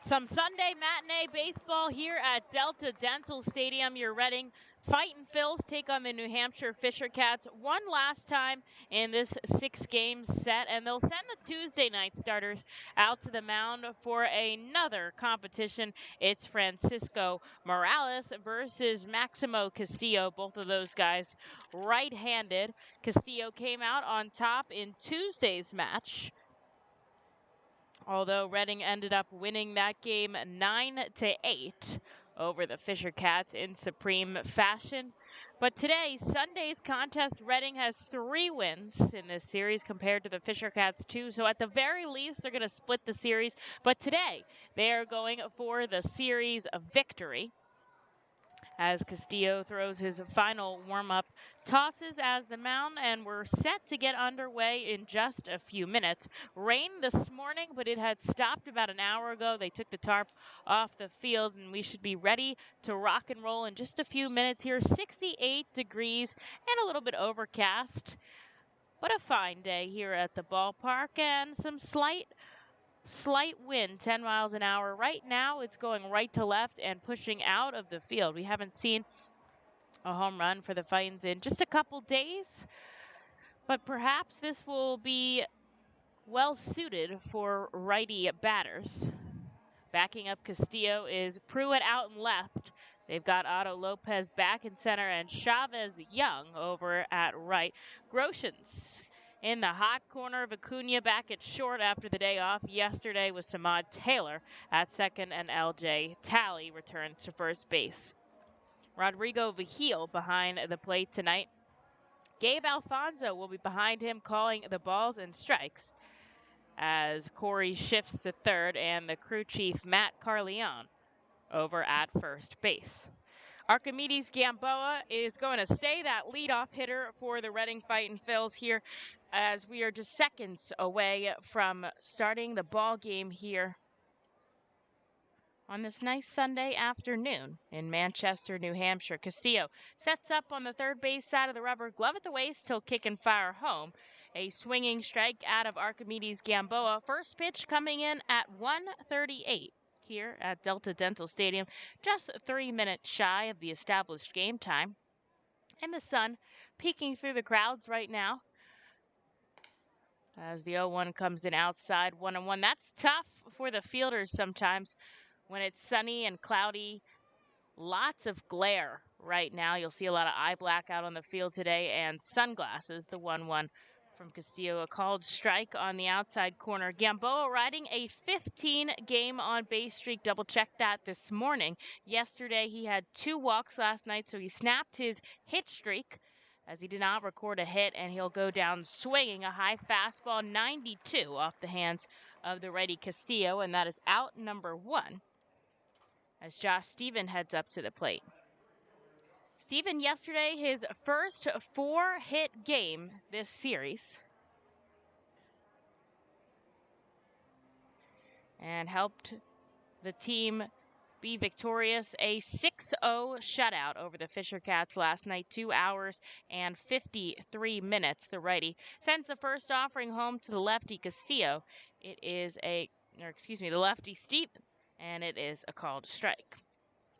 Some Sunday matinee baseball here at Delta Dental Stadium. Your Reading Fightin' Phils take on the New Hampshire Fisher Cats one last time in this 6-game set, and they'll send the Tuesday night starters out to the mound for another competition. It's Francisco Morales versus Maximo Castillo. Both of those guys right-handed. Castillo came out on top in Tuesday's match, although Reading ended up winning that game 9-8 over the Fisher Cats in supreme fashion. But today, Sunday's contest, Reading has 3 wins in this series compared to the Fisher Cats 2. So at the very least, they're going to split the series. But today, they are going for the series victory, as Castillo throws his final warm-up tosses as the mound, and we're set to get underway in just a few minutes. Rain this morning, but it had stopped about an hour ago. They took the tarp off the field, and we should be ready to rock and roll in just a few minutes here. 68 degrees and a little bit overcast, but a fine day here at the ballpark, and some slight wind, 10 miles an hour. Right now, it's going right to left and pushing out of the field. We haven't seen a home run for the Fightins in just a couple days, but perhaps this will be well suited for righty batters. Backing up Castillo is Pruitt out and left. They've got Otto Lopez back in center and Chavez Young over at right. Groshans in the hot corner of Acuna back at short after the day off yesterday with Samad Taylor at second, and LJ Talley returns to first base. Rodrigo Vigil behind the plate tonight. Gabe Alfonso will be behind him calling the balls and strikes as Corey shifts to third, and the crew chief Matt Carleone over at first base. Archimedes Gamboa is going to stay that leadoff hitter for the Reading Fightin' Phils here, as we are just seconds away from starting the ball game here on this nice Sunday afternoon in Manchester, New Hampshire. Castillo sets up on the third base side of the rubber, glove at the waist, he'll kick and fire home. A swinging strike out of Archimedes Gamboa. First pitch coming in at 1:38 here at Delta Dental Stadium, just 3 minutes shy of the established game time. And the sun peeking through the crowds right now as the 0-1 comes in outside, 1-1. That's tough for the fielders sometimes when it's sunny and cloudy. Lots of glare right now. You'll see a lot of eye black out on the field today, and sunglasses. The 1-1 from Castillo, a called strike on the outside corner. Gamboa riding a 15-game on-base streak. Double-checked that this morning. Yesterday, he had 2 walks last night, so he snapped his hit streak as he did not record a hit, and he'll go down swinging a high fastball, 92 off the hands of the righty Castillo, and that is out number 1 as Josh Stephen heads up to the plate. Stephen yesterday, his first 4-hit game this series, and helped the team be victorious. A 6-0 shutout over the Fisher Cats last night, 2 hours and 53 minutes. The righty sends the first offering home to the lefty Castillo. The lefty Stephen, and it is a called strike.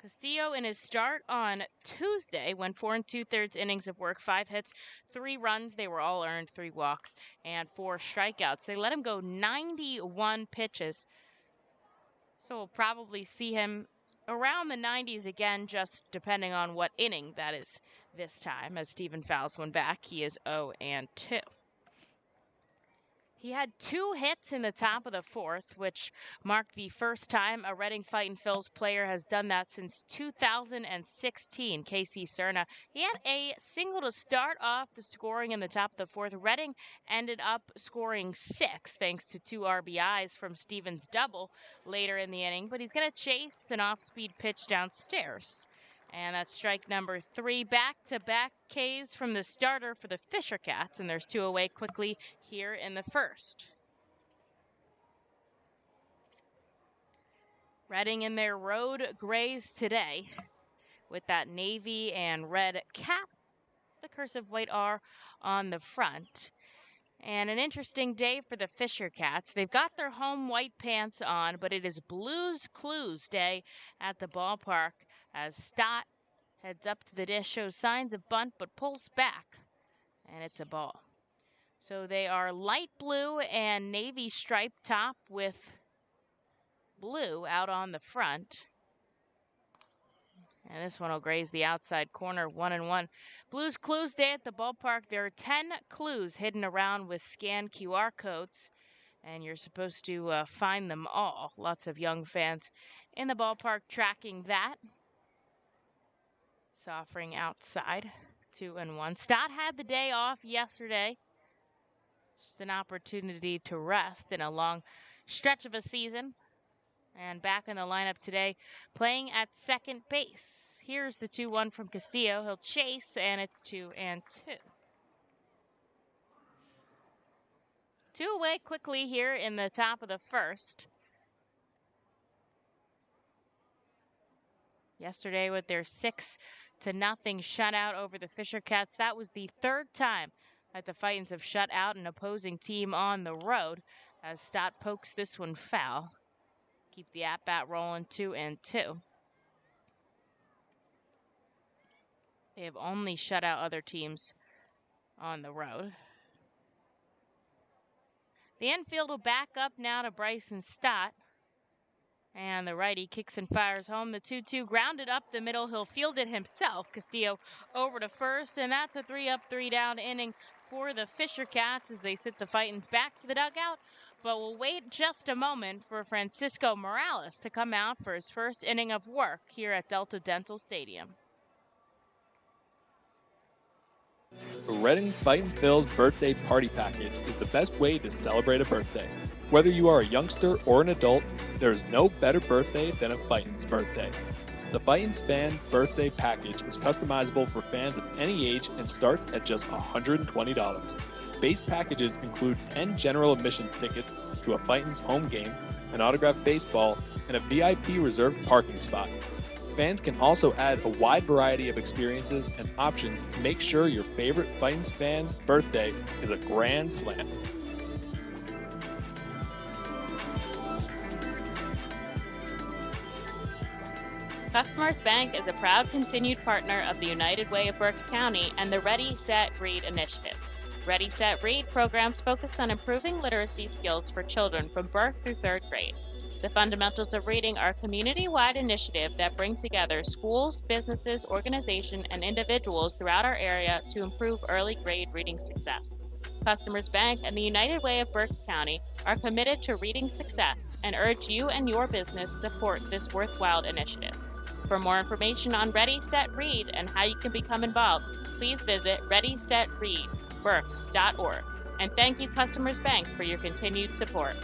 Castillo in his start on Tuesday went 4 2/3 innings of work, 5 hits, 3 runs. They were all earned, 3 walks, and 4 strikeouts. They let him go 91 pitches. So we'll probably see him around the 90s again, just depending on what inning that is this time, as Stephen fouls one back. He is 0-2. He had 2 hits in the top of the 4th, which marked the first time a Reading Fightin' Phils player has done that since 2016. Casey Cerna. He had a single to start off the scoring in the top of the 4th. Reading ended up scoring 6 thanks to 2 RBIs from Stevens' double later in the inning, but he's going to chase an off-speed pitch downstairs. And that's strike number 3. Back-to-back Ks from the starter for the Fisher Cats, and there's 2 away quickly here in the first. Reading in their road grays today with that navy and red cap, the cursive white R on the front. And an interesting day for the Fisher Cats. They've got their home white pants on, but it is Blues Clues Day at the ballpark as Stott heads up to the dish, shows signs of bunt, but pulls back, and it's a ball. So they are light blue and navy striped top with blue out on the front. And this one will graze the outside corner, 1-1. Blues Clues Day at the ballpark. There are 10 clues hidden around with scanned QR codes, and you're supposed to find them all. Lots of young fans in the ballpark tracking that. Offering outside, 2-1. Stott had the day off yesterday. Just an opportunity to rest in a long stretch of a season. And back in the lineup today, playing at second base. Here's the 2-1 from Castillo. He'll chase, and it's 2-2. Two away quickly here in the top of the first. Yesterday with their 6-0 shutout over the Fisher Cats. That was the third time that the Fightins have shut out an opposing team on the road as Stott pokes this one foul. Keep the at-bat rolling, 2-2. They have only shut out other teams on the road. The infield will back up now to Bryson Stott. And the righty kicks and fires home. The 2-2 grounded up the middle. He'll field it himself. Castillo over to first, and that's a 3-up, 3-down inning for the Fisher Cats as they sit the Fightins back to the dugout. But we'll wait just a moment for Francisco Morales to come out for his first inning of work here at Delta Dental Stadium. The Reading Fightin-filled birthday party package is the best way to celebrate a birthday. Whether you are a youngster or an adult, there is no better birthday than a Fightin's birthday. The Fightin's Fan Birthday Package is customizable for fans of any age and starts at just $120. Base packages include 10 general admission tickets to a Fightin's home game, an autographed baseball, and a VIP reserved parking spot. Fans can also add a wide variety of experiences and options to make sure your favorite Fightin's fan's birthday is a grand slam. Customers Bank is a proud continued partner of the United Way of Berks County and the Ready, Set, Read initiative. Ready, Set, Read programs focus on improving literacy skills for children from birth through third grade. The Fundamentals of Reading are a community-wide initiative that brings together schools, businesses, organizations, and individuals throughout our area to improve early grade reading success. Customers Bank and the United Way of Berks County are committed to reading success and urge you and your business to support this worthwhile initiative. For more information on Ready, Set, Read and how you can become involved, please visit readysetreadberks.org. And thank you, Customers Bank, for your continued support.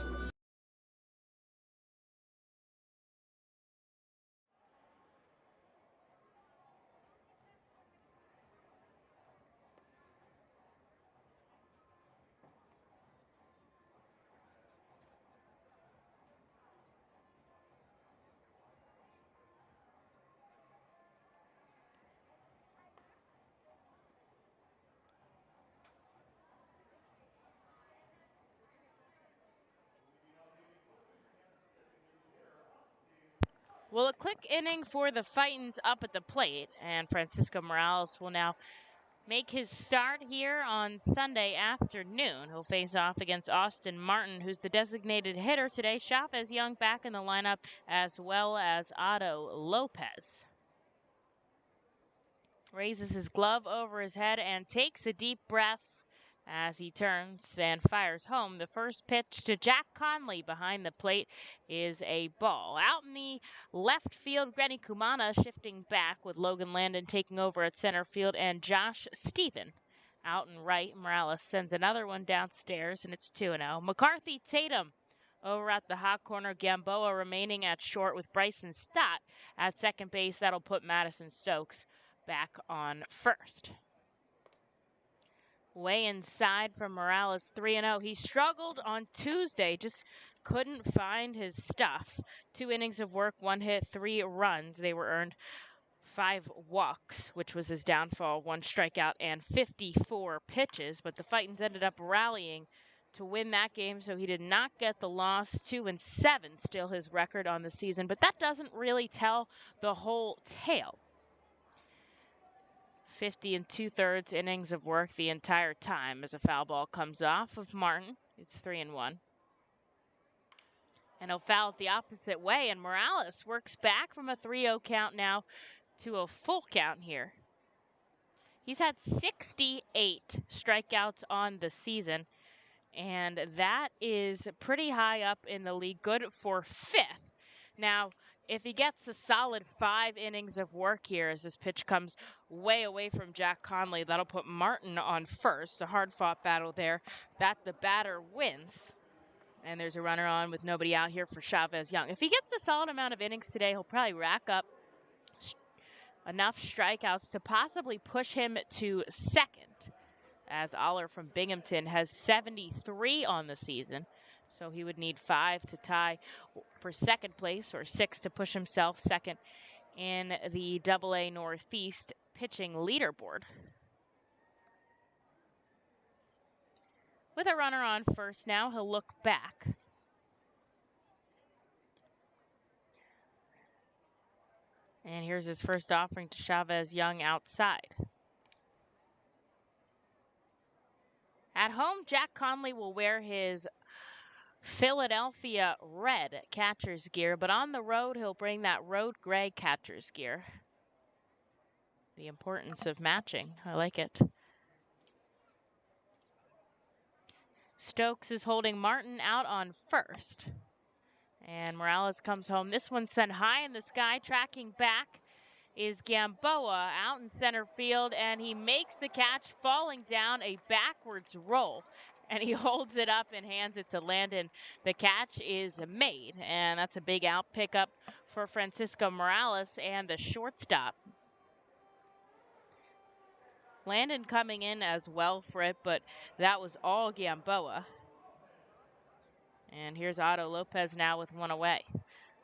Well, a quick inning for the Fightins up at the plate, and Francisco Morales will now make his start here on Sunday afternoon. He'll face off against Austin Martin, who's the designated hitter today. Chavez Young back in the lineup, as well as Otto Lopez. Raises his glove over his head and takes a deep breath as he turns and fires home. The first pitch to Jack Conley behind the plate is a ball. Out in the left field, Grenny Kumana shifting back with Logan Landon taking over at center field and Josh Stephen out in right. Morales sends another one downstairs and it's 2-0. McCarthy Tatum over at the hot corner. Gamboa remaining at short with Bryson Stott at second base. That'll put Madison Stokes back on first. Way inside from Morales, 3-0. He struggled on Tuesday, just couldn't find his stuff. 2 innings of work, 1 hit, 3 runs. They were earned 5 walks, which was his downfall, 1 strikeout and 54 pitches. But the Fightins ended up rallying to win that game, so he did not get the loss. 2-7, still his record on the season. But that doesn't really tell the whole tale. 50 2/3 innings of work the entire time as a foul ball comes off of Martin. It's 3-1. And he'll foul it the opposite way, and Morales works back from a 3-0 count now to a full count here. He's had 68 strikeouts on the season, and that is pretty high up in the league, good for 5th. Now, if he gets a solid 5 innings of work here as this pitch comes way away from Jack Conley, that'll put Martin on first. A hard-fought battle there that the batter wins. And there's a runner on with nobody out here for Chavez Young. If he gets a solid amount of innings today, he'll probably rack up enough strikeouts to possibly push him to second, as Aller from Binghamton has 73 on the season. So he would need 5 to tie for second place, or 6 to push himself second in the AA Northeast pitching leaderboard. With a runner on first now, he'll look back. And here's his first offering to Chavez Young outside. At home, Jack Conley will wear his Philadelphia red catcher's gear, but on the road, he'll bring that road gray catcher's gear. The importance of matching. I like it. Stokes is holding Martin out on first. And Morales comes home. This one sent high in the sky. Tracking back is Gamboa out in center field, and he makes the catch, falling down a backwards roll. And he holds it up and hands it to Landon. The catch is made, and that's a big out pickup for Francisco Morales and the shortstop. Landon coming in as well for it, but that was all Gamboa. And here's Otto Lopez now with 1 away.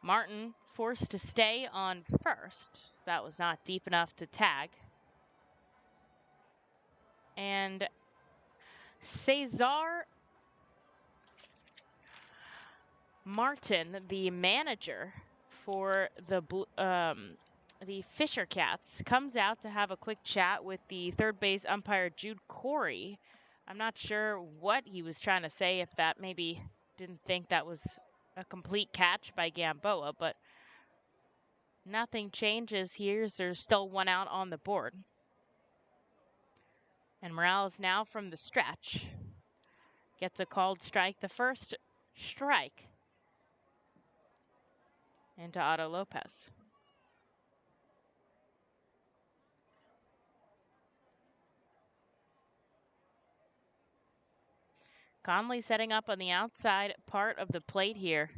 Martin forced to stay on first. That was not deep enough to tag. And Cesar Martin, the manager for the Fisher Cats, comes out to have a quick chat with the third base umpire, Jude Corey. I'm not sure what he was trying to say, if that maybe didn't think that was a complete catch by Gamboa, but nothing changes here. There's still 1 out on the board. And Morales now from the stretch gets a called strike. The first strike into Otto Lopez. Conley setting up on the outside part of the plate here.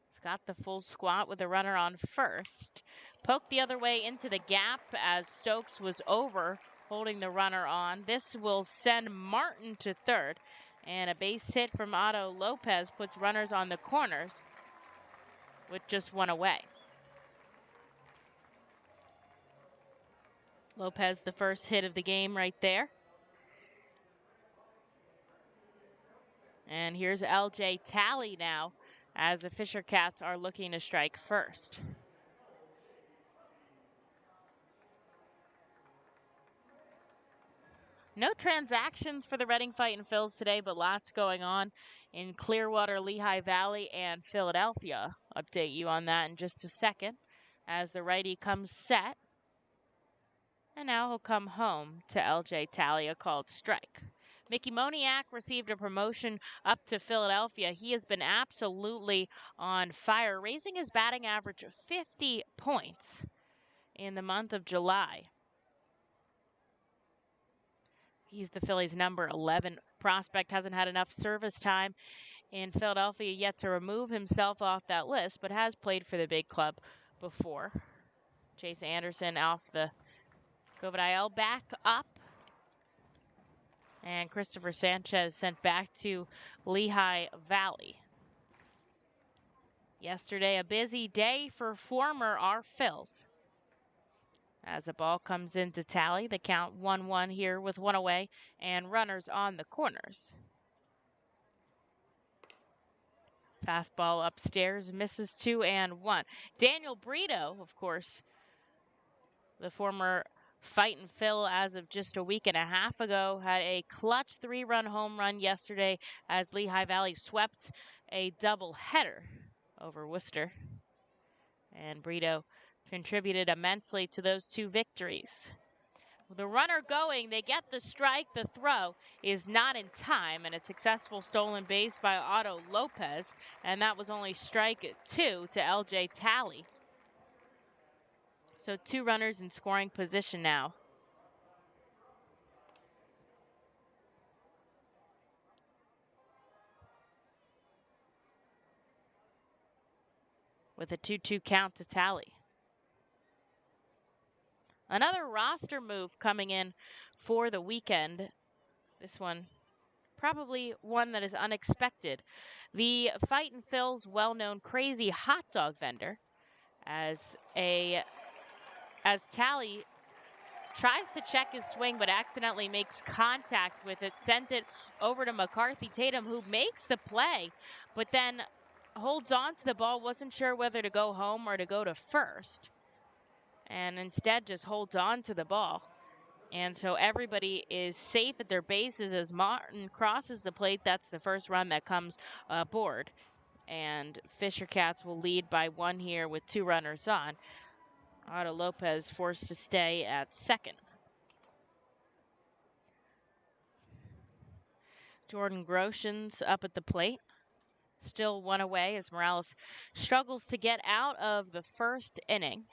He's got the full squat with a runner on first. Poked the other way into the gap as Stokes was over, holding the runner on. This will send Martin to third. And a base hit from Otto Lopez puts runners on the corners with just 1 away. Lopez, the first hit of the game right there. And here's LJ Talley now as the Fisher Cats are looking to strike first. No transactions for the Reading Fightin' Phils today, but lots going on in Clearwater, Lehigh Valley, and Philadelphia. Update you on that in just a second as the righty comes set. And now he'll come home to LJ Talley, a called strike. Mickey Moniak received a promotion up to Philadelphia. He has been absolutely on fire, raising his batting average 50 points in the month of July. He's the Phillies' number 11 prospect, hasn't had enough service time in Philadelphia yet to remove himself off that list, but has played for the big club before. Chase Anderson off the COVID IL, back up. And Christopher Sanchez sent back to Lehigh Valley. Yesterday, a busy day for former our Phils. As the ball comes into Tally, the count 1-1 here with one away and runners on the corners. Fastball upstairs, misses 2-1. Daniel Brito, of course, the former Fightin Phil as of just a week and a half ago, had a clutch 3-run home run yesterday as Lehigh Valley swept a doubleheader over Worcester. And Brito contributed immensely to those two victories. With the runner going, they get the strike. The throw is not in time, and a successful stolen base by Otto Lopez, and that was only strike 2 to LJ Tally. So 2 runners in scoring position now. With a 2-2 count to Tally. Another roster move coming in for the weekend. This one, probably one that is unexpected. The Fightin Phil's well-known crazy hot dog vendor, as Tally tries to check his swing but accidentally makes contact with it, sent it over to McCarthy Tatum, who makes the play, but then holds on to the ball, wasn't sure whether to go home or to go to first, and instead just holds on to the ball. And so everybody is safe at their bases as Martin crosses the plate. That's the first run that comes aboard. And Fisher Cats will lead by 1 here with 2 runners on. Otto Lopez forced to stay at second. Jordan Groshans up at the plate. Still 1 away as Morales struggles to get out of the first inning.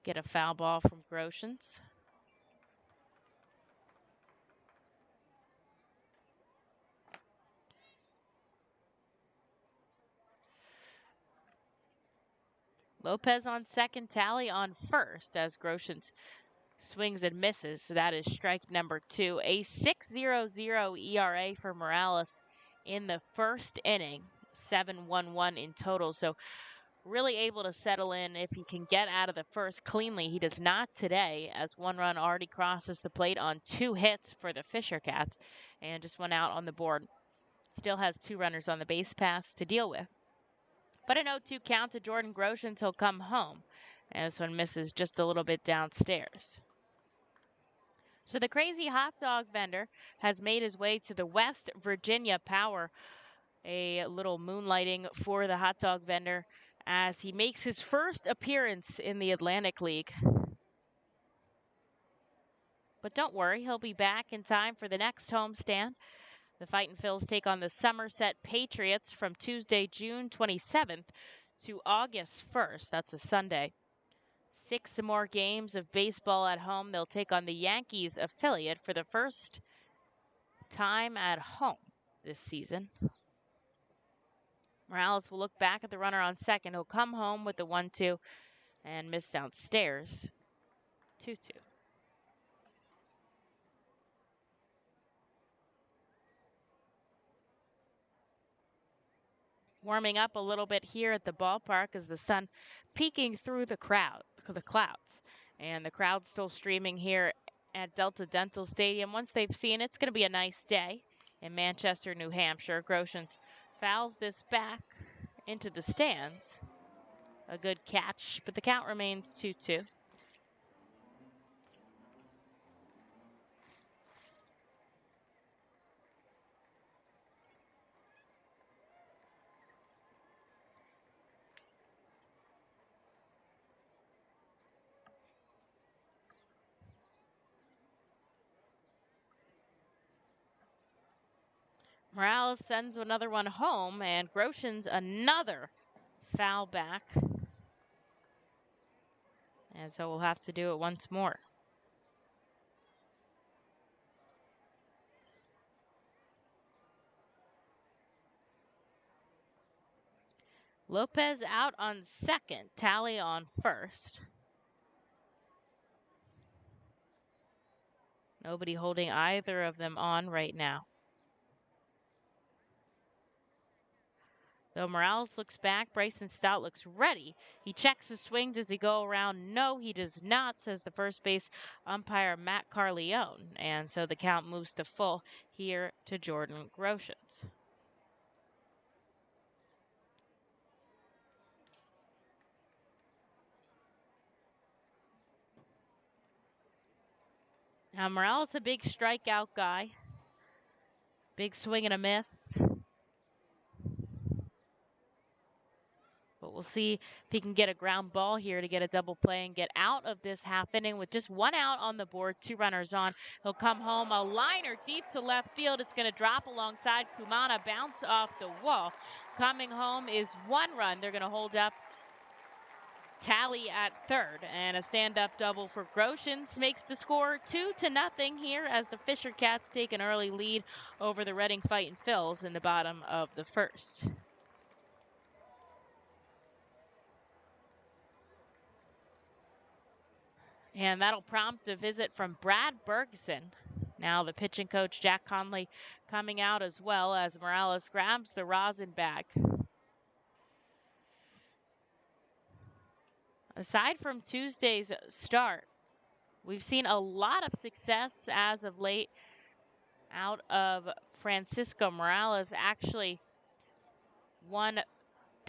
Get a foul ball from Groshans. Lopez on second, Tally on first as Groshans swings and misses. So that is strike number 2. A 6.00 ERA for Morales in the first inning. 7.11 in total. So really able to settle in if he can get out of the first cleanly. He does not today, as 1 run already crosses the plate on 2 hits for the Fisher Cats and just 1 out on the board. Still has 2 runners on the base paths to deal with. But an 0-2 count to Jordan Groshans. He'll come home. And this one misses just a little bit downstairs. So the crazy hot dog vendor has made his way to the West Virginia Power. A little moonlighting for the hot dog vendor as he makes his first appearance in the Atlantic League. But don't worry, he'll be back in time for the next homestand. The Fightin Phils take on the Somerset Patriots from Tuesday, June 27th to August 1st. That's a Sunday. 6 more games of baseball at home. They'll take on the Yankees affiliate for the first time at home this season. Morales will look back at the runner on second. He'll come home with the 1-2 and miss downstairs. 2-2. Warming up a little bit here at the ballpark as the sun peeking through the clouds. And the crowd still streaming here at Delta Dental Stadium. Once they've seen it's going to be a nice day in Manchester, New Hampshire. Groshans fouls this back into the stands. A good catch, but the count remains 2-2. Morales sends another one home, and Groshans another foul back. And so we'll have to do it once more. Lopez out on second, Tally on first. Nobody holding either of them on right now. Though Morales looks back, Bryson Stout looks ready. He checks his swing. Does he go around? No, he does not, says the first base umpire Matt Carleone. And so the count moves to full here to Jordan Groshans. Now, Morales a big strikeout guy. Big swing and a miss. But we'll see if he can get a ground ball here to get a double play and get out of this half inning with just one out on the board, 2 runners on. He'll come home, a liner deep to left field. It's going to drop alongside Kumana, bounce off the wall. Coming home is 1 run. They're going to hold up tally at third, and a stand-up double for Groshans makes the score 2-0 here as the Fisher Cats take an early lead over the Reading Fightin' Phils in the bottom of the first. And that'll prompt a visit from Brad Bergeson. Now the pitching coach, Jack Conley, coming out as well as Morales grabs the rosin bag. Aside from Tuesday's start, we've seen a lot of success as of late out of Francisco Morales. Actually won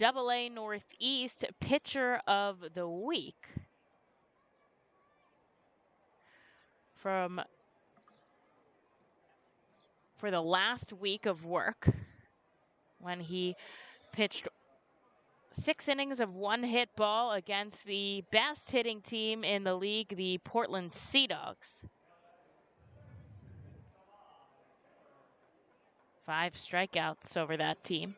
AA Northeast Pitcher of the Week for the last week of work when he pitched 6 innings of 1 hit ball against the best hitting team in the league, the Portland Sea Dogs. 5 strikeouts over that team.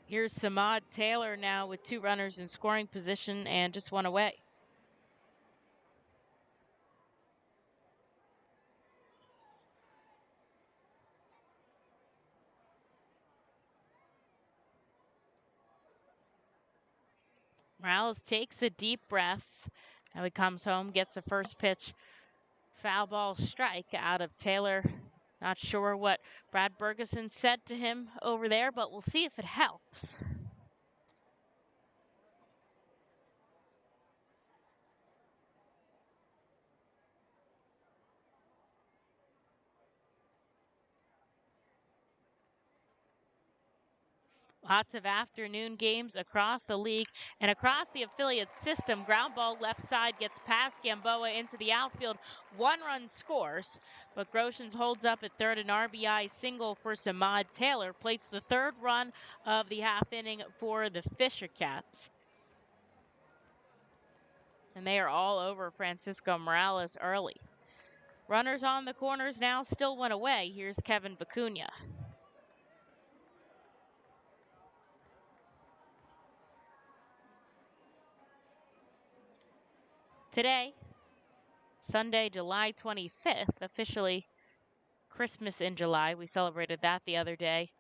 Here's Samad Taylor now with 2 runners in scoring position and just 1 away. Morales takes a deep breath. Now he comes home, gets a first pitch foul ball strike out of Taylor. Not sure what Brad Bergeson said to him over there, but we'll see if it helps. Lots of afternoon games across the league and across the affiliate system. Ground ball left side gets past Gamboa into the outfield. 1 run scores, but Groshans holds up at third. An RBI single for Samad Taylor plates the 3rd run of the half inning for the Fisher Cats. And they are all over Francisco Morales early. Runners on the corners now, still 1 away. Here's Kevin Vicuña. Today, Sunday, July 25th, officially Christmas in July. We celebrated that the other day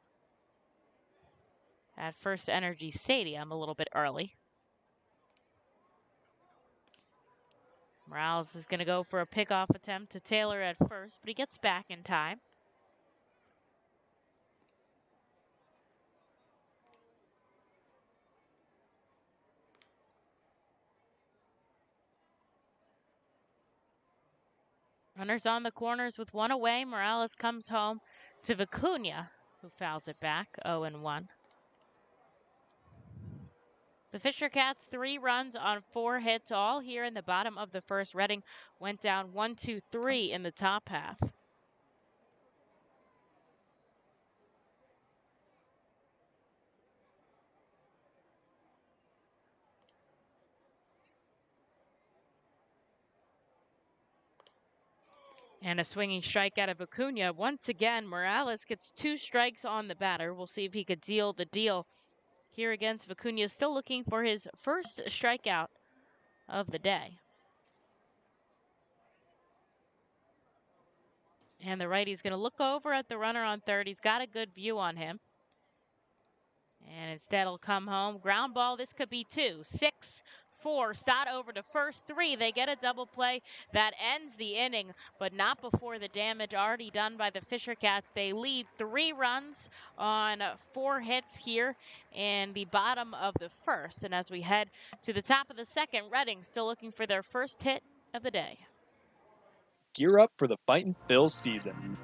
at First Energy Stadium a little bit early. Morales is going to go for a pickoff attempt to Taylor at first, but he gets back in time. Runners on the corners with 1 away. Morales comes home to Vicuña, who fouls it back, 0-1. The Fisher Cats 3 runs on 4 hits, all here in the bottom of the first. Reading went down 1-2-3 in the top half. And a swinging strike out of Vicuña. Once again, Morales gets 2 strikes on the batter. We'll see if he could seal the deal here against Vicuña. Still looking for his first strikeout of the day. And the righty's going to look over at the runner on third. He's got a good view on him. And instead he'll come home. Ground ball. This could be 2. 6 4. Stott over to first, 3. They get a double play that ends the inning, but not before the damage already done by the Fisher Cats. They lead 3 runs on 4 hits here in the bottom of the first. And as we head to the top of the second, Reading still looking for their first hit of the day. Gear up for the Fightin' Phils season.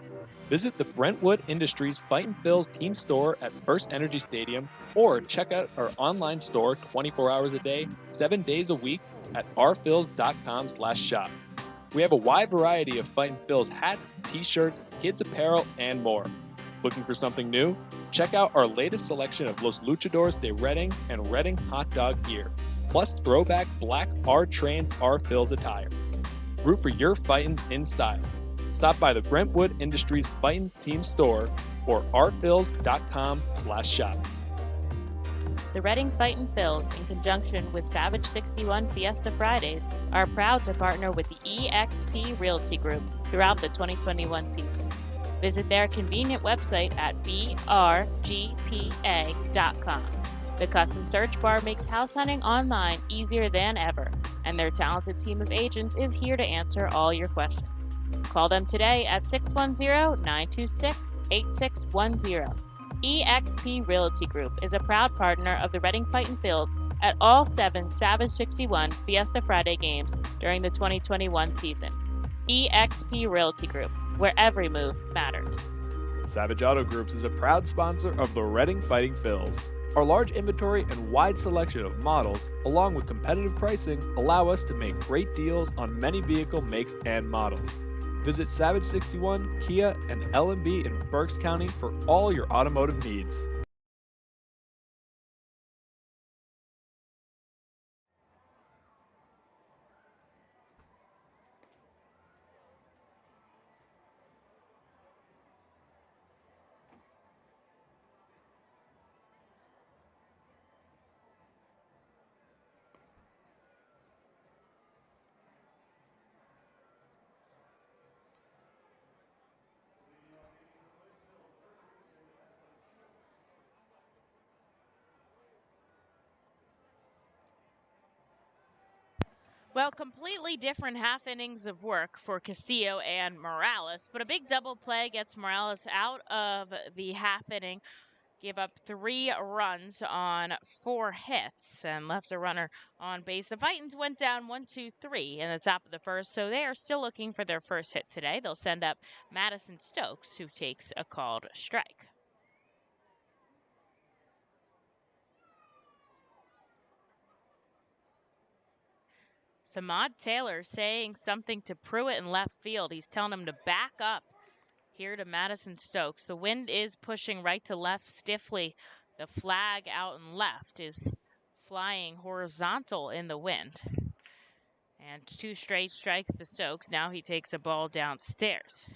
Visit the Brentwood Industries Fightin' Phils team store at First Energy Stadium, or check out our online store 24 hours a day, 7 days a week at rphils.com/shop. We have a wide variety of Fightin' Phils hats, t-shirts, kids apparel, and more. Looking for something new? Check out our latest selection of Los Luchadores de Reading and Reading hot dog gear, plus throwback black R-Trains R-Phils attire. Root for your Fightins in style. Stop by the Brentwood Industries Fightins team store or rphils.com/shop. The Reading Fightin' Phils, in conjunction with Savage 61 Fiesta Fridays, are proud to partner with the eXp Realty Group throughout the 2021 season. Visit their convenient website at brgpa.com. The custom search bar makes house hunting online easier than ever, and their talented team of agents is here to answer all your questions. Call them today at 610-926-8610. eXp Realty Group is a proud partner of the Reading Fightin' Phils at all 7 Savage 61 Fiesta Friday games during the 2021 season. eXp Realty Group, where every move matters. Savage Auto Groups is a proud sponsor of the Reading Fightin' Phils. Our large inventory and wide selection of models, along with competitive pricing, allow us to make great deals on many vehicle makes and models. Visit Savage 61, Kia, and L&B in Berks County for all your automotive needs. Well, completely different half innings of work for Castillo and Morales, but a big double play gets Morales out of the half inning, gave up 3 runs on 4 hits, and left a runner on base. The Fightins went down 1-2-3 in the top of the first, so they are still looking for their first hit today. They'll send up Madison Stokes, who takes a called strike. Samad Taylor saying something to Pruitt in left field. He's telling him to back up here to Madison Stokes. The wind is pushing right to left stiffly. The flag out and left is flying horizontal in the wind. And 2 straight strikes to Stokes. Now he takes a ball downstairs.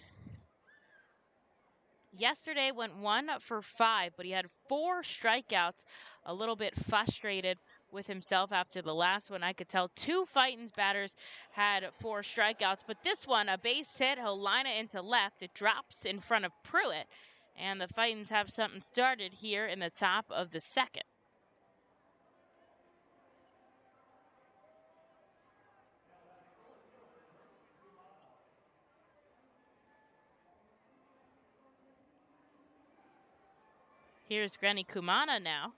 Yesterday went 1 for 5, but he had 4 strikeouts. A little bit frustrated with himself after the last one. I could tell 2 Fightins batters had 4 strikeouts, but this one, a base hit, he'll line it into left. It drops in front of Pruitt, and the Fightins have something started here in the top of the second. Here's Granny Kumana now.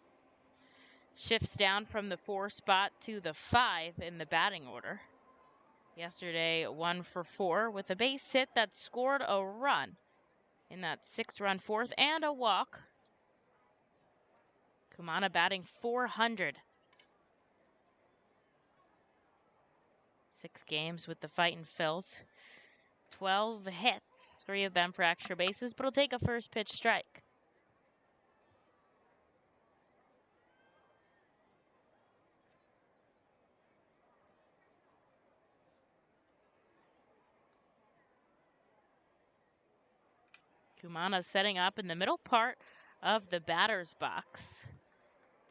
Shifts down from the 4 spot to the 5 in the batting order. Yesterday, 1 for 4 with a base hit that scored a run in that 6-run fourth and a walk. Kumana batting .400. 6 games with the Fightin' Phils. 12 hits, 3 of them for extra bases, but he'll take a first pitch strike. Kumana setting up in the middle part of the batter's box.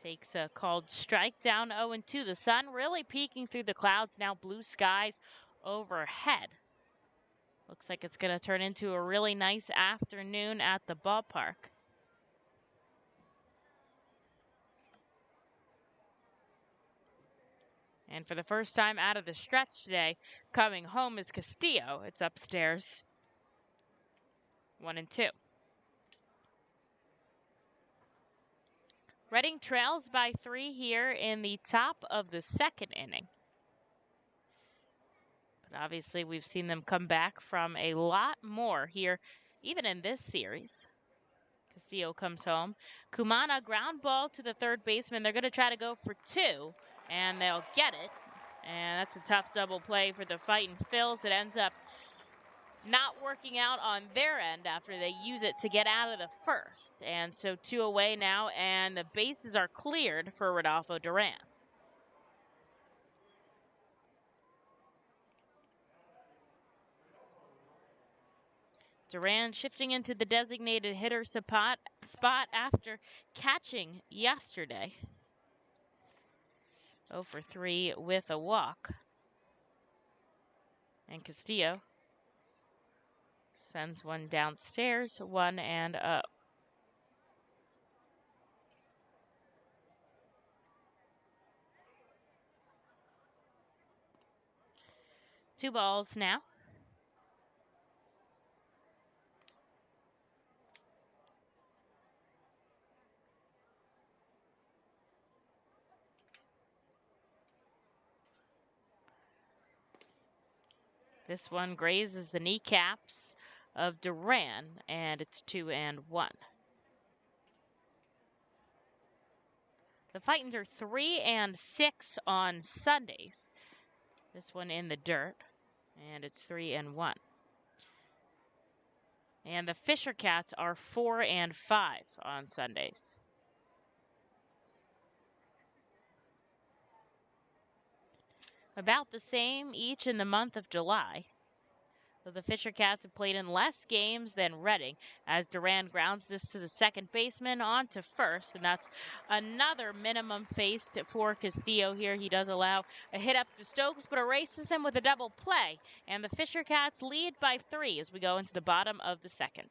Takes a called strike, down 0-2. The sun really peeking through the clouds now, blue skies overhead. Looks like it's going to turn into a really nice afternoon at the ballpark. And for the first time out of the stretch today, coming home is Castillo. It's upstairs. 1-2. Reading trails by 3 here in the top of the second inning. But obviously we've seen them come back from a lot more here, even in this series. Castillo comes home. Kumana ground ball to the third baseman. They're going to try to go for 2, and they'll get it. And that's a tough double play for the Fightin' Phils. It ends up not working out on their end after they use it to get out of the first. And so 2 away now, and the bases are cleared for Rodolfo Duran. Duran shifting into the designated hitter spot after catching yesterday. 0 for 3 with a walk. And Castillo sends one downstairs, 1-0. 2 balls now. This one grazes the kneecaps of Duran, and it's 2-1. The Fightins are 3-6 on Sundays. This one in the dirt, and it's 3-1. And the Fisher Cats are 4-5 on Sundays. About the same each in the month of July. So the Fisher Cats have played in less games than Reading as Duran grounds this to the second baseman on to first, and that's another minimum faced for Castillo here. He does allow a hit up to Stokes, but erases him with a double play, and the Fisher Cats lead by 3 as we go into the bottom of the second.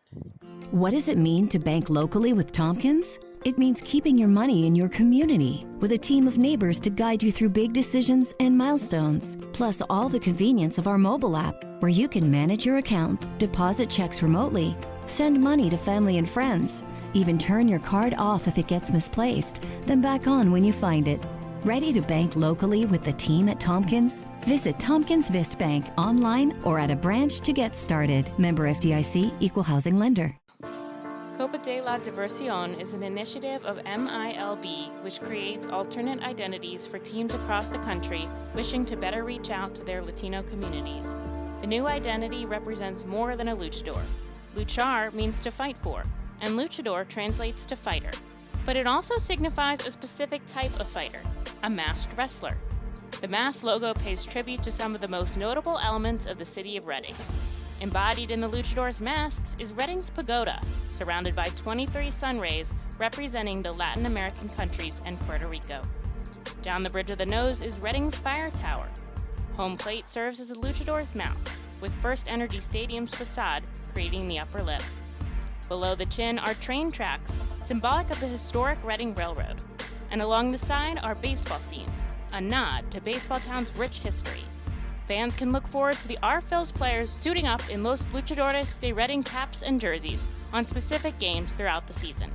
What does it mean to bank locally with Tompkins? It means keeping your money in your community with a team of neighbors to guide you through big decisions and milestones, plus all the convenience of our mobile app where you can manage your account, deposit checks remotely, send money to family and friends, even turn your card off if it gets misplaced, then back on when you find it. Ready to bank locally with the team at Tompkins? Visit Tompkins Vist Bank online or at a branch to get started. Member FDIC, Equal Housing Lender. Copa de la Diversión is an initiative of MILB which creates alternate identities for teams across the country wishing to better reach out to their Latino communities. The new identity represents more than a luchador. Luchar means to fight for, and luchador translates to fighter. But it also signifies a specific type of fighter, a masked wrestler. The mask logo pays tribute to some of the most notable elements of the city of Reading. Embodied in the luchador's masks is Reading's pagoda, surrounded by 23 sun rays representing the Latin American countries and Puerto Rico. Down the bridge of the nose is Reading's fire tower. Home plate serves as a luchador's mouth, with First Energy Stadium's facade creating the upper lip. Below the chin are train tracks, symbolic of the historic Reading Railroad. And along the side are baseball seams, a nod to Baseball Town's rich history. Fans can look forward to the R-Phils players suiting up in Los Luchadores de Reading caps and jerseys on specific games throughout the season.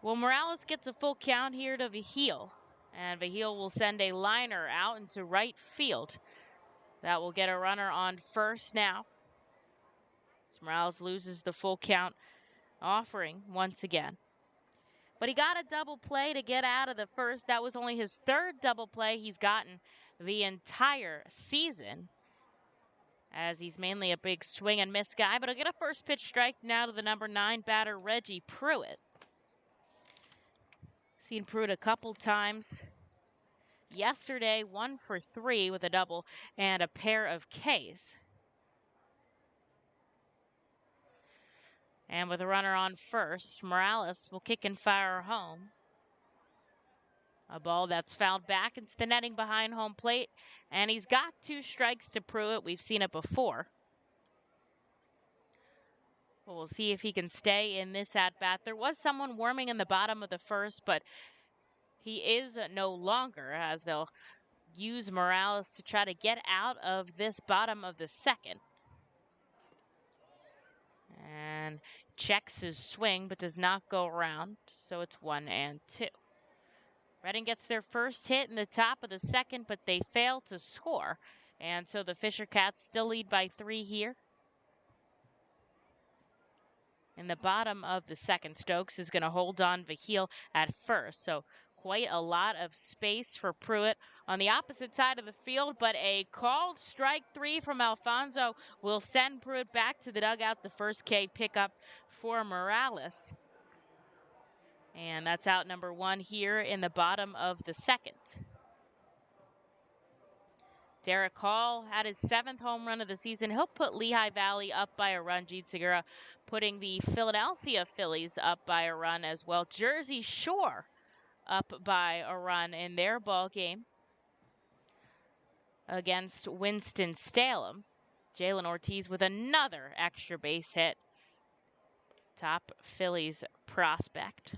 Well, Morales gets a full count here to Vigil, and Vigil will send a liner out into right field. That will get a runner on first now. Morales loses the full count offering once again. But he got a double play to get out of the first. That was only his third double play he's gotten the entire season, as he's mainly a big swing and miss guy. But he'll get a first pitch strike now to the number 9 batter, Reggie Pruitt. Seen Pruitt a couple times yesterday, 1 for 3 with a double and a pair of Ks. And with a runner on first, Morales will kick and fire home. A ball that's fouled back into the netting behind home plate, and he's got 2 strikes to Pruitt. We've seen it before. We'll see if he can stay in this at-bat. There was someone warming in the bottom of the first, but he is no longer, as they'll use Morales to try to get out of this bottom of the second. And checks his swing, but does not go around, so it's 1-2. Reading gets their first hit in the top of the second, but they fail to score. And so the Fisher Cats still lead by 3 here. In the bottom of the second, Stokes is going to hold on Vigil at first. So quite a lot of space for Pruitt on the opposite side of the field, but a called strike 3 from Alfonso will send Pruitt back to the dugout. The first K pickup for Morales. And that's out number 1 here in the bottom of the second. Derek Hall had his 7th home run of the season. He'll put Lehigh Valley up by a run. Jeet Segura putting the Philadelphia Phillies up by a run as well. Jersey Shore up by a run in their ball game against Winston-Salem. Jalen Ortiz with another extra base hit. Top Phillies prospect.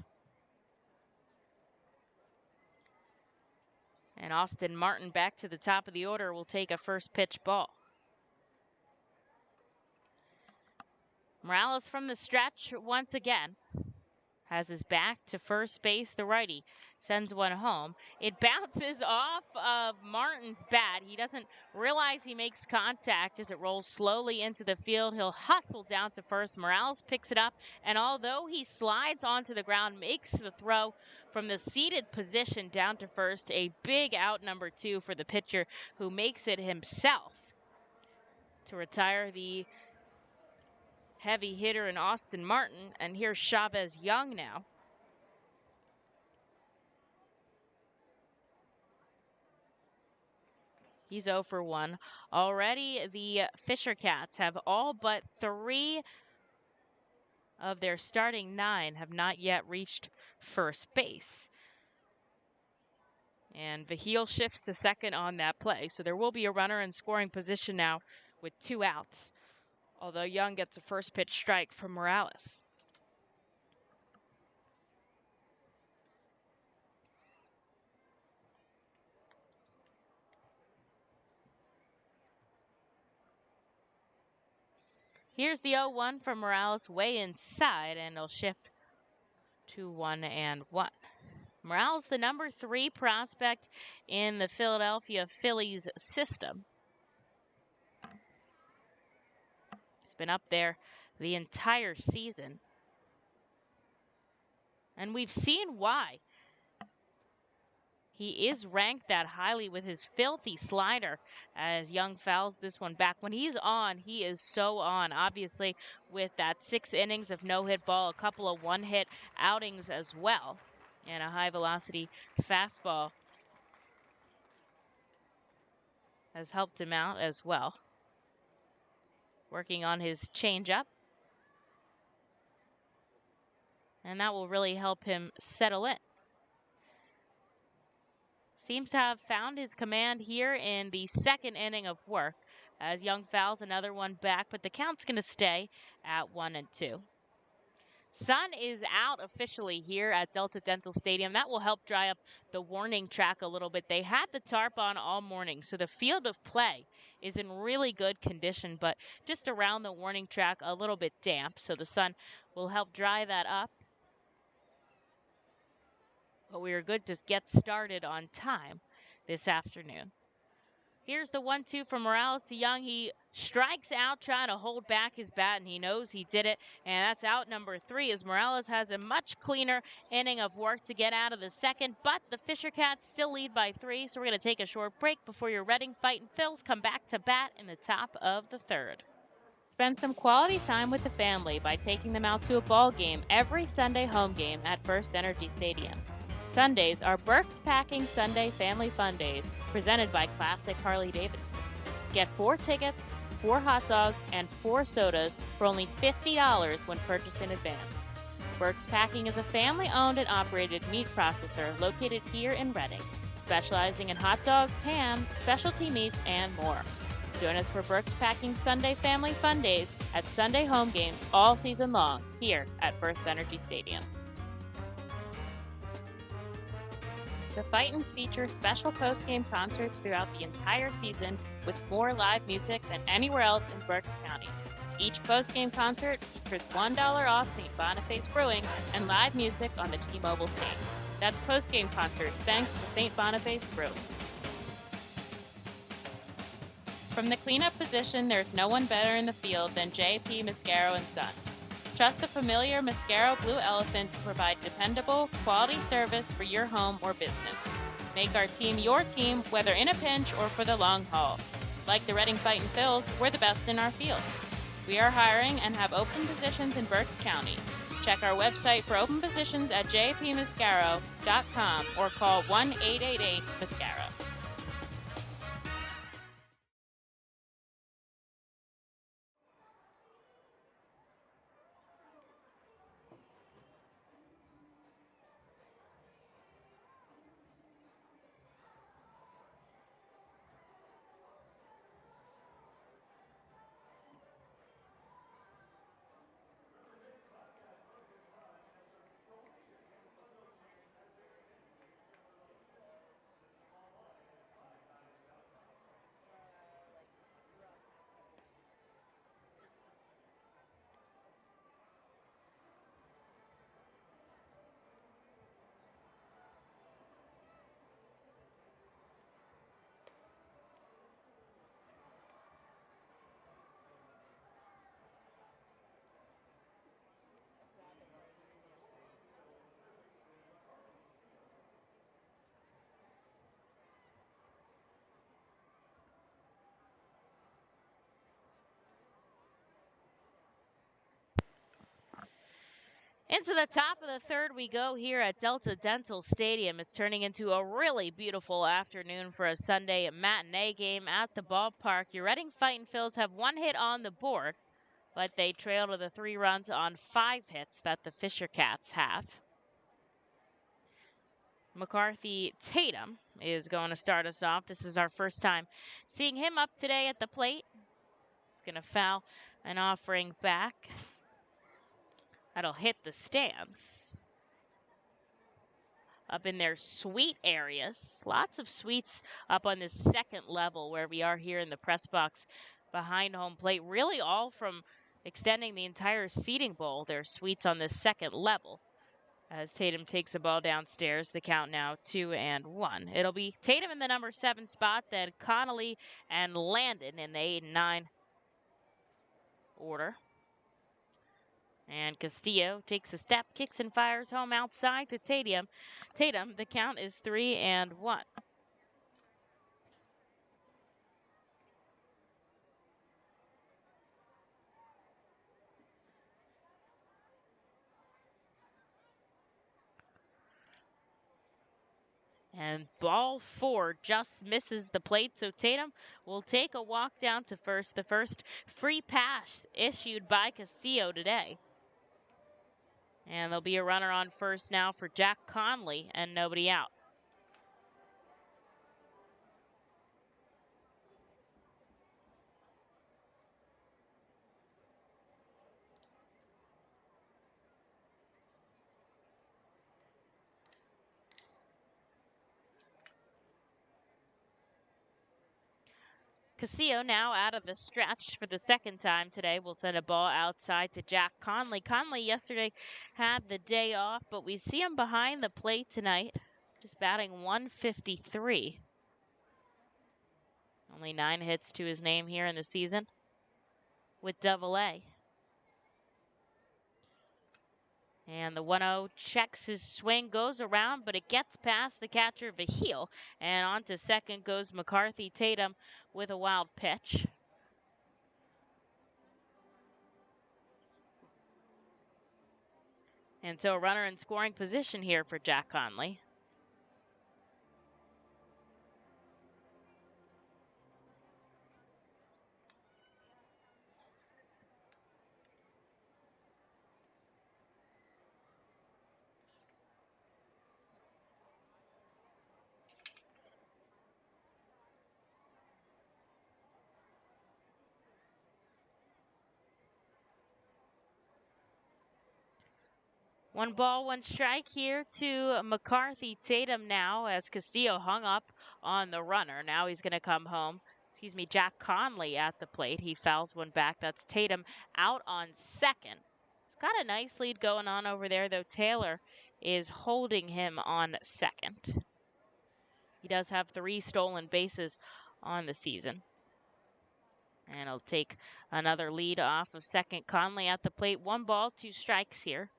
And Austin Martin back to the top of the order will take a first pitch ball. Morales from the stretch once again. Has his back to first base. The righty sends one home. It bounces off of Martin's bat. He doesn't realize he makes contact as it rolls slowly into the field. He'll hustle down to first. Morales picks it up, and although he slides onto the ground, makes the throw from the seated position down to first. A big out number 2 for the pitcher, who makes it himself to retire the heavy hitter in Austin Martin. And here's Chavez Young now. He's 0 for 1. Already the Fisher Cats have all but 3 of their starting 9 have not yet reached first base. And Vigil shifts to second on that play. So there will be a runner in scoring position now with 2 outs. Although Young gets a first pitch strike from Morales. Here's the 0-1 from Morales way inside, and it'll shift to 1-1. Morales, the number 3 prospect in the Philadelphia Phillies system. Been up there the entire season. And we've seen why. He is ranked that highly with his filthy slider, as Young fouls this one back. When he's on, he is so on. Obviously, with that 6 innings of no-hit ball, a couple of one-hit outings as well, and a high-velocity fastball has helped him out as well. Working on his changeup. And that will really help him settle in. Seems to have found his command here in the 2nd inning of work, as Young fouls another one back, but the count's going to stay at 1-2. Sun is out officially here at Delta Dental Stadium. That will help dry up the warning track a little bit. They had the tarp on all morning, so the field of play is in really good condition, but just around the warning track a little bit damp, so the sun will help dry that up. but we are good to get started on time this afternoon. Here's the 1-2 from Morales to Young. He strikes out trying to hold back his bat, and he knows he did it. And that's out number 3 as Morales has a much cleaner inning of work to get out of the second. But the Fisher Cats still lead by 3, so we're going to take a short break before your Reading Fightin' Phils come back to bat in the top of the third. Spend some quality time with the family by taking them out to a ball game every Sunday home game at First Energy Stadium. Sundays are Burke's Packing Sunday Family Fun Days, presented by Classic Harley-Davidson. Get 4 tickets, 4 hot dogs, and 4 sodas for only $50 when purchased in advance. Burke's Packing is a family-owned and operated meat processor located here in Reading, specializing in hot dogs, ham, specialty meats, and more. Join us for Burke's Packing Sunday Family Fun Days at Sunday home games all season long here at First Energy Stadium. The Fightins feature special post-game concerts throughout the entire season with more live music than anywhere else in Berks County. Each post-game concert features $1 off St. Boniface Brewing and live music on the T-Mobile stage. That's post-game concerts thanks to St. Boniface Brewing. From the cleanup position, there's no one better in the field than J.P. Mascaro & Son. Trust the familiar Mascaro Blue Elephant to provide dependable, quality service for your home or business. Make our team your team, whether in a pinch or for the long haul. Like the Reading Fightin' Phils, we're the best in our field. We are hiring and have open positions in Berks County. Check our website for open positions at jpmascaro.com or call 1-888-MASCARO. Into the top of the third we go here at Delta Dental Stadium. It's turning into a really beautiful afternoon for a Sunday matinee game at the ballpark. Your Reading Fightin' Phils have 1 hit on the board, but they trail to the 3 runs on 5 hits that the Fisher Cats have. McCarthy Tatum is going to start us off. This is our first time seeing him up today at the plate. He's going to foul an offering back. That'll hit the stands. Up in their suite areas. Lots of suites up on this second level where we are here in the press box behind home plate. Really all from extending the entire seating bowl. There's suites on this second level. As Tatum takes the ball downstairs, the count now 2-1. It'll be Tatum in the number 7 spot, then Connolly and Landon in the 8 and 9 order. And Castillo takes a step, kicks and fires home outside to Tatum. The count is 3-1. And ball 4 just misses the plate, so Tatum will take a walk down to first. The first free pass issued by Castillo today. And there'll be a runner on first now for Jack Conley and nobody out. Casillo now out of the stretch for the second time today. Will send a ball outside to Jack Conley. Conley yesterday had the day off, but we see him behind the plate tonight, just batting 153. Only 9 hits to his name here in the season with Double-A. And the 1-0 checks his swing, goes around, but it gets past the catcher Vahil. And on to second goes McCarthy Tatum with a wild pitch. And so a runner in scoring position here for Jack Conley. One ball, one strike here to McCarthy Tatum now as Castillo hung up on the runner. Now he's going to come home. Jack Conley at the plate. He fouls one back. That's Tatum out on second. He's got a nice lead going on over there, though Taylor is holding him on second. He does have 3 stolen bases on the season. And he'll take another lead off of second. Conley at the plate. 1 ball, 2 strikes here.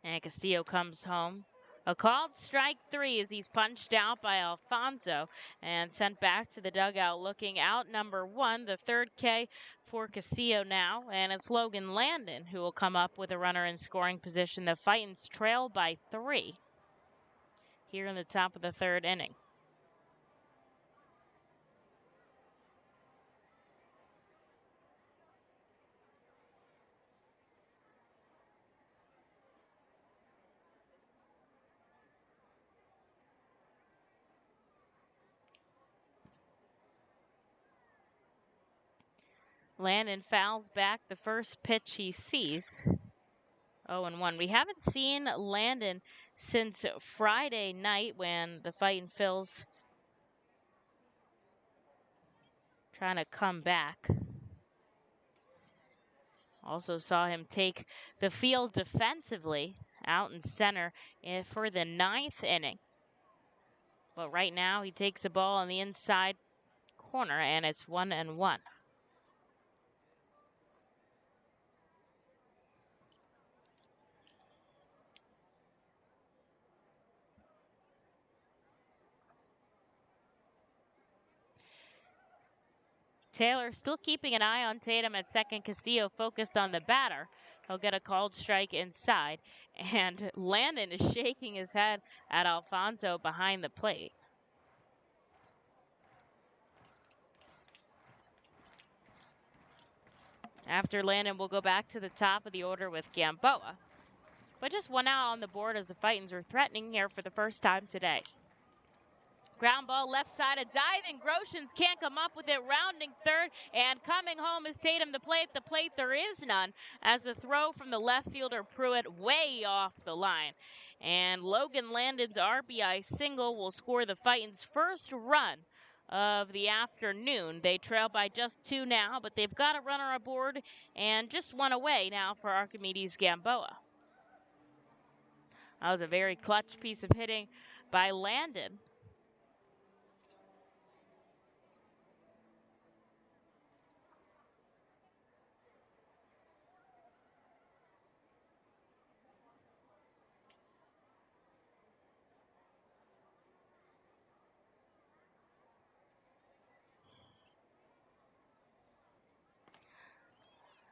And Castillo comes home. A called strike 3 as he's punched out by Alfonso and sent back to the dugout looking out number 1, the 3rd K for Castillo now. And it's Logan Landon who will come up with a runner in scoring position. The Fightins trail by 3 here in the top of the 3rd inning. Landon fouls back the first pitch he sees. 0-1. We haven't seen Landon since Friday night when the Fightin' Phils trying to come back. Also saw him take the field defensively out in center for the 9th inning. But right now he takes the ball on the inside corner and it's 1-1. Taylor still keeping an eye on Tatum at second. Castillo focused on the batter. He'll get a called strike inside. And Landon is shaking his head at Alfonso behind the plate. After Landon, we'll go back to the top of the order with Gamboa. But just 1 out on the board as the Fightins are threatening here for the first time today. Ground ball left side, a diving Groshans can't come up with it, rounding third, and coming home is Tatum. The plate there is none, as the throw from the left fielder Pruitt way off the line. And Logan Landon's RBI single will score the Fightins' first run of the afternoon. They trail by just 2 now, but they've got a runner aboard and just 1 away now for Archimedes Gamboa. That was a very clutch piece of hitting by Landon.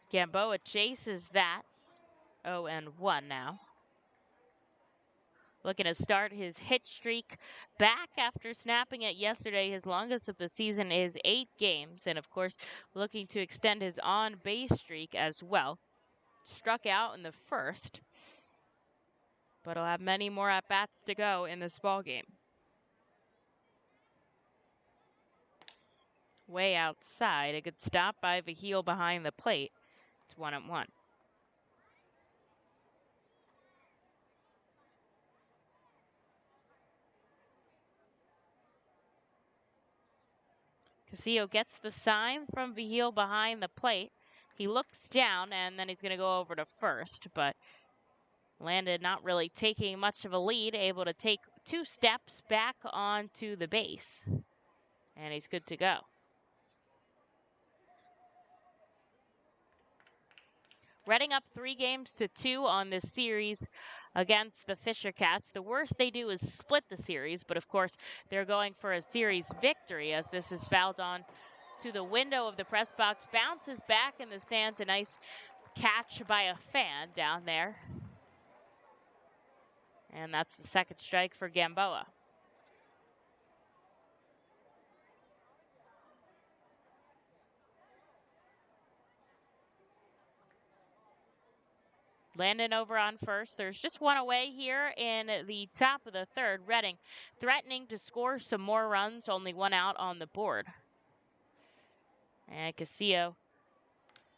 Gamboa chases that. 0-1 now. Looking to start his hit streak back after snapping it yesterday. His longest of the season is 8 games. And of course, looking to extend his on-base streak as well. Struck out in the first, but he'll have many more at-bats to go in this ball game. Way outside, a good stop by Vahil behind the plate. It's 1-1. Castillo gets the sign from Vigil behind the plate. He looks down, and then he's going to go over to first, but Landon not really taking much of a lead, able to take 2 steps back onto the base. And he's good to go. Reading up 3-2 on this series against the Fisher Cats. The worst they do is split the series, but of course they're going for a series victory as this is fouled on to the window of the press box. Bounces back in the stands. A nice catch by a fan down there. And that's the second strike for Gamboa. Landon over on first. There's just one away here in the top of the third. Reading threatening to score some more runs, only 1 out on the board. And Castillo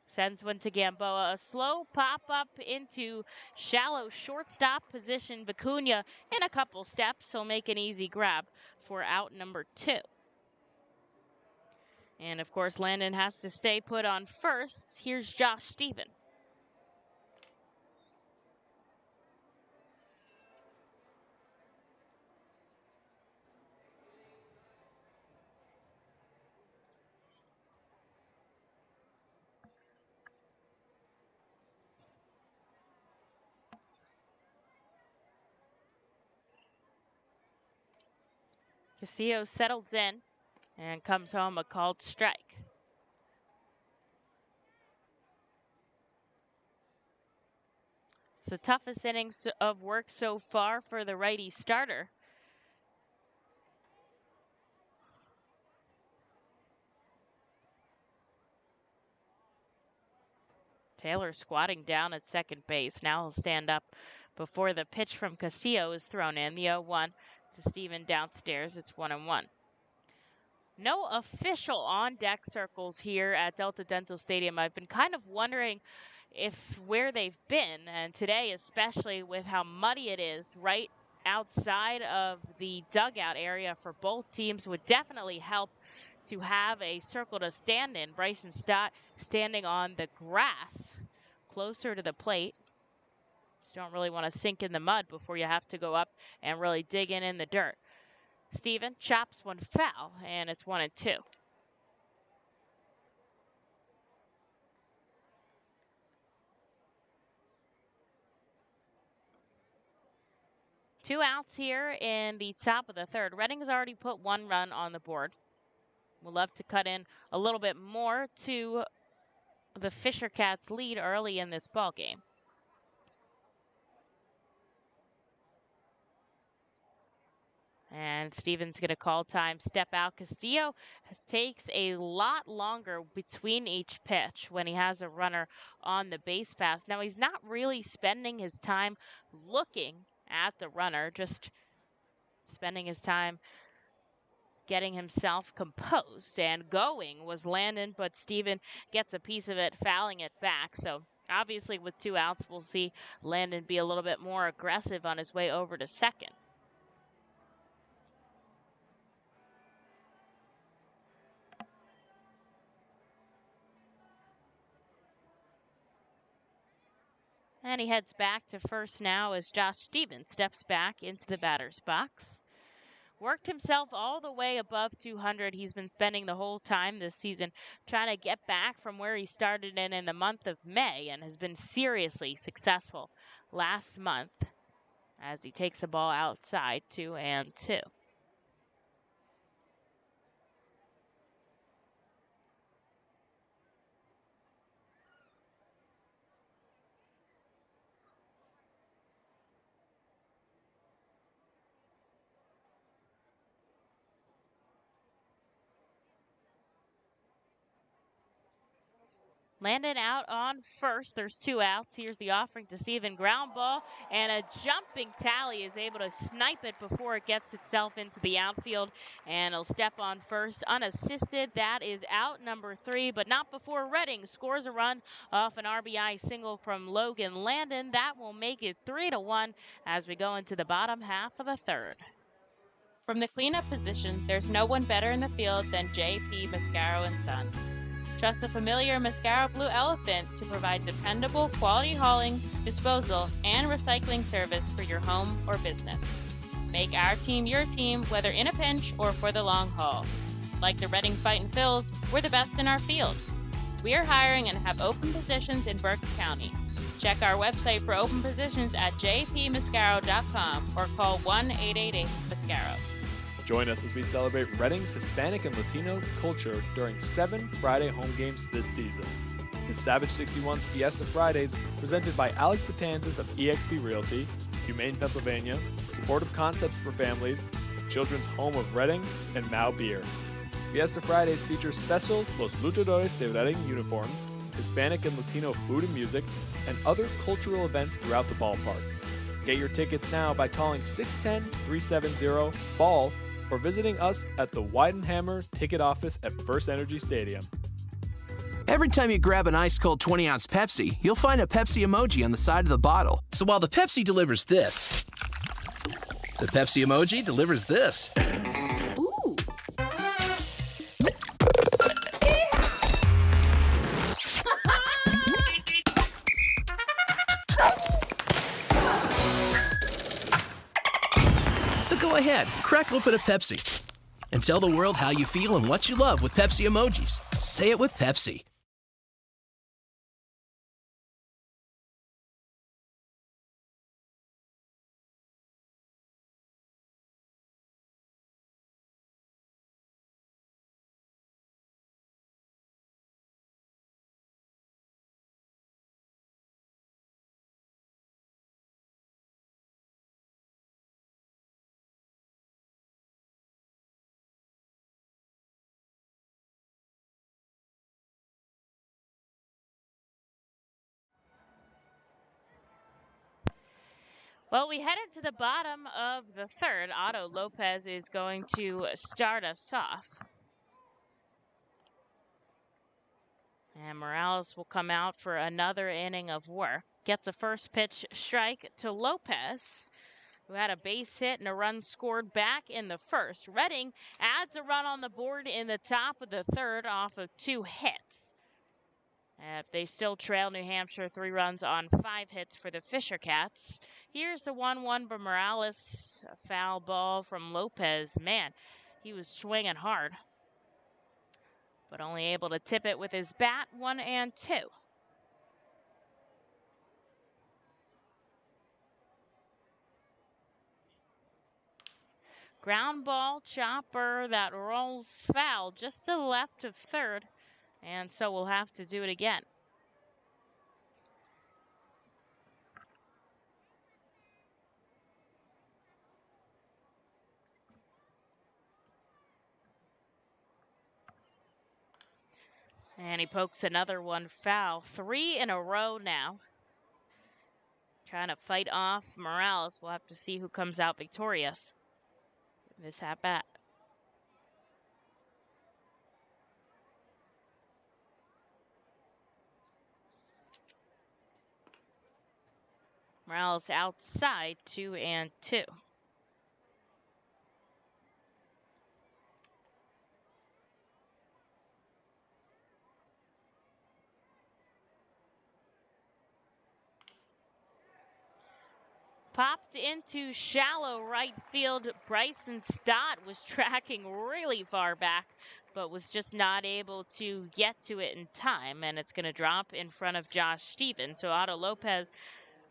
sends one to Gamboa. A slow pop up into shallow shortstop position. Vicuña in a couple steps. He'll make an easy grab for out number 2. And of course, Landon has to stay put on first. Here's Josh Stephen. Castillo settles in and comes home a called strike. It's the toughest innings of work so far for the righty starter. Taylor squatting down at second base. Now he'll stand up before the pitch from Castillo is thrown in. The 0-1 to Steven downstairs. It's 1-1. No official on-deck circles here at Delta Dental Stadium. I've been kind of wondering where they've been, and today especially with how muddy it is right outside of the dugout area for both teams would definitely help to have a circle to stand in. Bryson Stott standing on the grass closer to the plate. Just don't really want to sink in the mud before you have to go up and really dig in the dirt. Steven chops one foul, and it's 1-2. Two outs here in the top of the third. Reading's already put 1 run on the board. We'll love to cut in a little bit more to the Fisher Cats' lead early in this ball game. And Steven's going to call time, step out. Castillo takes a lot longer between each pitch when he has a runner on the base path. Now, he's not really spending his time looking at the runner, just spending his time getting himself composed. And going was Landon, but Steven gets a piece of it, fouling it back. So obviously with 2 outs, we'll see Landon be a little bit more aggressive on his way over to second. And he heads back to first now as Josh Stevens steps back into the batter's box. Worked himself all the way above 200. He's been spending the whole time this season trying to get back from where he started in the month of May, and has been seriously successful last month as he takes the ball outside 2-2. Landon out on first. There's 2 outs. Here's the offering to Steven. Ground ball, and a jumping Tally is able to snipe it before it gets itself into the outfield, and he'll step on first unassisted. That is out number 3, but not before Reading scores a run off an RBI single from Logan Landon. That will make it 3-1 as we go into the bottom half of the third. From the cleanup position, there's no one better in the field than J.P. Mascaro and Sons. Trust the familiar Mascaro Blue Elephant to provide dependable quality hauling, disposal, and recycling service for your home or business. Make our team your team, whether in a pinch or for the long haul. Like the Reading Fightin' Phils, we're the best in our field. We are hiring and have open positions in Berks County. Check our website for open positions at jpmascaro.com or call 1-888-MASCARO. Join us as we celebrate Reading's Hispanic and Latino culture during 7 Friday home games this season. The Savage 61's Fiesta Fridays, presented by Alex Batanzas of eXp Realty, Humane Pennsylvania, Supportive Concepts for Families, Children's Home of Reading, and Mao Beer. Fiesta Fridays feature special Los Luchadores de Reading uniforms, Hispanic and Latino food and music, and other cultural events throughout the ballpark. Get your tickets now by calling 610-370-BALL or visiting us at the Weidenhammer ticket office at First Energy Stadium. Every time you grab an ice-cold 20-ounce Pepsi, you'll find a Pepsi emoji on the side of the bottle. So while the Pepsi delivers this, the Pepsi emoji delivers this. Ooh. So go ahead, crack open a Pepsi and tell the world how you feel and what you love with Pepsi emojis. Say it with Pepsi. Well, we head into the bottom of the third. Otto Lopez is going to start us off. And Morales will come out for another inning of work. Gets a first pitch strike to Lopez, who had a base hit and a run scored back in the first. Reading adds a run on the board in the top of the third off of 2 hits. They still trail New Hampshire 3 runs on 5 hits for the Fisher Cats. Here's the 1-1 by Morales. A foul ball from Lopez. Man, he was swinging hard, but only able to tip it with his bat. 1-2. Ground ball chopper that rolls foul just to the left of third, and so we'll have to do it again. And he pokes another one foul. 3 in a row now. Trying to fight off Morales. We'll have to see who comes out victorious in this at-bat. Morales outside, 2-2. Popped into shallow right field. Bryson Stott was tracking really far back, but was just not able to get to it in time, and it's going to drop in front of Josh Stevens. So Otto Lopez,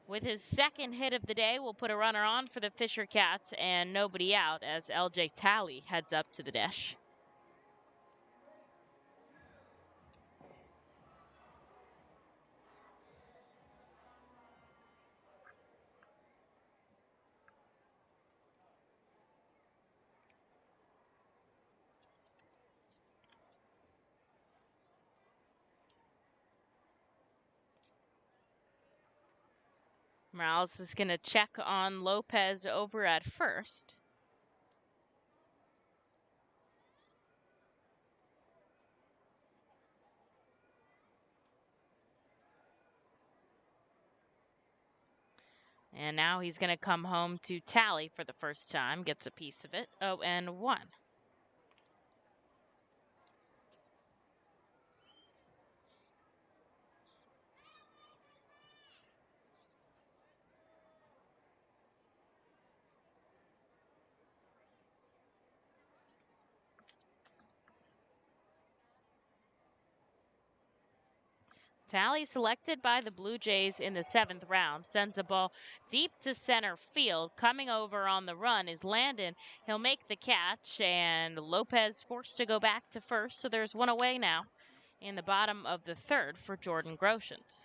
with his second hit of the day, will put a runner on for the Fisher Cats and nobody out as LJ Talley heads up to the dish. Morales is going to check on Lopez over at first. And now he's going to come home to tally for the first time, gets a piece of it. 0-1. Tally, selected by the Blue Jays in the 7th round, sends a ball deep to center field. Coming over on the run is Landon. He'll make the catch, and Lopez forced to go back to first, so there's one away now in the bottom of the 3rd for Jordan Groshans.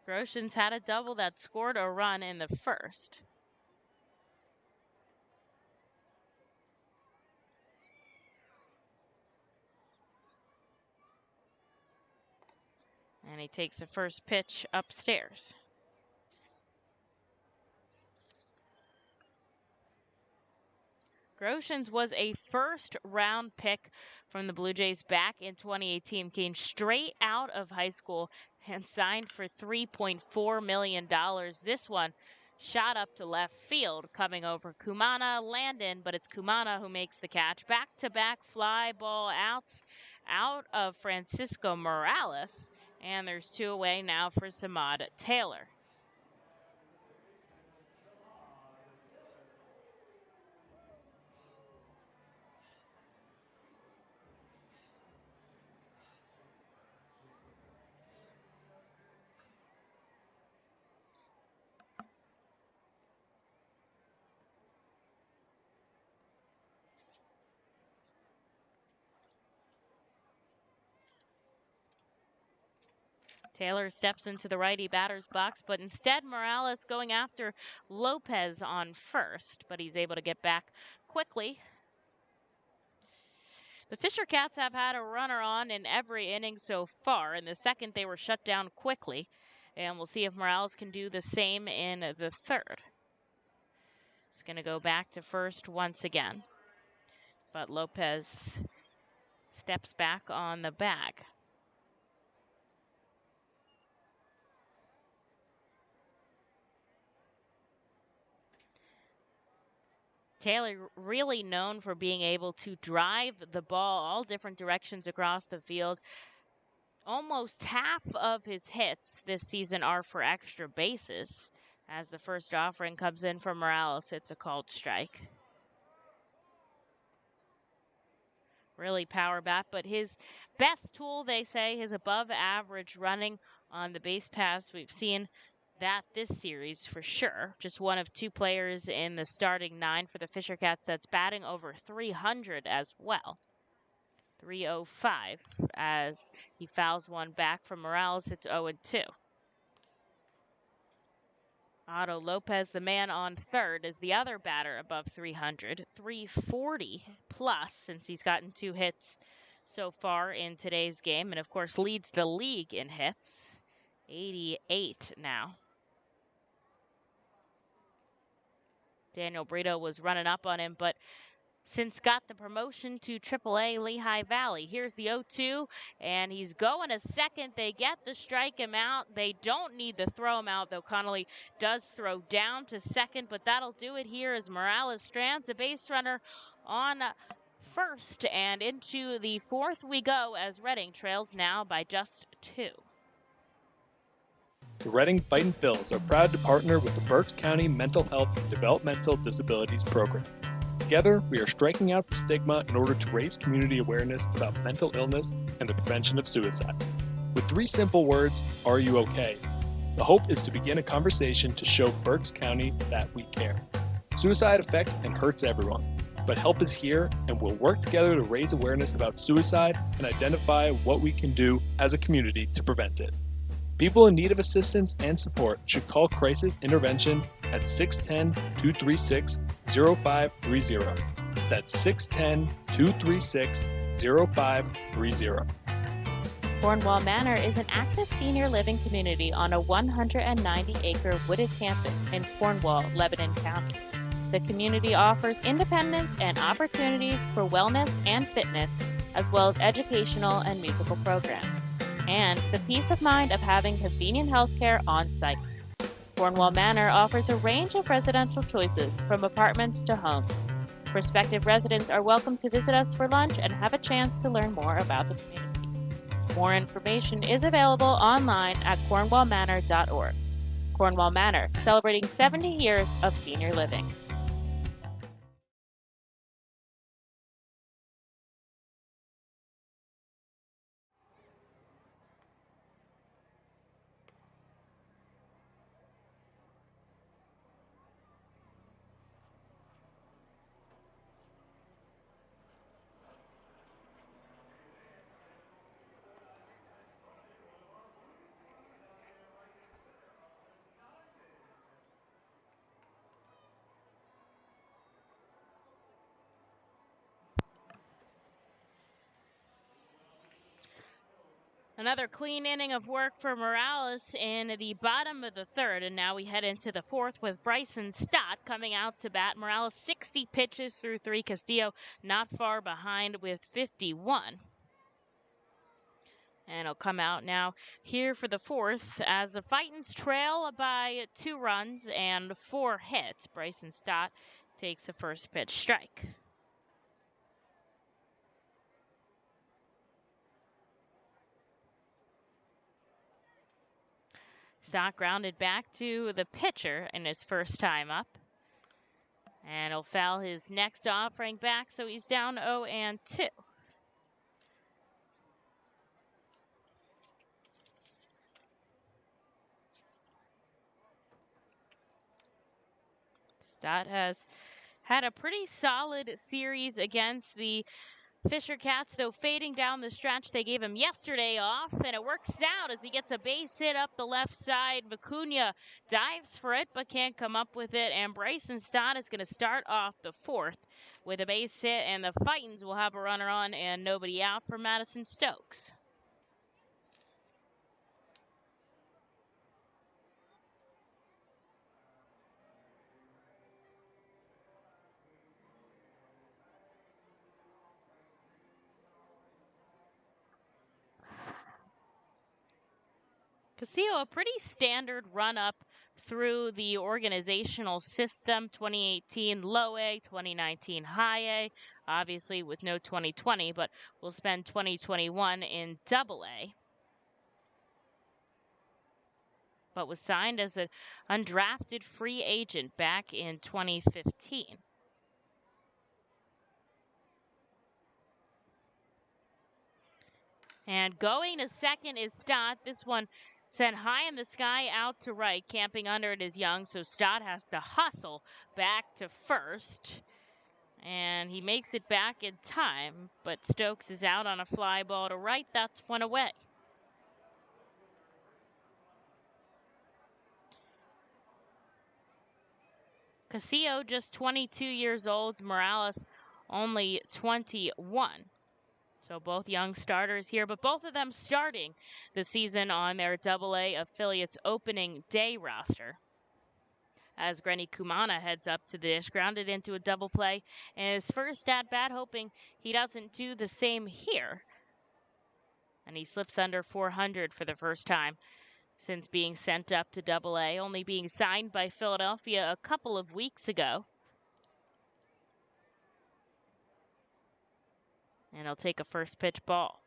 Groshans had a double that scored a run in the 1st. And he takes a first pitch upstairs. Groshans was a first-round pick from the Blue Jays back in 2018. Came straight out of high school and signed for $3.4 million. This one shot up to left field, coming over Kumana Landon, but it's Kumana who makes the catch. Back-to-back fly ball outs out of Francisco Morales, and there's 2 away now for Samad Taylor. Taylor steps into the righty batter's box, but instead Morales going after Lopez on first, but he's able to get back quickly. The Fisher Cats have had a runner on in every inning so far. In the 2nd, they were shut down quickly, and we'll see if Morales can do the same in the 3rd. He's going to go back to first once again, but Lopez steps back on the bag. Taylor really known for being able to drive the ball all different directions across the field. Almost half of his hits this season are for extra bases. As the first offering comes in from Morales, it's a called strike. Really power bat, but his best tool, they say, his above average running on the base pass. We've seen that this series for sure. Just one of 2 players in the starting 9 for the Fisher Cats that's batting over 300 as well. 305 as he fouls one back from Morales. It's 0-2. Otto Lopez, the man on 3rd, is the other batter above 300. 340 plus since he's gotten 2 hits so far in today's game, and of course leads the league in hits. 88 now. Daniel Brito was running up on him, but since got the promotion to AAA Lehigh Valley. Here's the 0-2, and he's going to second. They get the strike him out. They don't need to throw him out, though Connolly does throw down to second, but that'll do it here as Morales strands a base runner on first, and into the 4th we go as Reading trails now by just 2. The Reading Fightin' Phils are proud to partner with the Berks County Mental Health and Developmental Disabilities Program. Together, we are striking out the stigma in order to raise community awareness about mental illness and the prevention of suicide. With 3 simple words, are you okay? The hope is to begin a conversation to show Berks County that we care. Suicide affects and hurts everyone, but help is here, and we'll work together to raise awareness about suicide and identify what we can do as a community to prevent it. People in need of assistance and support should call Crisis Intervention at 610-236-0530. That's 610-236-0530. Cornwall Manor is an active senior living community on a 190-acre wooded campus in Cornwall, Lebanon County. The community offers independence and opportunities for wellness and fitness, as well as educational and musical programs, and the peace of mind of having convenient health care on site. Cornwall Manor offers a range of residential choices from apartments to homes. Prospective residents are welcome to visit us for lunch and have a chance to learn more about the community. More information is available online at cornwallmanor.org. Cornwall Manor, celebrating 70 years of senior living. Another clean inning of work for Morales in the bottom of the third, and now we head into the fourth with Bryson Stott coming out to bat. Morales 60 pitches through 3. Castillo not far behind with 51. And he'll come out now here for the fourth as the Fightins trail by 2 runs and 4 hits. Bryson Stott takes a first pitch strike. Stott grounded back to the pitcher in his first time up. And he'll foul his next offering back, so he's down 0-2. Stott has had a pretty solid series against the Fisher Cats, though fading down the stretch. They gave him yesterday off, and it works out as he gets a base hit up the left side. Vicuña dives for it, but can't come up with it, and Bryson Stott is going to start off the fourth with a base hit, and the Fightins will have a runner on and nobody out for Madison Stokes. Castillo, a pretty standard run-up through the organizational system. 2018 low A, 2019 high A, obviously with no 2020, but we'll spend 2021 in double A. But was signed as an undrafted free agent back in 2015. And going to second is Stott. This one sent high in the sky out to right. Camping under it is Young, so Stott has to hustle back to first. And he makes it back in time, but Stokes is out on a fly ball to right. That's one away. Castillo just 22 years old. Morales only 21. So both young starters here, but both of them starting the season on their AA affiliates opening day roster. As Grenny Kumana heads up to the dish, grounded into a double play, and his first at-bat, hoping he doesn't do the same here. And he slips under 400 for the first time since being sent up to AA, only being signed by Philadelphia a couple of weeks ago. And he'll take a first pitch ball.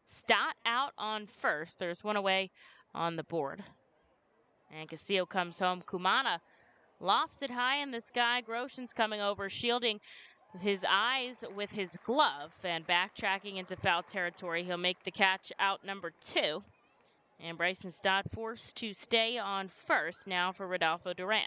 Stott out on first. There's one away on the board. And Castillo comes home. Kumana lofts it high in the sky. Grosjean's coming over, shielding his eyes with his glove and backtracking into foul territory. He'll make the catch out number 2. And Bryson Stott forced to stay on first now for Rodolfo Duran.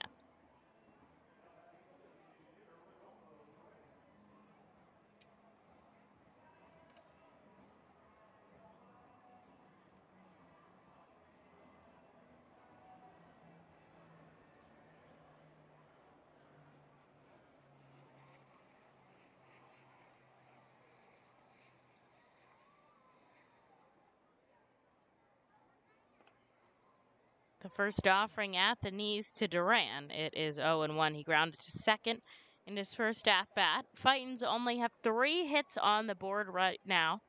The first offering at the knees to Duran. It is 0-1. He grounded to second in his first at-bat. Fightins only have 3 hits on the board right now,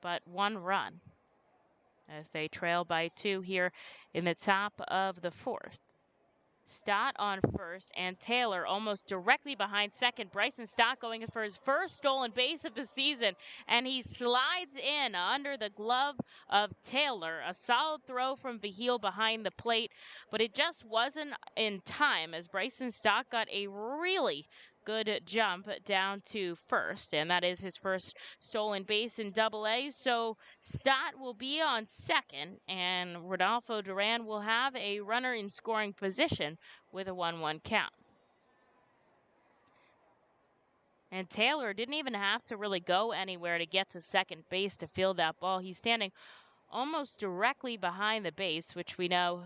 but 1 run as they trail by 2 here in the top of the 4th. Stott on first, and Taylor almost directly behind second. Bryson Stott going for his first stolen base of the season, and he slides in under the glove of Taylor. A solid throw from Vihil behind the plate, but it just wasn't in time as Bryson Stott got a really good jump down to first, and that is his first stolen base in Double-A. So Stott will be on second, and Rodolfo Duran will have a runner in scoring position with a 1-1 count. And Taylor didn't even have to really go anywhere to get to second base to field that ball. He's standing almost directly behind the base, which we know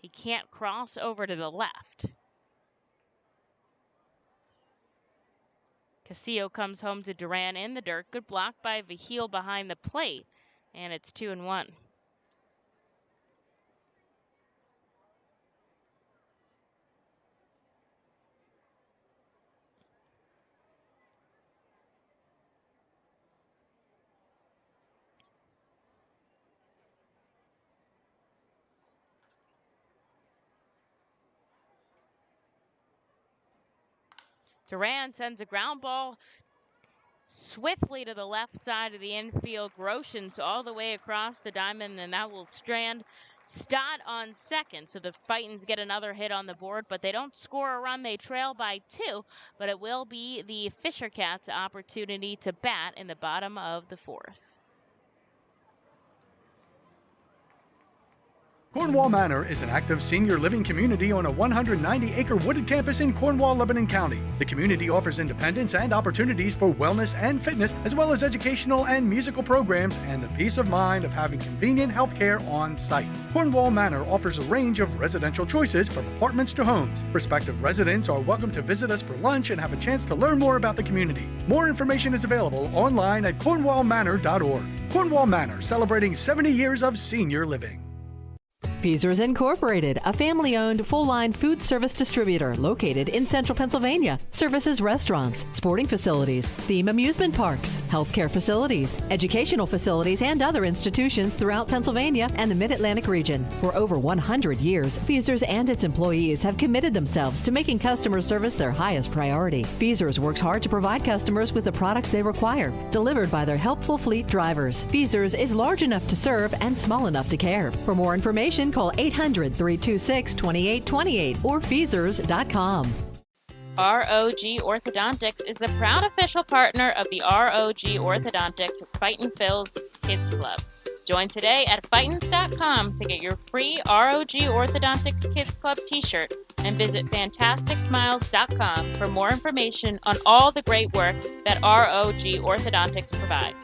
he can't cross over to the left. Castillo comes home to Duran in the dirt. Good block by Vihil behind the plate. And it's 2-1. Duran sends a ground ball swiftly to the left side of the infield. Groshans all the way across the diamond, and that will strand Stott on second. So the Fightins get another hit on the board, but they don't score a run. They trail by 2, but it will be the Fisher Cats' opportunity to bat in the bottom of the 4th. Cornwall Manor is an active senior living community on a 190-acre wooded campus in Cornwall, Lebanon County. The community offers independence and opportunities for wellness and fitness, as well as educational and musical programs, and the peace of mind of having convenient health care on site. Cornwall Manor offers a range of residential choices from apartments to homes. Prospective residents are welcome to visit us for lunch and have a chance to learn more about the community. More information is available online at cornwallmanor.org. Cornwall Manor, celebrating 70 years of senior living. Feasers Incorporated, a family-owned full-line food service distributor located in central Pennsylvania. Services restaurants, sporting facilities, theme amusement parks, healthcare facilities, educational facilities, and other institutions throughout Pennsylvania and the Mid-Atlantic region. For over 100 years, Feasers and its employees have committed themselves to making customer service their highest priority. Feasers works hard to provide customers with the products they require, delivered by their helpful fleet drivers. Feasers is large enough to serve and small enough to care. For more information, call 800-326-2828 or Feasers.com. ROG Orthodontics is the proud official partner of the ROG Orthodontics Fightin Phil's Kids Club. Join today at Fightins.com to get your free ROG Orthodontics Kids Club t-shirt and visit FantasticSmiles.com for more information on all the great work that ROG Orthodontics provides.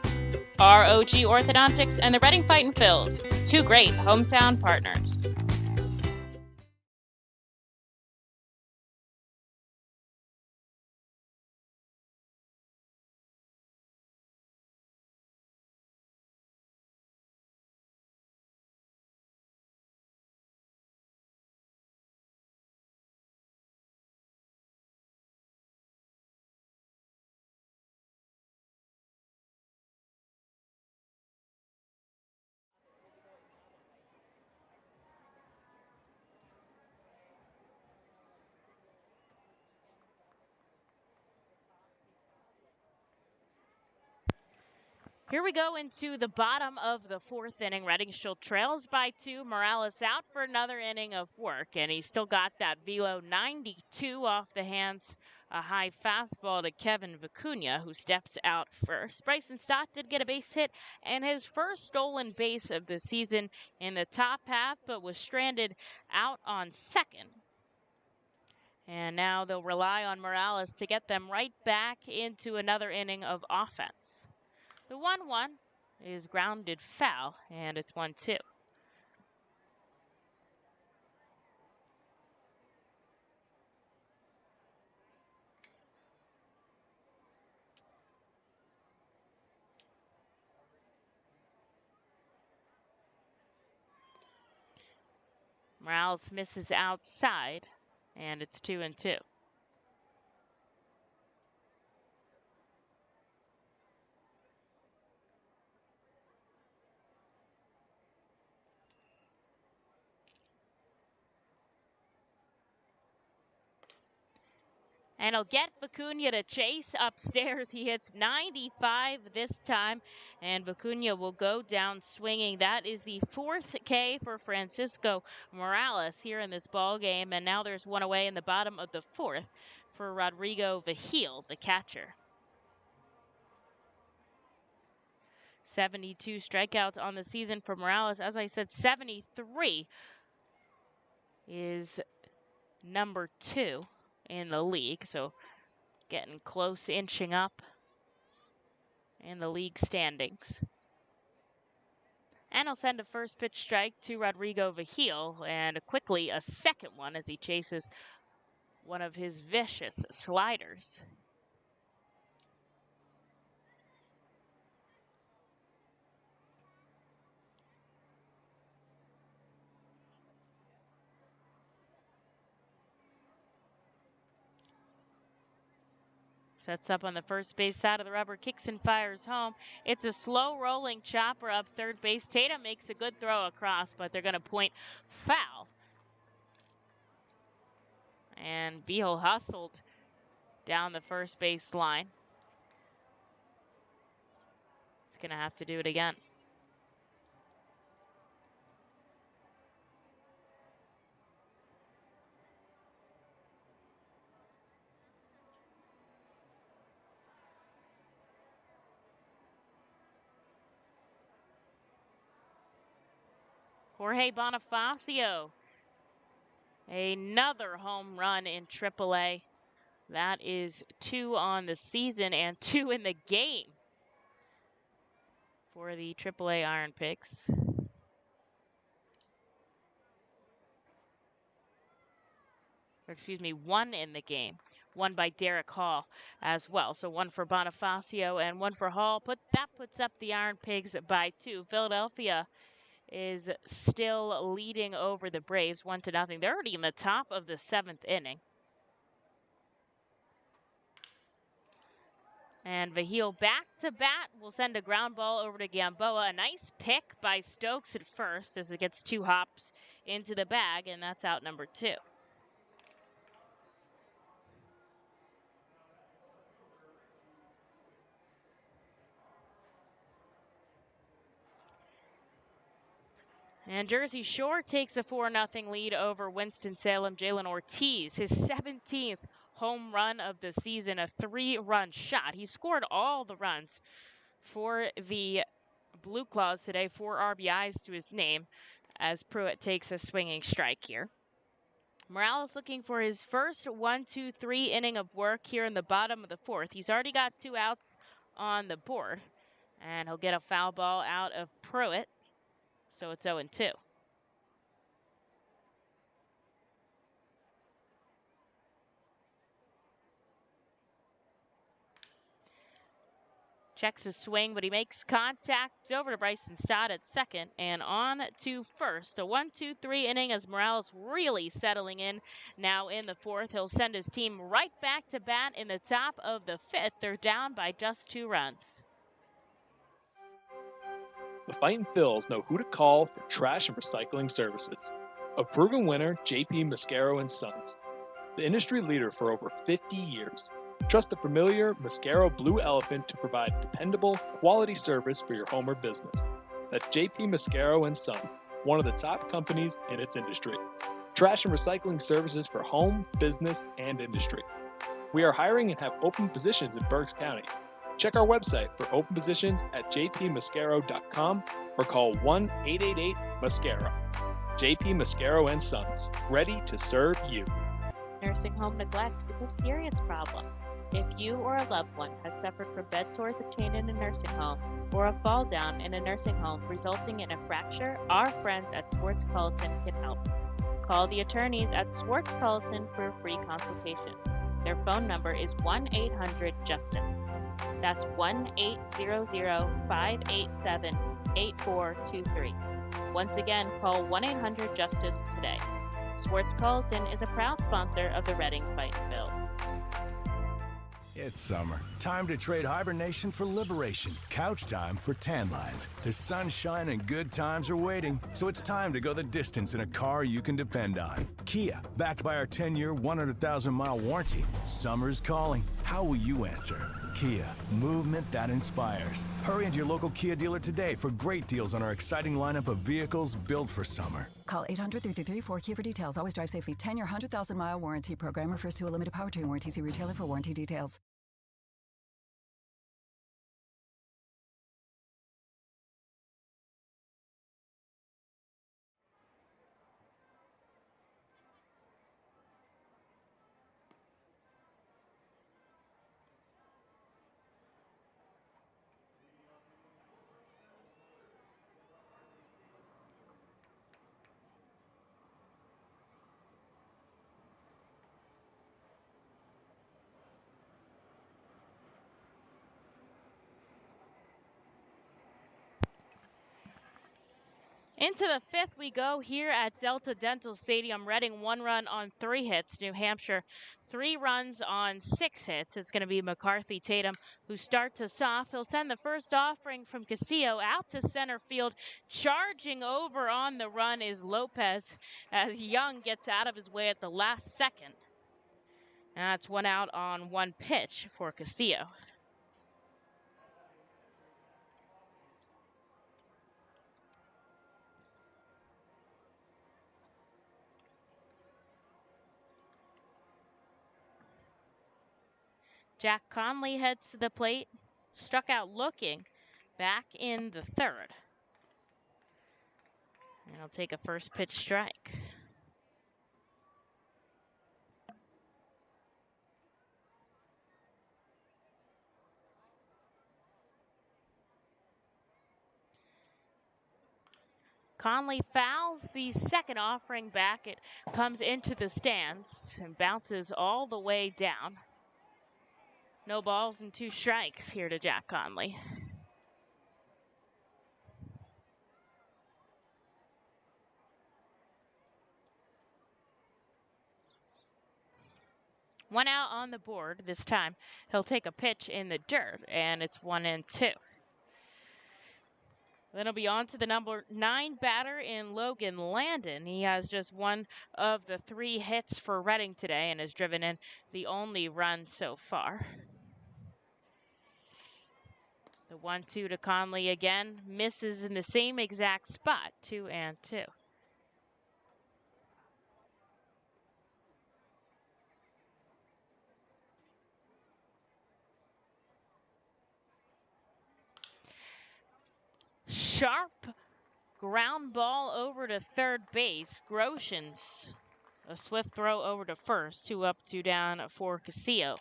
ROG Orthodontics and the Reading Fightin Phils, 2 great hometown partners. Here we go into the bottom of the 4th inning. Reading still trails by 2. Morales out for another inning of work, and he's still got that velo 92 off the hands. A high fastball to Kevin Vicuña, who steps out first. Bryson Stott did get a base hit and his first stolen base of the season in the top half, but was stranded out on second. And now they'll rely on Morales to get them right back into another inning of offense. The 1-1 is grounded foul, and it's 1-2. Morales misses outside, and it's 2-2. And he'll get Vicuña to chase upstairs. He hits 95 this time, and Vicuña will go down swinging. That is the 4th K for Francisco Morales here in this ball game, and now there's one away in the bottom of the 4th for Rodrigo Vigil, the catcher. 72 strikeouts on the season for Morales. As I said, 73 is number 2 in the league, so getting close, inching up in the league standings. And he'll send a first pitch strike to Rodrigo Vigil, and quickly a second one as he chases one of his vicious sliders. Sets up on the first base side of the rubber, kicks and fires home. It's a slow rolling chopper up third base. Tatum makes a good throw across, but they're going to point foul. And Vigil hustled down the first base line. He's going to have to do it again. Jorge Bonifacio, another home run in AAA. That is 2 on the season and 2 in the game for the AAA Iron Pigs. Or excuse me, 1 in the game. 1 by Derek Hall as well. So 1 for Bonifacio and 1 for Hall. That puts up the Iron Pigs by 2. Philadelphia is still leading over the Braves 1-0. They're already in the top of the 7th inning. And Vigil back to bat will send a ground ball over to Gamboa. A nice pick by Stokes at first as it gets 2 hops into the bag, and that's out number 2. And Jersey Shore takes a 4-0 lead over Winston-Salem. Jalen Ortiz, his 17th home run of the season, a 3-run shot. He scored all the runs for the Blue Claws today, 4 RBIs to his name, as Pruitt takes a swinging strike here. Morales looking for his first 1-2-3 inning of work here in the bottom of the 4th. He's already got 2 outs on the board, and he'll get a foul ball out of Pruitt. So it's 0-2. Checks his swing, but he makes contact. It's over to Bryson Stott at second and on to first. A 1-2-3 inning as Morales really settling in now in the 4th. He'll send his team right back to bat in the top of the 5th. They're down by just 2 runs. The Fightin Phils know who to call for trash and recycling services. A proven winner, JP Mascaro & Sons. The industry leader for over 50 years. Trust the familiar Mascaro Blue Elephant to provide dependable, quality service for your home or business. That's JP Mascaro & Sons, one of the top companies in its industry. Trash and recycling services for home, business, and industry. We are hiring and have open positions in Berks County. Check our website for open positions at jpmascaro.com or call 1-888-MASCARO. JP Mascaro & Sons, ready to serve you. Nursing home neglect is a serious problem. If you or a loved one has suffered from bed sores obtained in a nursing home or a fall down in a nursing home resulting in a fracture, our friends at Swartz Culleton can help. Call the attorneys at Swartz Culleton for a free consultation. Their phone number is 1-800-JUSTICE. That's 1-800-587-8423. Once again, call 1-800-JUSTICE today. Sports Carlton is a proud sponsor of the Reading Fightin Phils. It's summer. Time to trade hibernation for liberation. Couch time for tan lines. The sunshine and good times are waiting, so it's time to go the distance in a car you can depend on. Kia, backed by our 10-year, 100,000-mile warranty. Summer's calling. How will you answer? Kia, movement that inspires. Hurry into your local Kia dealer today for great deals on our exciting lineup of vehicles built for summer. Call 800-333-4KIA for details. Always drive safely. 10-year, 100,000-mile warranty program refers to a limited powertrain warranty. See retailer for warranty details. Into the fifth we go here at Delta Dental Stadium. Reading 1 run on 3 hits. New Hampshire 3 runs on 6 hits. It's going to be McCarthy Tatum who starts us off. He'll send the first offering from Castillo out to center field. Charging over on the run is Lopez as Young gets out of his way at the last second. And that's 1 out on 1 pitch for Castillo. Jack Conley heads to the plate, struck out looking back in the third. And he'll take a first pitch strike. Conley fouls the second offering back. It comes into the stands and bounces all the way down. No balls and 2 strikes here to Jack Conley. One out on the board this time. He'll take a pitch in the dirt, and it's 1-2. Then he'll be on to the number 9 batter in Logan Landon. He has just 1 of the 3 hits for Reading today and has driven in the only run so far. The 1-2 to Conley again. Misses in the same exact spot. 2-2. Sharp ground ball over to third base. Groshans, a swift throw over to first. 2 up, 2 down for Castillo.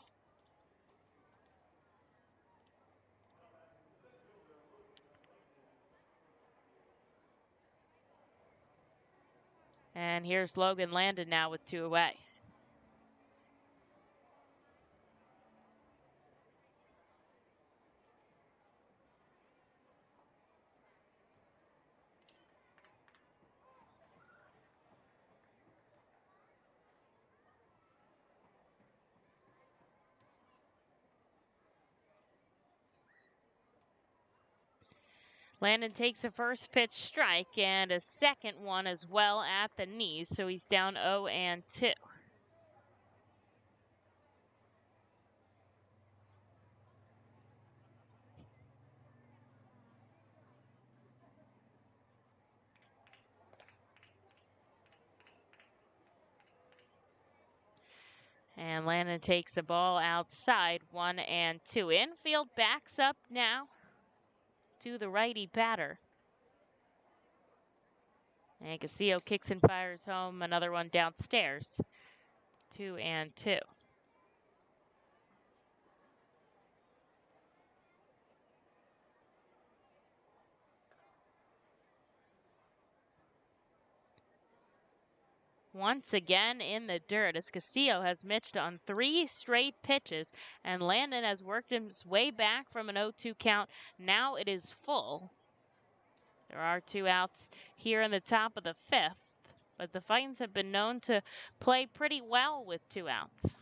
And here's Logan Landon now with 2 away. Landon takes a first pitch strike and a second one as well at the knees, so he's down 0-2. And Landon takes the ball outside, 1-2. Infield backs up now to the righty batter. And Castillo kicks and fires home, another one downstairs, 2-2. Once again in the dirt as Castillo has mitched on 3 straight pitches and Landon has worked his way back from an 0-2 count. Now it is full. There are 2 outs here in the top of the 5th, but the Fightins have been known to play pretty well with 2 outs.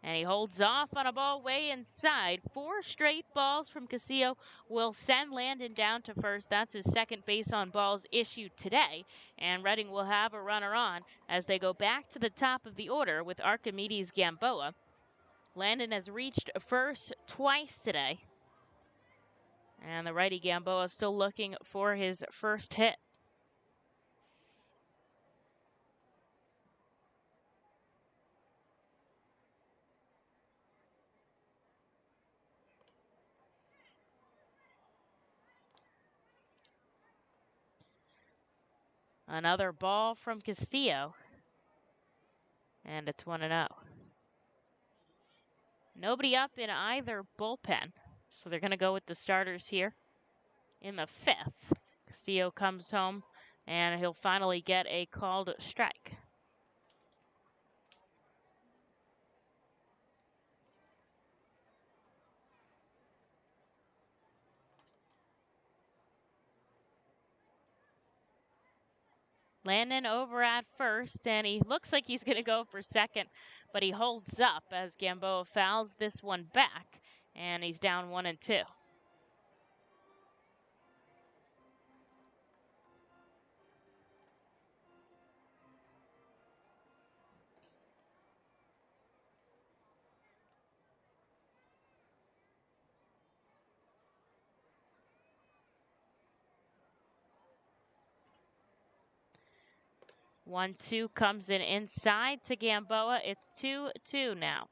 And he holds off on a ball way inside. 4 straight balls from Castillo will send Landon down to first. That's his second base on balls issued today. And Reading will have a runner on as they go back to the top of the order with Archimedes Gamboa. Landon has reached first twice today. And the righty Gamboa still looking for his first hit. Another ball from Castillo. And it's 1-0. Nobody up in either bullpen. So they're going to go with the starters here in the 5th. Castillo comes home and he'll finally get a called strike. Landon over at first, and he looks like he's going to go for second, but he holds up as Gamboa fouls this one back, and he's down 1-2. One, two comes in inside to Gamboa. It's 2-2 now.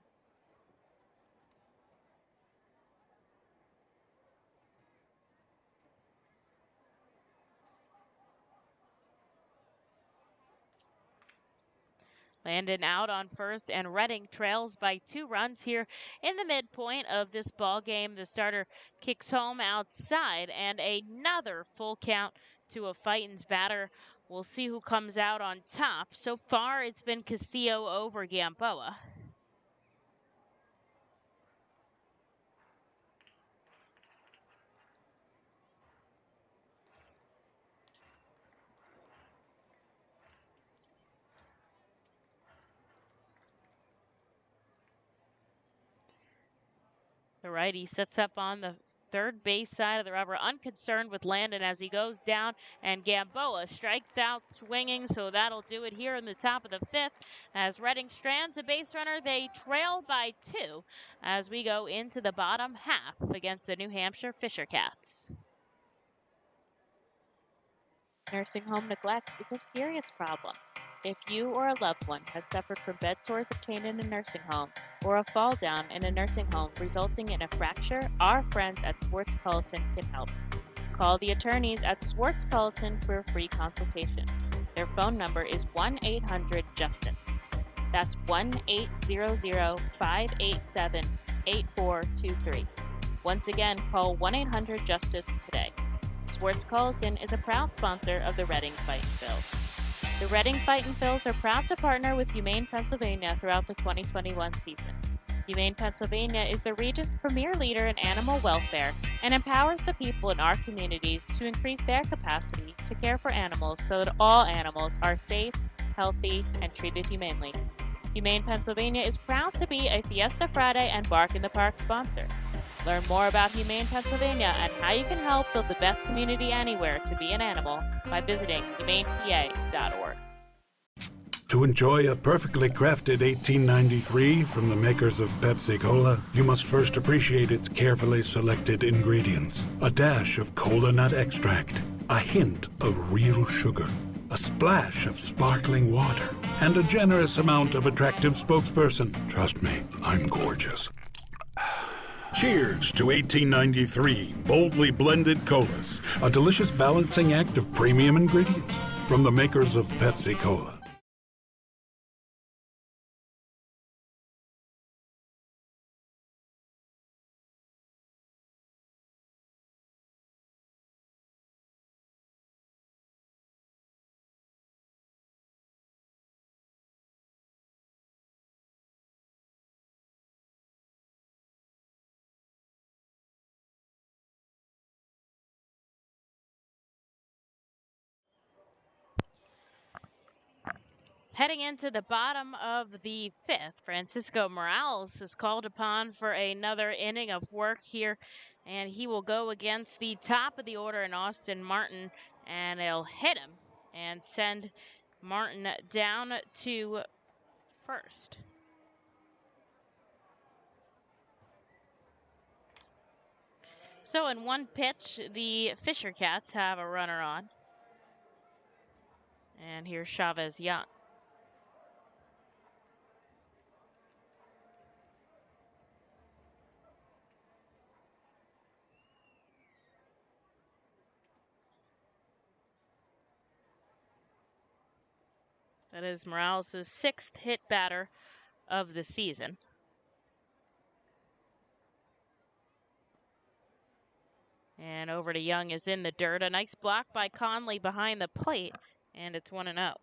Landon out on first, and Reading trails by 2 runs here in the midpoint of this ball game. The starter kicks home outside, and another full count to a Fightins batter. We'll see who comes out on top. So far, it's been Castillo over Gamboa. The righty sets up on the third base side of the rubber, unconcerned with Landon as he goes down, and Gamboa strikes out swinging, so that'll do it here in the top of the 5th. As Reading strands a base runner, they trail by 2 as we go into the bottom half against the New Hampshire Fisher Cats. Nursing home neglect is a serious problem. If you or a loved one has suffered from bed sores obtained in a nursing home or a fall down in a nursing home resulting in a fracture, our friends at Swartz Culleton can help. Call the attorneys at Swartz Culleton for a free consultation. Their phone number is 1-800-JUSTICE. That's 1-800-587-8423. Once again, call 1-800-JUSTICE today. Swartz Culleton is a proud sponsor of the Reading Fightin' Phils. The Reading Fightin' Phils are proud to partner with Humane Pennsylvania throughout the 2021 season. Humane Pennsylvania is the region's premier leader in animal welfare and empowers the people in our communities to increase their capacity to care for animals so that all animals are safe, healthy, and treated humanely. Humane Pennsylvania is proud to be a Fiesta Friday and Bark in the Park sponsor. Learn more about Humane Pennsylvania and how you can help build the best community anywhere to be an animal by visiting humanepa.org. To enjoy a perfectly crafted 1893 from the makers of Pepsi Cola, you must first appreciate its carefully selected ingredients. A dash of cola nut extract, a hint of real sugar, a splash of sparkling water, and a generous amount of attractive spokesperson. Trust me, I'm gorgeous. Cheers to 1893 boldly blended colas, a delicious balancing act of premium ingredients from the makers of Pepsi Cola. Heading into the bottom of the fifth, Francisco Morales is called upon for another inning of work here, and he will go against the top of the order in Austin Martin, and he'll hit him and send Martin down to first. So in one pitch, the Fisher Cats have a runner on. And here's Chavez Young. That is Morales' sixth hit batter of the season. And over to Young is in the dirt. A nice block by Conley behind the plate, and it's 1-0.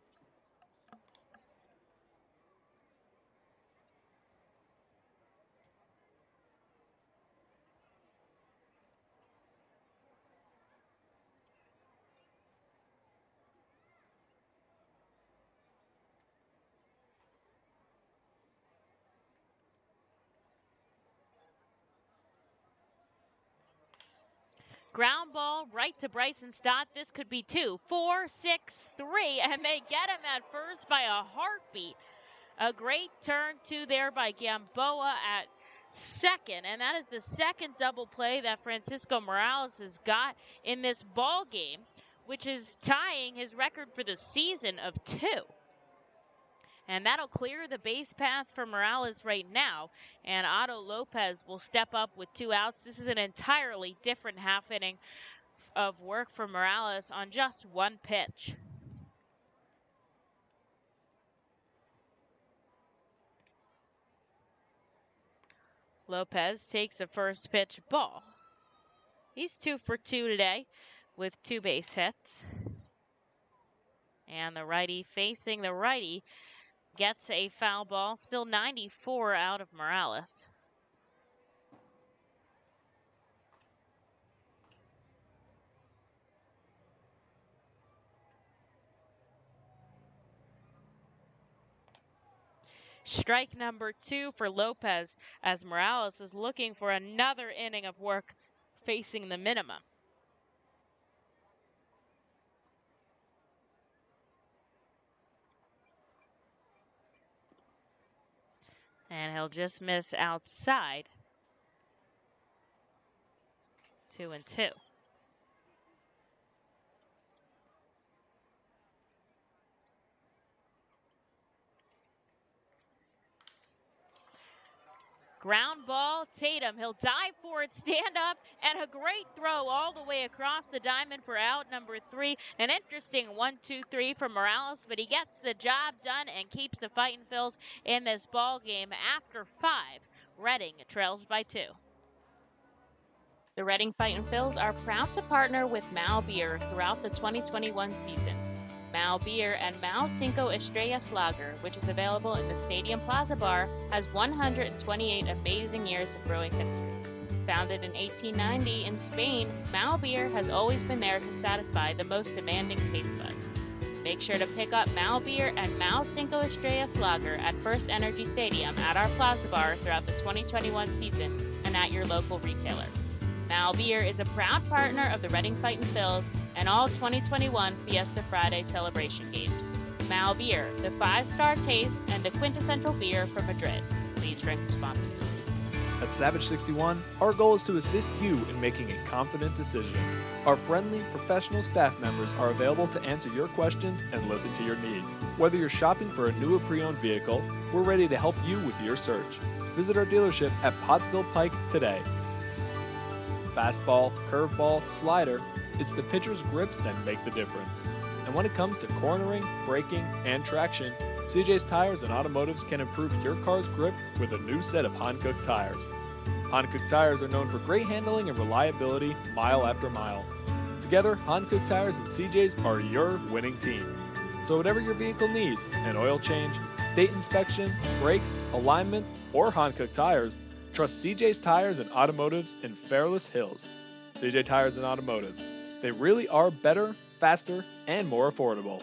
Ground ball right to Bryson Stott. This could be 2, 4, 6, 3, and they get him at first by a heartbeat. A great turn to there by Gamboa at second, and that is the second double play that Francisco Morales has got in this ball game, which is tying his record for the season of 2. And that'll clear the base paths for Morales right now. And Otto Lopez will step up with 2 outs. This is an entirely different half inning of work for Morales on just 1 pitch. Lopez takes a first pitch ball. He's 2 for 2 today with 2 base hits. And the righty facing the righty gets a foul ball. Still 94 out of Morales. Strike number 2 for Lopez as Morales is looking for another inning of work facing the minimum. And he'll just miss outside. 2-2. Ground ball, Tatum. He'll dive for it, stand up, and a great throw all the way across the diamond for out number 3. An interesting 1-2-3 for Morales, but he gets the job done and keeps the Fightin' Phils in this ball game after 5. Reading trails by 2. The Reading Fightin' Phils are proud to partner with Mao Beer throughout the 2021 season. Mao Beer and Mao Cinco Estrellas Lager, which is available in the Stadium Plaza Bar, has 128 amazing years of brewing history. Founded in 1890 in Spain, Mao Beer has always been there to satisfy the most demanding taste buds. Make sure to pick up Mao Beer and Mao Cinco Estrellas Lager at First Energy Stadium at our Plaza Bar throughout the 2021 season and at your local retailer. Mao Beer is a proud partner of the Reading Fightin' Phils and all 2021 Fiesta Friday celebration games. Mao Beer, the 5-star taste and the quintessential beer from Madrid. Please drink responsibly. At Savage 61, our goal is to assist you in making a confident decision. Our friendly, professional staff members are available to answer your questions and listen to your needs. Whether you're shopping for a new or pre-owned vehicle, we're ready to help you with your search. Visit our dealership at Pottsville Pike today. Fastball, curveball, slider, it's the pitcher's grips that make the difference. And when it comes to cornering, braking, and traction, CJ's Tires and Automotives can improve your car's grip with a new set of Hankook tires. Hankook tires are known for great handling and reliability mile after mile. Together, Hankook Tires and CJ's are your winning team. So whatever your vehicle needs, an oil change, state inspection, brakes, alignments, or Hankook tires, trust CJ's Tires and Automotives in Fairless Hills. CJ Tires and Automotives. They really are better, faster, and more affordable.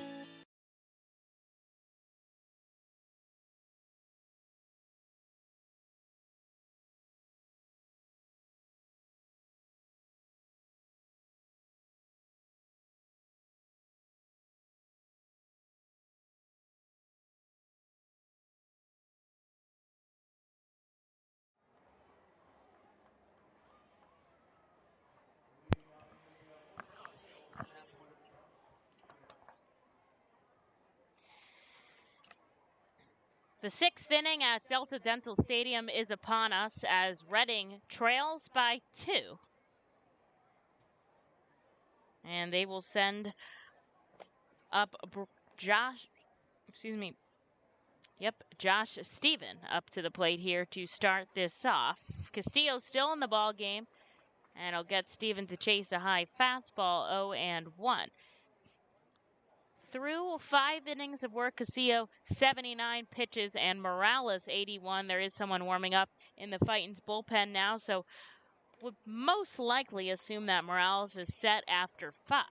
The 6th inning at Delta Dental Stadium is upon us as Reading trails by 2. And they will send up Josh Stephen up to the plate here to start this off. Castillo's still in the ball game, and he'll get Stephen to chase a high fastball, 0-1. Through 5 innings of work, Castillo 79 pitches and Morales 81. There is someone warming up in the Fightin's bullpen now, so would most likely assume that Morales is set after 5.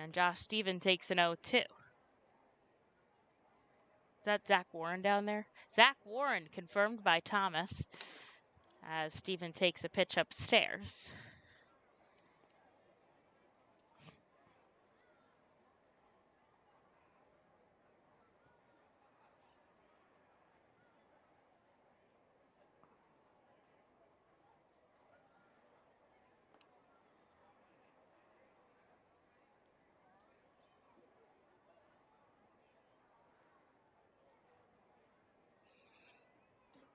And Josh Stephen takes an 0-2. Is that Zach Warren down there? Zach Warren confirmed by Thomas as Stephen takes a pitch upstairs.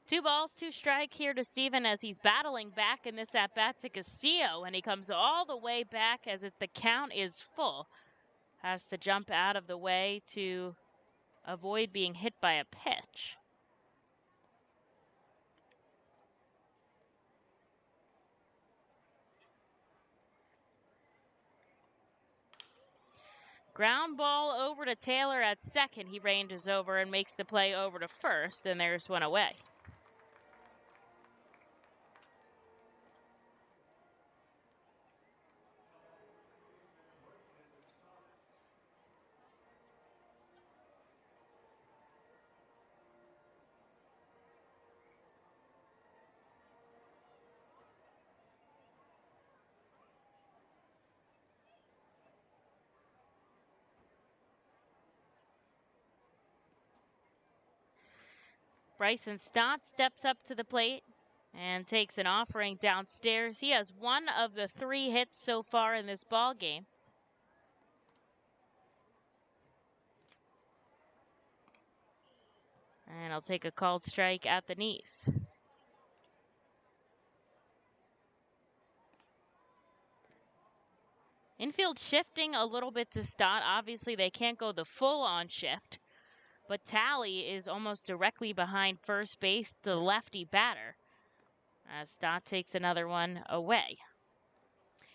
Two balls, 2 strike here to Stephen as he's battling back in this at-bat to Castillo, and he comes all the way back as the count is full. Has to jump out of the way to avoid being hit by a pitch. Ground ball over to Taylor at second. He ranges over and makes the play over to first, and there's one away. Bryson Stott steps up to the plate and takes an offering downstairs. He has one of the 3 hits so far in this ball game. And I'll take a called strike at the knees. Infield shifting a little bit to Stott. Obviously, they can't go the full-on shift. But Talley is almost directly behind first base, the lefty batter, as Stott takes another one away.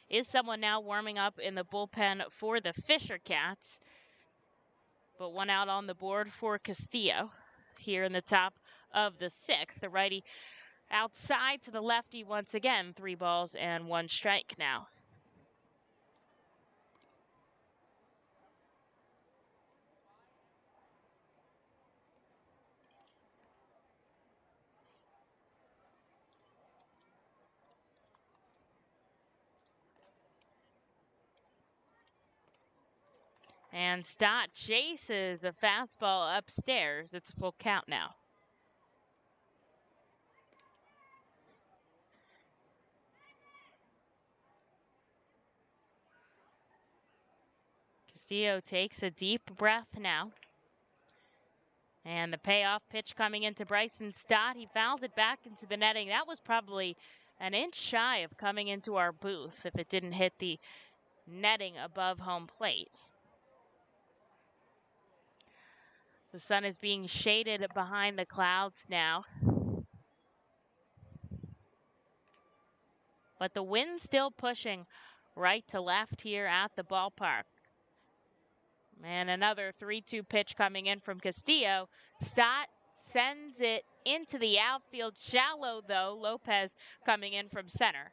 Is someone now warming up in the bullpen for the Fisher Cats, but one out on the board for Castillo here in the top of the 6th. The righty outside to the lefty once again, 3 balls and 1 strike now. And Stott chases a fastball upstairs. It's a full count now. Castillo takes a deep breath now. And the payoff pitch coming into Bryson Stott. He fouls it back into the netting. That was probably an inch shy of coming into our booth if it didn't hit the netting above home plate. The sun is being shaded behind the clouds now. But the wind's still pushing right to left here at the ballpark. And another 3-2 pitch coming in from Castillo. Stott sends it into the outfield. Shallow, though. Lopez coming in from center.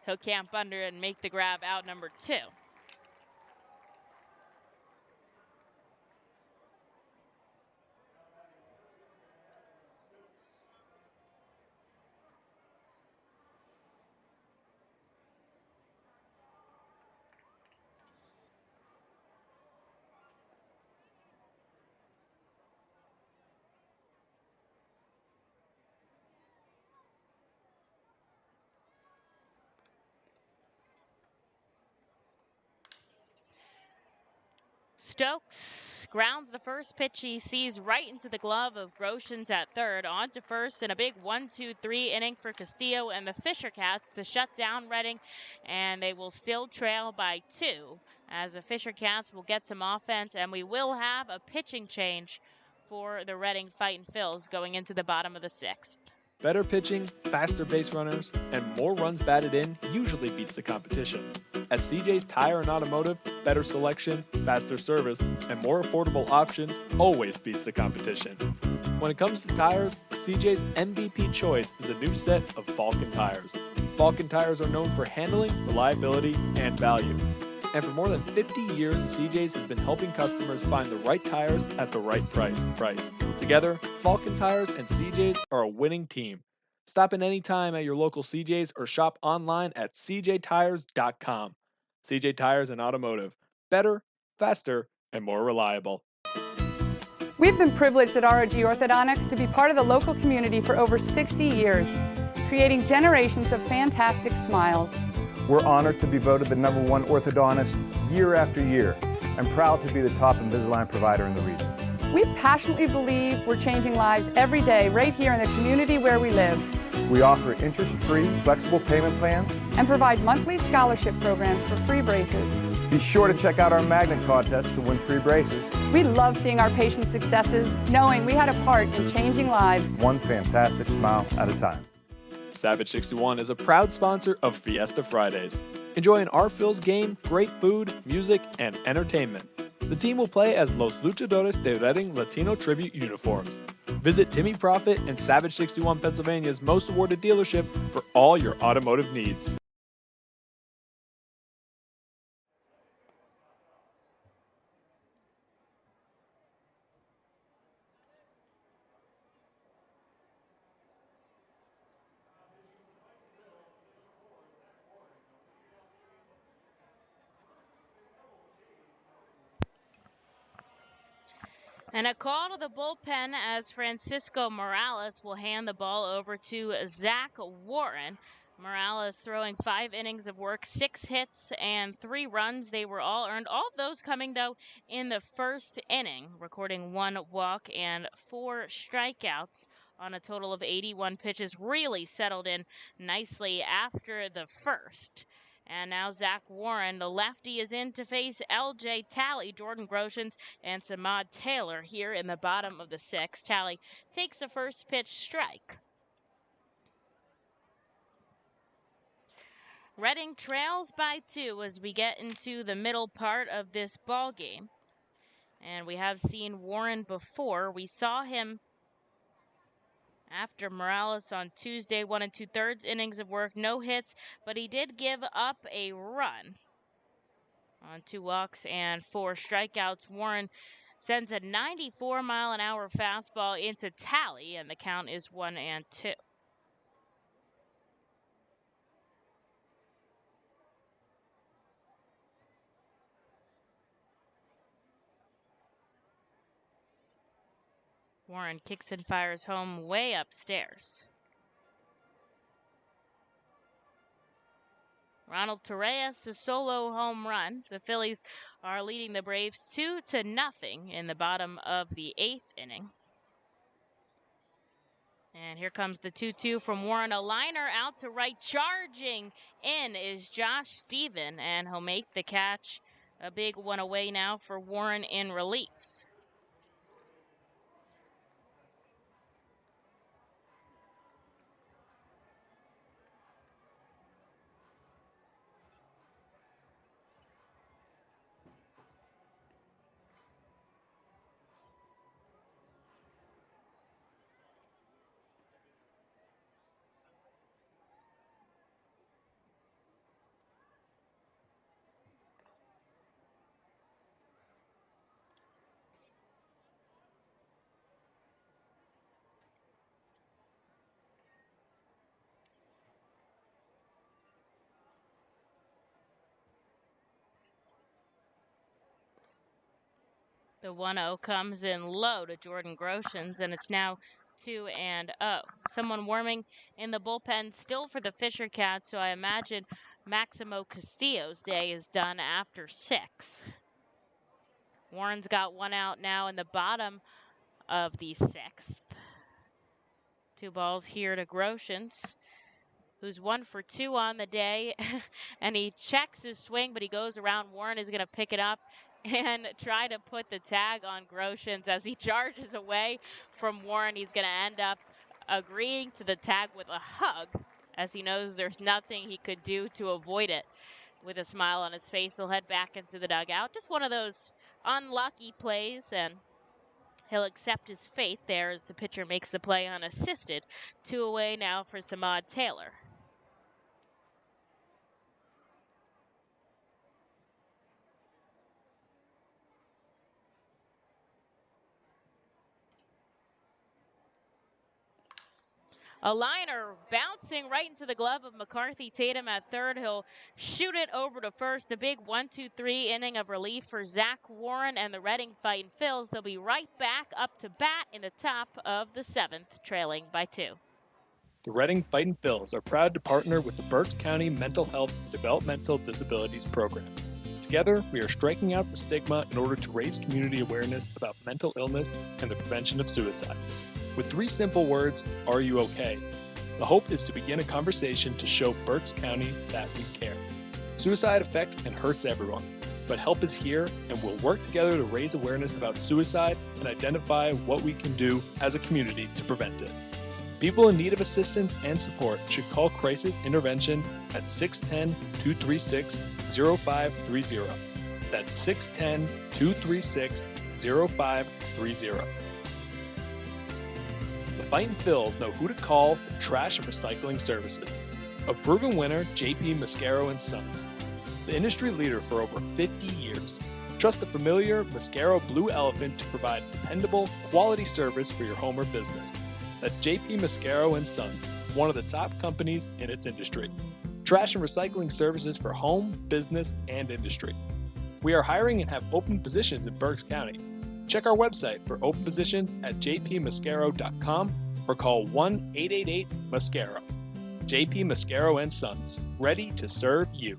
He'll camp under and make the grab out number 2. Stokes grounds the first pitch he sees right into the glove of Groshans at third. On to first in a big 1-2-3 inning for Castillo and the Fisher Cats to shut down Reading, and they will still trail by 2 as the Fisher Cats will get some offense, and we will have a pitching change for the Reading Fightin' Phils going into the bottom of the 6th. Better pitching, faster base runners, and more runs batted in usually beats the competition. At CJ's Tire and Automotive, better selection, faster service, and more affordable options always beats the competition. When it comes to tires, CJ's MVP choice is a new set of Falken tires. Falken tires are known for handling, reliability, and value. And for more than 50 years, CJ's has been helping customers find the right tires at the right price. Together, Falken Tires and CJ's are a winning team. Stop in any time at your local CJ's or shop online at cjtires.com. CJ Tires and Automotive. Better, faster, and more reliable. We've been privileged at ROG Orthodontics to be part of the local community for over 60 years, creating generations of fantastic smiles. We're honored to be voted the #1 orthodontist year after year and proud to be the top Invisalign provider in the region. We passionately believe we're changing lives every day right here in the community where we live. We offer interest-free, flexible payment plans and provide monthly scholarship programs for free braces. Be sure to check out our magnet contest to win free braces. We love seeing our patients' successes, knowing we had a part in changing lives. One fantastic smile at a time. Savage 61 is a proud sponsor of Fiesta Fridays. Enjoy an Our Phil's game, great food, music, and entertainment. The team will play as Los Luchadores de Reading Latino Tribute uniforms. Visit Timmy Profit and Savage 61 Pennsylvania's most awarded dealership for all your automotive needs. And a call to the bullpen as Francisco Morales will hand the ball over to Zach Warren. Morales throwing 5 innings of work, 6 hits, and 3 runs. They were all earned. All of those coming, though, in the first inning, recording 1 walk and 4 strikeouts on a total of 81 pitches. Really settled in nicely after the first. And now Zach Warren, the lefty, is in to face L.J. Talley, Jordan Groshans, and Samad Taylor here in the bottom of the 6th. Talley takes the first pitch strike. Reading trails by 2 as we get into the middle part of this ball game. And we have seen Warren before. We saw him after Morales on Tuesday, 1 2/3 innings of work, no hits, but he did give up a run on 2 walks and 4 strikeouts. Warren sends a 94-mile-an-hour fastball into Talley, and the count is 1-2. Warren kicks and fires home way upstairs. Ronald Torres, the solo home run. The Phillies are leading the Braves 2-0 in the bottom of the 8th inning. And here comes the 2-2 from Warren. A liner out to right. Charging in is Josh Stephen, and he'll make the catch. A big one away now for Warren in relief. The 1-0 comes in low to Jordan Groshans, and it's now 2-0. Someone warming in the bullpen still for the Fisher Cats, so I imagine Maximo Castillo's day is done after 6. Warren's got one out now in the bottom of the 6th. 2 balls here to Groshans, who's 1 for 2 on the day. And he checks his swing, but he goes around. Warren is going to pick it up and try to put the tag on Groshans as he charges away from Warren. He's going to end up agreeing to the tag with a hug, as he knows there's nothing he could do to avoid it. With a smile on his face, he'll head back into the dugout. Just one of those unlucky plays, and he'll accept his fate there as the pitcher makes the play unassisted. 2 away now for Samad Taylor. A liner bouncing right into the glove of McCarthy Tatum at third. He'll shoot it over to first. A big 1-2-3 inning of relief for Zach Warren and the Reading Fightin' Phils. They'll be right back up to bat in the top of the 7th, trailing by 2. The Reading Fightin' Phils are proud to partner with the Berks County Mental Health Developmental Disabilities Program. Together, we are striking out the stigma in order to raise community awareness about mental illness and the prevention of suicide. With 3 simple words, are you okay? The hope is to begin a conversation to show Berks County that we care. Suicide affects and hurts everyone, but help is here, and we'll work together to raise awareness about suicide and identify what we can do as a community to prevent it. People in need of assistance and support should call Crisis Intervention at 610-236-0530. That's 610-236-0530. The Fightin' Phils know who to call for trash and recycling services. A proven winner, JP Mascaro & Sons, the industry leader for over 50 years. Trust the familiar Mascaro Blue Elephant to provide dependable, quality service for your home or business. That's JP Mascaro & Sons, one of the top companies in its industry. Trash and recycling services for home, business, and industry. We are hiring and have open positions in Berks County. Check our website for open positions at jpmascaro.com or call 1-888-MASCARO. JP Mascaro & Sons, ready to serve you.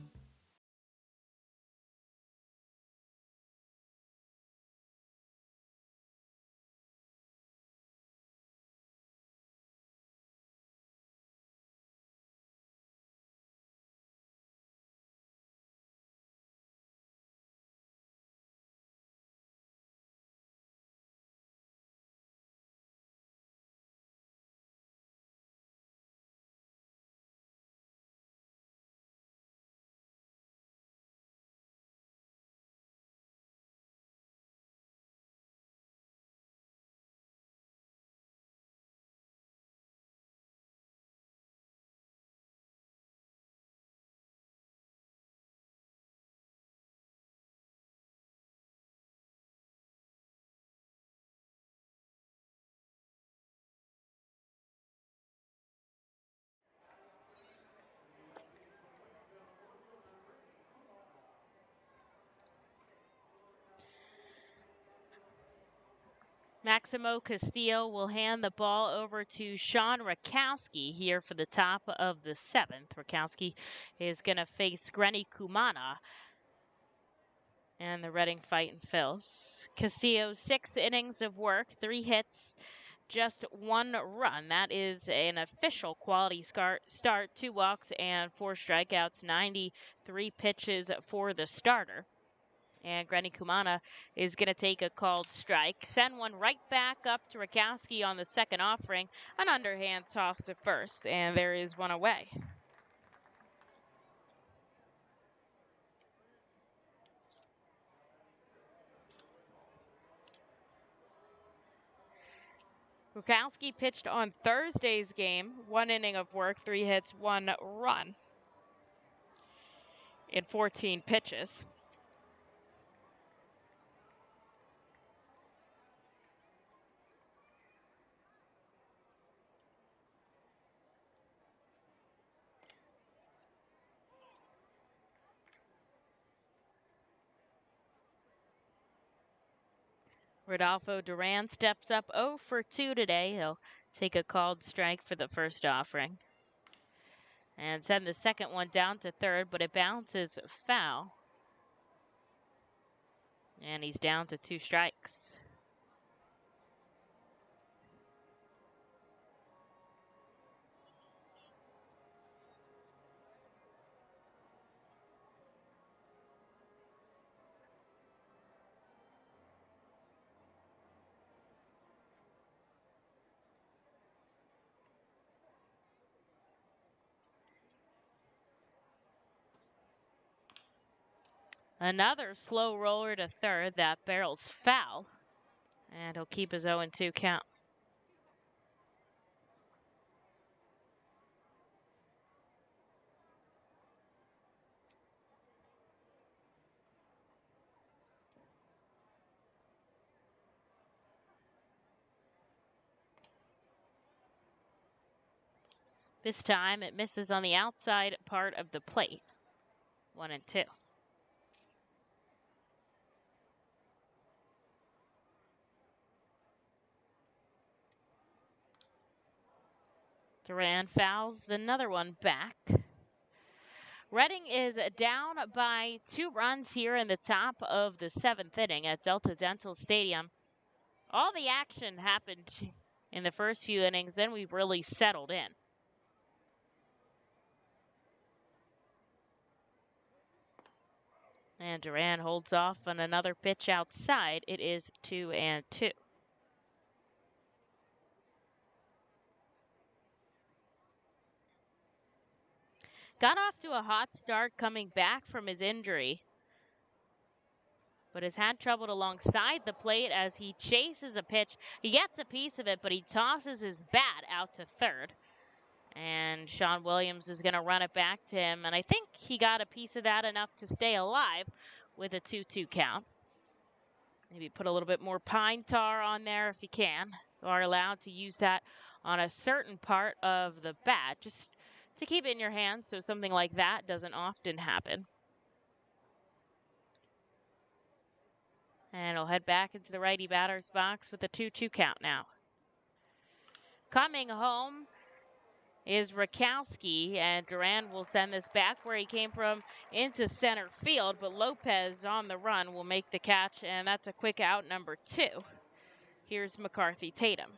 Maximo Castillo will hand the ball over to Sean Rakowski here for the top of the 7th. Rakowski is going to face Grenny Kumana and the Reading Fightin' Phils. Castillo, 6 innings of work, 3 hits, just 1 run. That is an official quality start, 2 walks and 4 strikeouts, 93 pitches for the starter. And Grenny Kumana is going to take a called strike. Send one right back up to Rakowski on the second offering. An underhand toss to first, and there is one away. Rakowski pitched on Thursday's game. 1 inning of work, 3 hits, 1 run in 14 pitches. Rodolfo Duran steps up 0 for 2 today. He'll take a called strike for the first offering. And send the second one down to third, but it bounces foul. And he's down to 2 strikes. Another slow roller to third. That barrel's foul. And he'll keep his 0-2 count. This time it misses on the outside part of the plate. 1-2. Duran fouls another one back. Reading is down by 2 runs here in the top of the 7th inning at Delta Dental Stadium. All the action happened in the first few innings, then we've really settled in. And Duran holds off on another pitch outside. It is 2-2. Got off to a hot start coming back from his injury, but has had trouble alongside the plate as he chases a pitch. He gets a piece of it, but he tosses his bat out to third. And Sean Williams is going to run it back to him, and I think he got a piece of that enough to stay alive with a 2-2 count. Maybe put a little bit more pine tar on there if you can. You are allowed to use that on a certain part of the bat, just to keep it in your hand so something like that doesn't often happen. And he'll head back into the righty batter's box with a 2-2 count now. Coming home is Rakowski, and Duran will send this back where he came from into center field, but Lopez on the run will make the catch, and that's a quick out number 2. Here's McCarthy Tatum.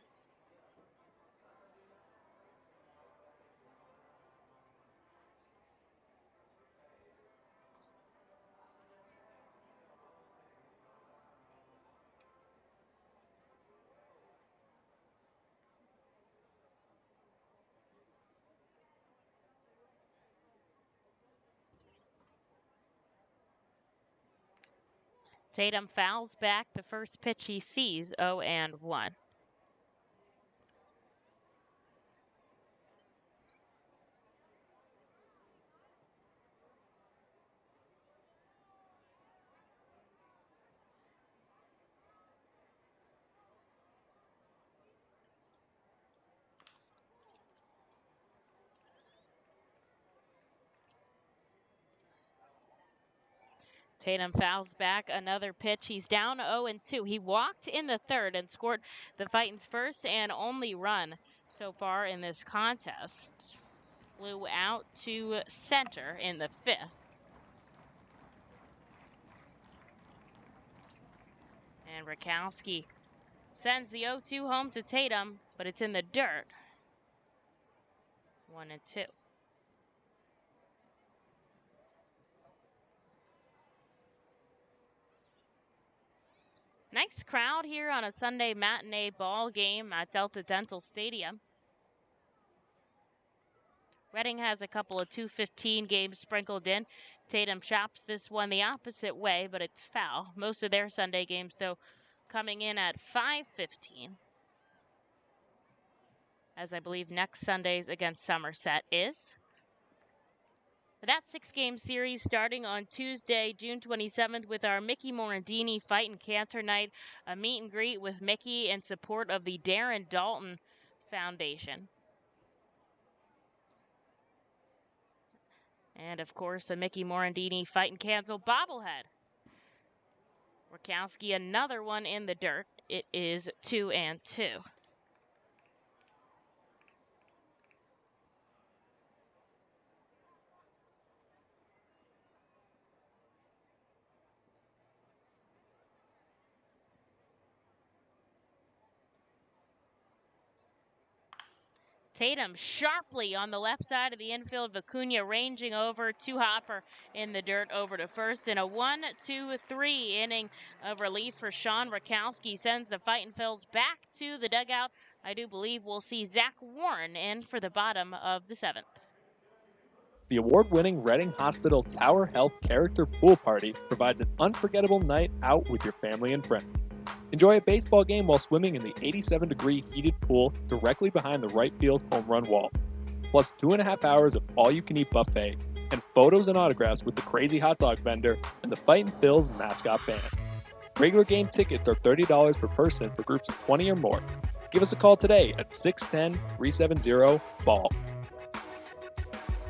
Tatum fouls back the first pitch he sees, 0-1. Tatum fouls back another pitch. He's down 0-2. He walked in the third and scored the Fightin's first and only run so far in this contest. Flew out to center in the 5th. And Rakowski sends the 0-2 home to Tatum, but it's in the dirt. 1-2. Nice crowd here on a Sunday matinee ball game at Delta Dental Stadium. Reading has a couple of 2:15 games sprinkled in. Tatum chops this one the opposite way, but it's foul. Most of their Sunday games, though, coming in at 5:15. As I believe next Sunday's against Somerset is. That 6-game series starting on Tuesday, June 27th with our Mickey Morandini Fightin' Cancer Night, a meet and greet with Mickey in support of the Darren Dalton Foundation. And, of course, the Mickey Morandini Fightin' Cancer bobblehead. Rakowski, another one in the dirt. It is 2-2. Tatum sharply on the left side of the infield. Vicuña ranging over to Hopper in the dirt over to first. In a 1-2-3 inning of relief for Sean Rakowski sends the Fightin' Phils back to the dugout. I do believe we'll see Zach Warren in for the bottom of the seventh. The award-winning Reading Hospital Tower Health Character Pool Party provides an unforgettable night out with your family and friends. Enjoy a baseball game while swimming in the 87-degree heated pool directly behind the right field home run wall. Plus 2.5 hours of all-you-can-eat buffet and photos and autographs with the crazy hot dog vendor and the Fightin' Phils mascot band. Regular game tickets are $30 per person for groups of 20 or more. Give us a call today at 610-370-BALL.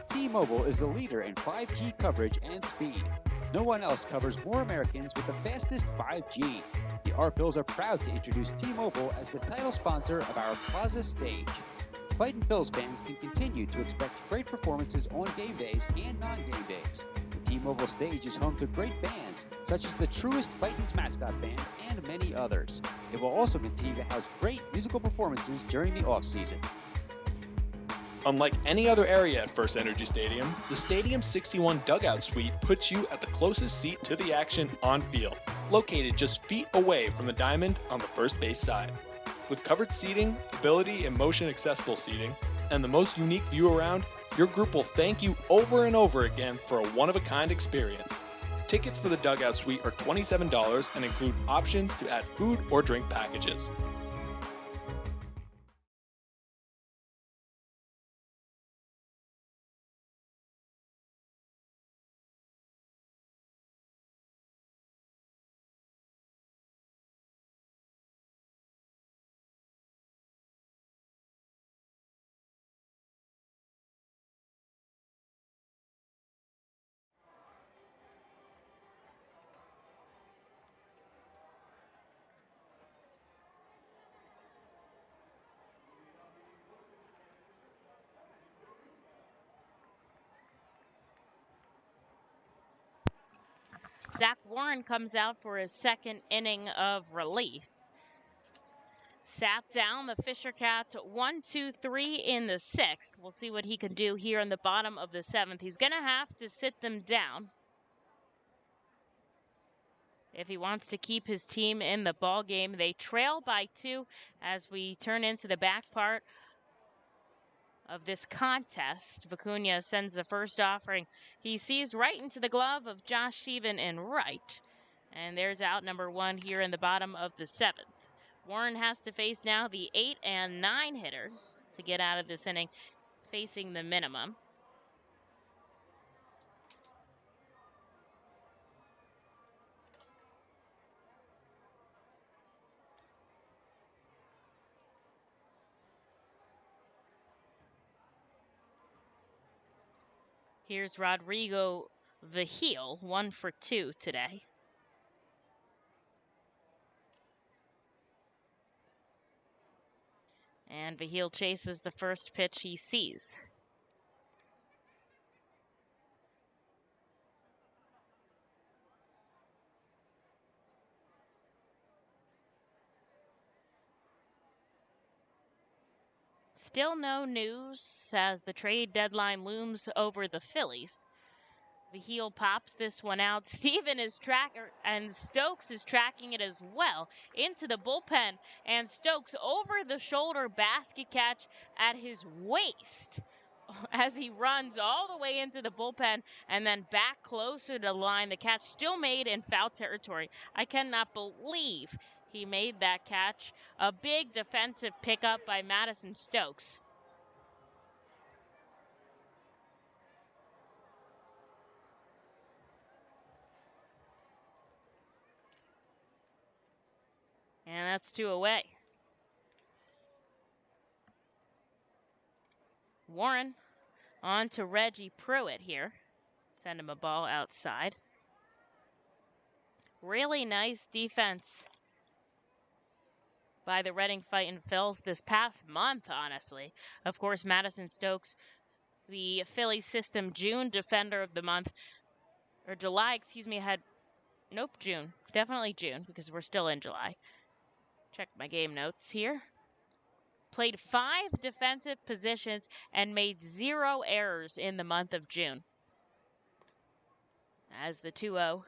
T-Mobile is the leader in 5G coverage and speed. No one else covers more Americans with the fastest 5G. The R Phils are proud to introduce T-Mobile as the title sponsor of our Plaza stage. Fightin' Phils fans can continue to expect great performances on game days and non-game days. The T-Mobile stage is home to great bands, such as the Truest Fightin's mascot band and many others. It will also continue to house great musical performances during the off-season. Unlike any other area at First Energy Stadium, the Stadium 61 Dugout Suite puts you at the closest seat to the action on field, located just feet away from the diamond on the first base side. With covered seating, ability and motion accessible seating, and the most unique view around, your group will thank you over and over again for a one-of-a-kind experience. Tickets for the Dugout Suite are $27 and include options to add food or drink packages. Zach Warren comes out for his second inning of relief. Sat down the Fisher Cats 1-2-3 in the sixth. We'll see what he can do here in the bottom of the seventh. He's going to have to sit them down if he wants to keep his team in the ball game. They trail by 2 as we turn into the back part of this contest. Vicuña sends the first offering. He sees right into the glove of Josh Sheevan in right. And there's out number 1 here in the bottom of the seventh. Warren has to face now the 8 and 9 hitters to get out of this inning, facing the minimum. Here's Rodrigo Vigil, 1 for 2 today. And Vigil chases the first pitch he sees. Still no news as the trade deadline looms over the Phillies. Vigil pops this one out. Steven is and Stokes is tracking it as well into the bullpen. And Stokes over the shoulder basket catch at his waist as he runs all the way into the bullpen and then back closer to the line. The catch still made in foul territory. I cannot believe he made that catch. A big defensive pickup by Madison Stokes. And that's 2 away. Warren on to Reggie Pruitt here. Send him a ball outside. Really nice defense by the Reading Fightin' Phils this past month, honestly. Of course, Madison Stokes, the Philly System June Defender of the Month, or July, June. Definitely June, because we're still in July. Check my game notes here. played 5 defensive positions and made 0 errors in the month of June. As the 2-0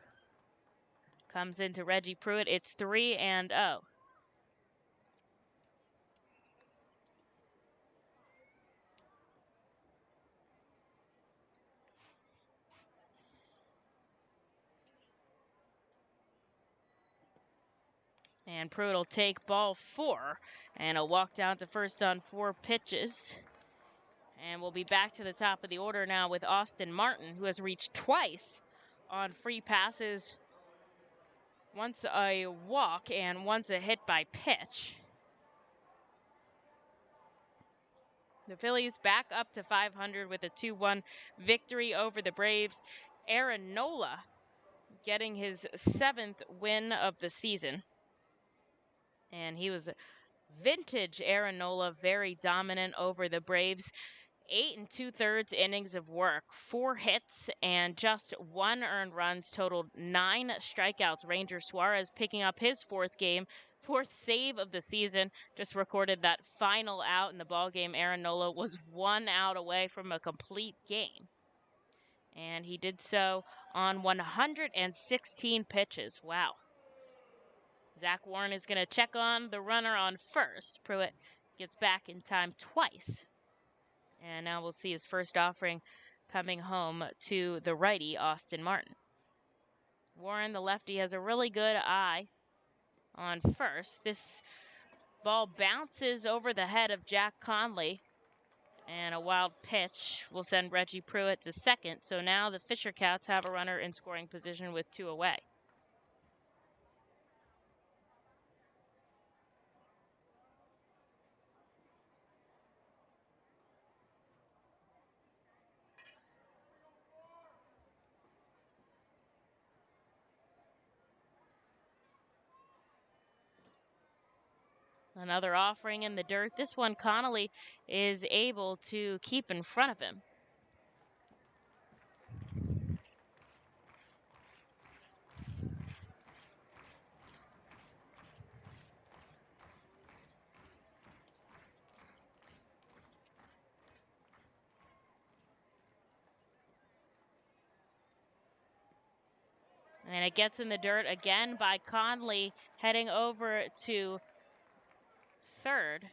comes into Reggie Pruitt, it's 3-0. And Pruitt will take ball 4, and a walk down to first on 4 pitches. And we'll be back to the top of the order now with Austin Martin, who has reached twice on free passes, once a walk and once a hit by pitch. The Phillies back up to 500 with a 2-1 victory over the Braves. Aaron Nola getting his 7th win of the season. And he was vintage Aaron Nola, very dominant over the Braves. 8 2/3 innings of work, 4 hits, and just 1 earned runs, totaled 9 strikeouts. Ranger Suarez picking up his 4th save of the season, just recorded that final out in the ballgame. Aaron Nola was 1 out away from a complete game. And he did so on 116 pitches. Wow. Zach Warren is going to check on the runner on first. Pruitt gets back in time twice. And now we'll see his first offering coming home to the righty, Austin Martin. Warren, the lefty, has a really good eye on first. This ball bounces over the head of Jack Conley. And a wild pitch will send Reggie Pruitt to second. So now the Fisher Cats have a runner in scoring position with 2 away. Another offering in the dirt. This one Connolly is able to keep in front of him. And it gets in the dirt again by Conley, heading over to third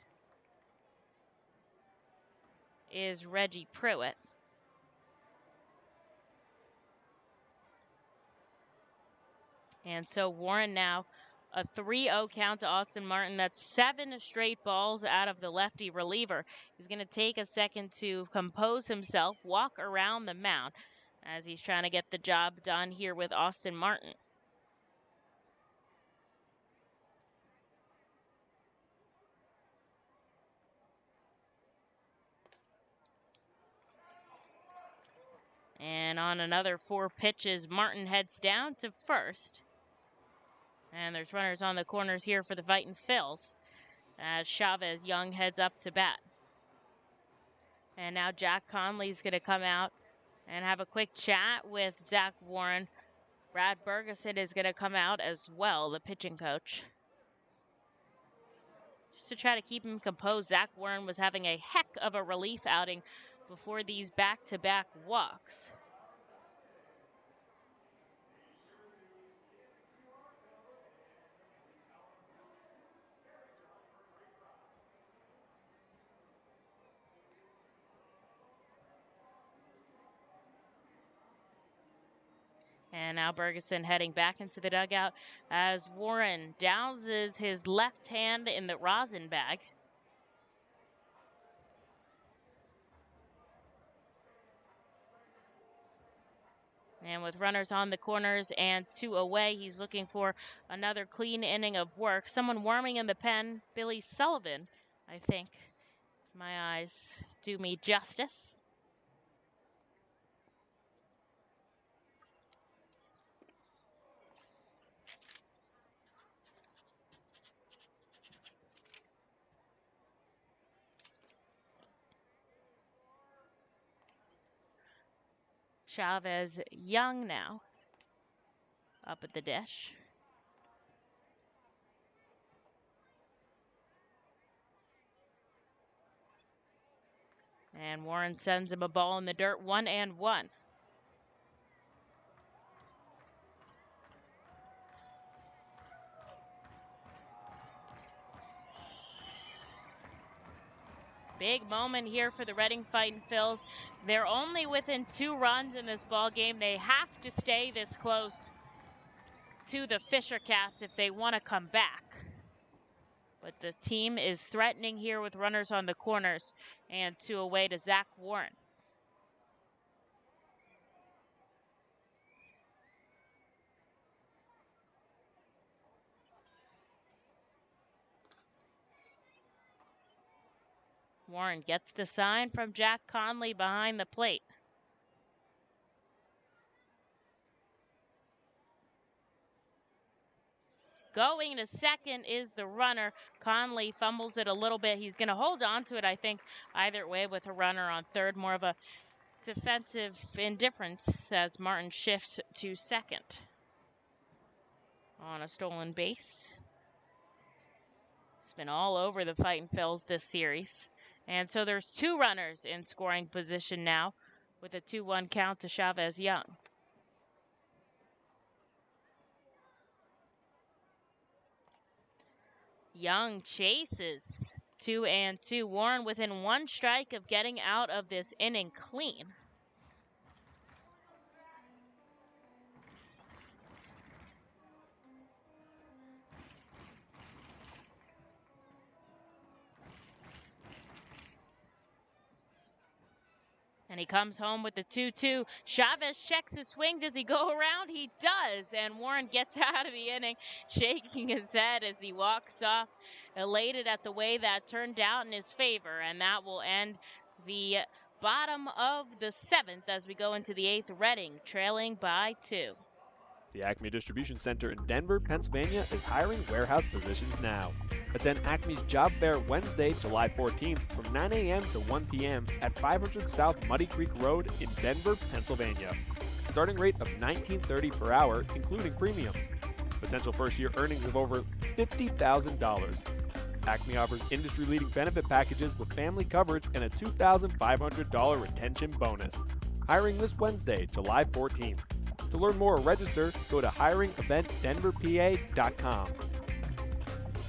is Reggie Pruitt. And so Warren now a 3-0 count to Austin Martin. That's 7 straight balls out of the lefty reliever. He's going to take a second to compose himself, walk around the mound as he's trying to get the job done here with Austin Martin. And on another 4 pitches, Martin heads down to first. And there's runners on the corners here for the Fightin Phils as Chavez Young heads up to bat. And now Jack Conley's going to come out and have a quick chat with Zach Warren. Brad Bergeson is going to come out as well, the pitching coach, just to try to keep him composed. Zach Warren was having a heck of a relief outing before these back-to-back walks. And now Bergeson heading back into the dugout as Warren douses his left hand in the rosin bag. And with runners on the corners and 2 away, he's looking for another clean inning of work. Someone warming in the pen, Billy Sullivan, I think. My eyes do me justice. Chavez Young now up at the dish. And Warren sends him a ball in the dirt, 1-1. Big moment here for the Reading Fightin' Phils. They're only within 2 runs in this ball game. They have to stay this close to the Fisher Cats if they want to come back. But the team is threatening here with runners on the corners, and 2 away to Zach Warren. Warren gets the sign from Jack Conley behind the plate. Going to second is the runner. Conley fumbles it a little bit. He's going to hold on to it, I think, either way with a runner on third. More of a defensive indifference as Martin shifts to second on a stolen base. It's been all over the Fightin' Phils this series. And so there's 2 runners in scoring position now with a 2-1 count to Chavez Young. Young chases 2-2. Warren within 1 strike of getting out of this inning clean. And he comes home with the 2-2. Chavez checks his swing. Does he go around? He does. And Warren gets out of the inning, shaking his head as he walks off, elated at the way that turned out in his favor. And that will end the bottom of the 7th as we go into the 8th. Reading trailing by 2. The Acme Distribution Center in Denver, Pennsylvania is hiring warehouse positions now. Attend Acme's Job Fair Wednesday, July 14th from 9 a.m. to 1 p.m. at 500 South Muddy Creek Road in Denver, Pennsylvania. Starting rate of $19.30 per hour, including premiums. Potential first-year earnings of over $50,000. Acme offers industry-leading benefit packages with family coverage and a $2,500 retention bonus. Hiring this Wednesday, July 14th. To learn more or register, go to hiringeventdenverpa.com.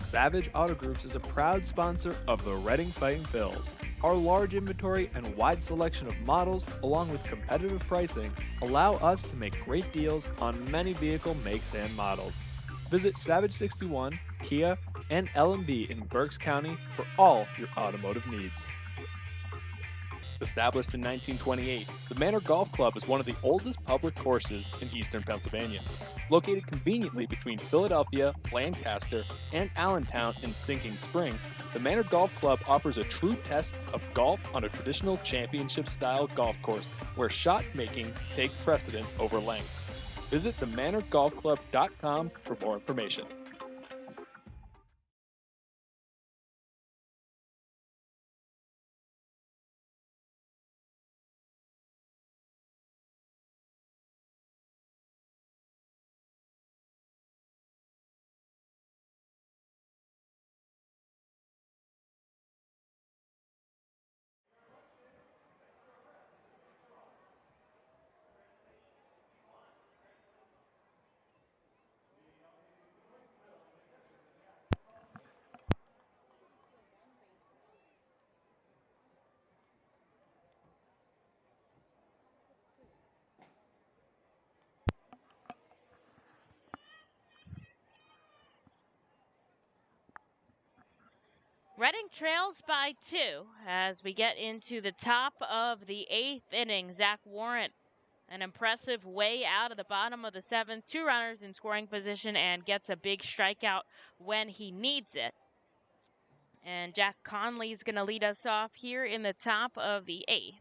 Savage Auto Groups is a proud sponsor of the Reading Fightin' Phils. Our large inventory and wide selection of models, along with competitive pricing, allow us to make great deals on many vehicle makes and models. Visit Savage 61, Kia, and L&B in Berks County for all your automotive needs. Established in 1928, the Manor Golf Club is one of the oldest public courses in eastern Pennsylvania. Located conveniently between Philadelphia, Lancaster, and Allentown in Sinking Spring, the Manor Golf Club offers a true test of golf on a traditional championship-style golf course where shot making takes precedence over length. Visit themanorgolfclub.com for more information. Reading trails by 2 as we get into the top of the 8th inning. Zach Warren, an impressive way out of the bottom of the 7th. 2 runners in scoring position and gets a big strikeout when he needs it. And Jack Conley's going to lead us off here in the top of the 8th.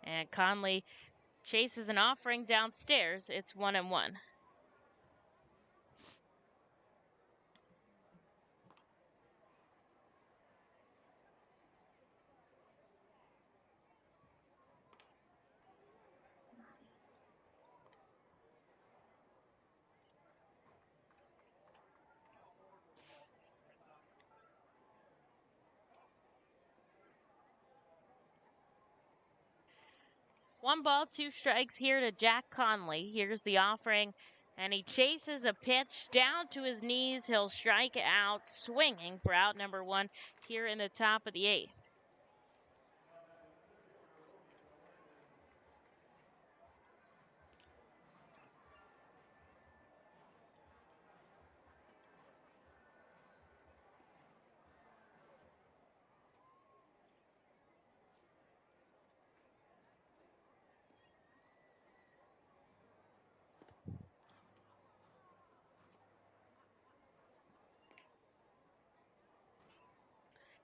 And Conley chases an offering downstairs. It's 1-1. 1 ball, 2 strikes here to Jack Conley. Here's the offering, and he chases a pitch down to his knees. He'll strike out swinging for out number 1 here in the top of the 8th.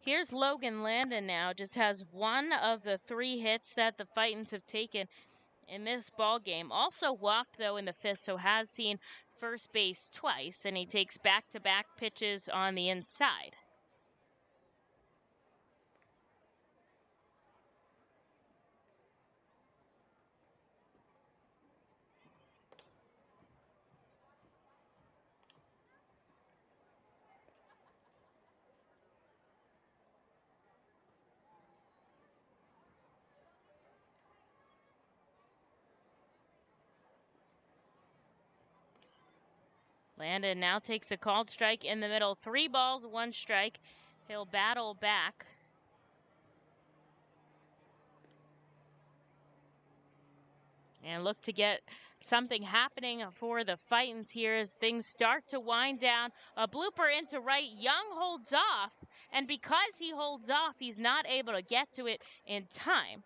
Here's Logan Landon now, just has 1 of the 3 hits that the Fightins have taken in this ball game. Also walked though in the 5th, so has seen first base twice, and he takes back-to-back pitches on the inside. Landon now takes a called strike in the middle. 3 balls, 1 strike. He'll battle back. And look to get something happening for the Fightins here as things start to wind down. A blooper into right. Young holds off. And because he holds off, he's not able to get to it in time.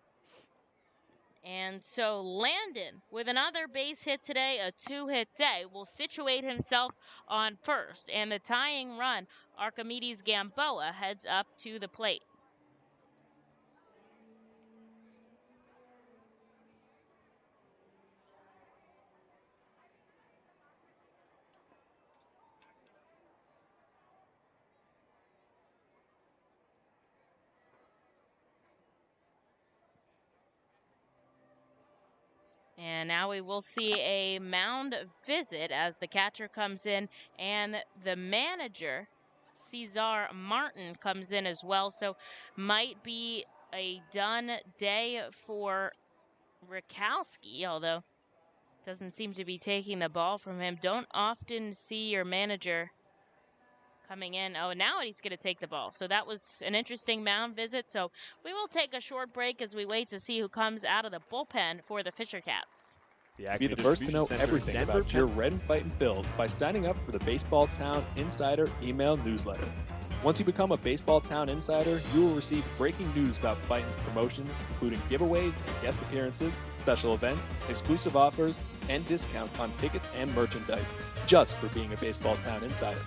And so Landon, with another base hit today, a 2-hit day, will situate himself on first. And the tying run, Archimedes Gamboa, heads up to the plate. And now we will see a mound visit as the catcher comes in and the manager, Cesar Martin, comes in as well. So might be a done day for Rakowski, although doesn't seem to be taking the ball from him. Don't often see your manager coming in. Oh, now he's going to take the ball. So that was an interesting mound visit. So we will take a short break as we wait to see who comes out of the bullpen for the Fisher Cats. Be the first to know everything about your Red and Fightin' Phils by signing up for the Baseball Town Insider email newsletter. Once you become a Baseball Town Insider, you will receive breaking news about Fightin's promotions, including giveaways and guest appearances, special events, exclusive offers, and discounts on tickets and merchandise, just for being a Baseball Town Insider.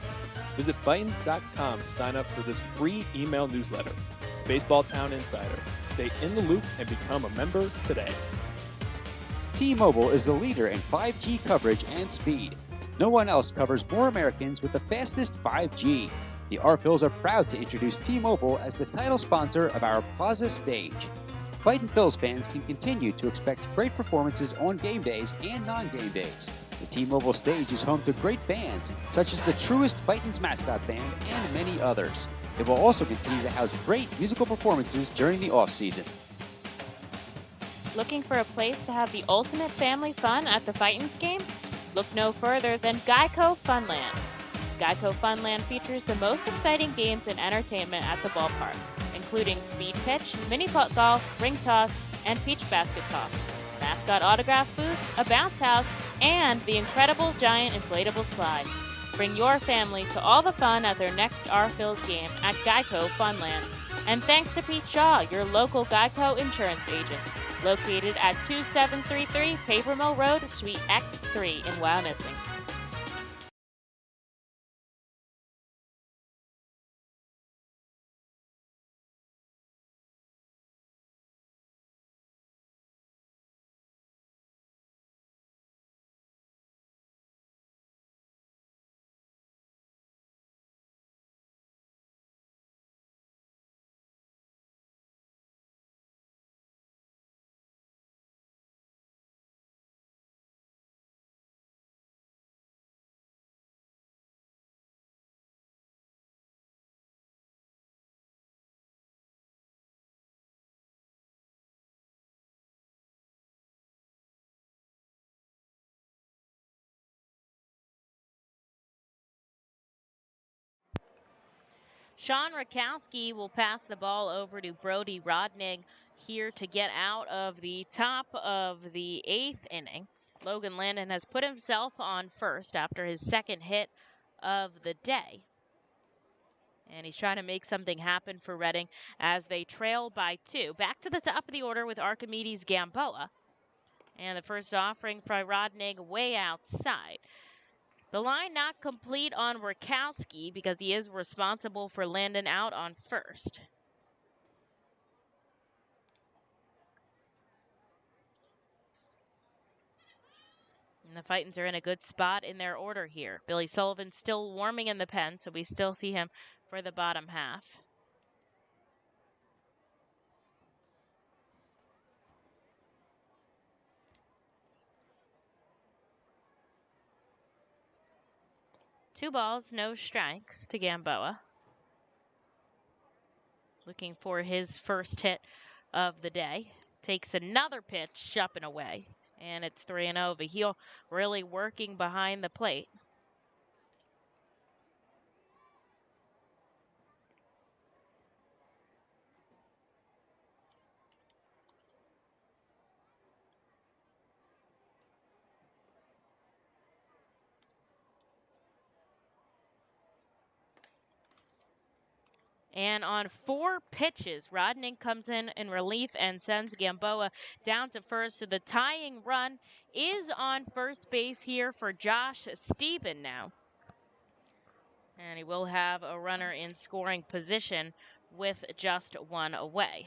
Visit Fightins.com to sign up for this free email newsletter. Baseball Town Insider. Stay in the loop and become a member today. T-Mobile is the leader in 5G coverage and speed. No one else covers more Americans with the fastest 5G. The R-Phils are proud to introduce T-Mobile as the title sponsor of our Plaza Stage. Fightin' Phils fans can continue to expect great performances on game days and non-game days. The T-Mobile Stage is home to great bands, such as the Truest Fightin's mascot band and many others. It will also continue to house great musical performances during the off-season. Looking for a place to have the ultimate family fun at the Fightins game? Look no further than Geico Funland. Geico Funland features the most exciting games and entertainment at the ballpark, including speed pitch, mini putt golf, ring toss, and peach basket toss, mascot autograph booth, a bounce house, and the incredible giant inflatable slide. Bring your family to all the fun at their next R-Phils game at Geico Funland. And thanks to Pete Shaw, your local Geico insurance agent, located at 2733 Paper Mill Road, Suite X3 in Wyomissing. Sean Rakowski will pass the ball over to Brody Rodnig here to get out of the top of the 8th inning. Logan Landon has put himself on first after his second hit of the day. And he's trying to make something happen for Reading as they trail by 2. Back to the top of the order with Archimedes Gamboa. And the first offering from Rodnig way outside. The line not complete on Rakowski because he is responsible for Landon out on first. And the Fightins are in a good spot in their order here. Billy Sullivan still warming in the pen, so we still see him for the bottom half. Two balls, no strikes to Gamboa. Looking for his first hit of the day. Takes another pitch up and away. And it's 3-0. Vihil really working behind the plate. And on 4 pitches, Rodnig comes in relief and sends Gamboa down to first. So the tying run is on first base here for Josh Stephen now. And he will have a runner in scoring position with just 1 away.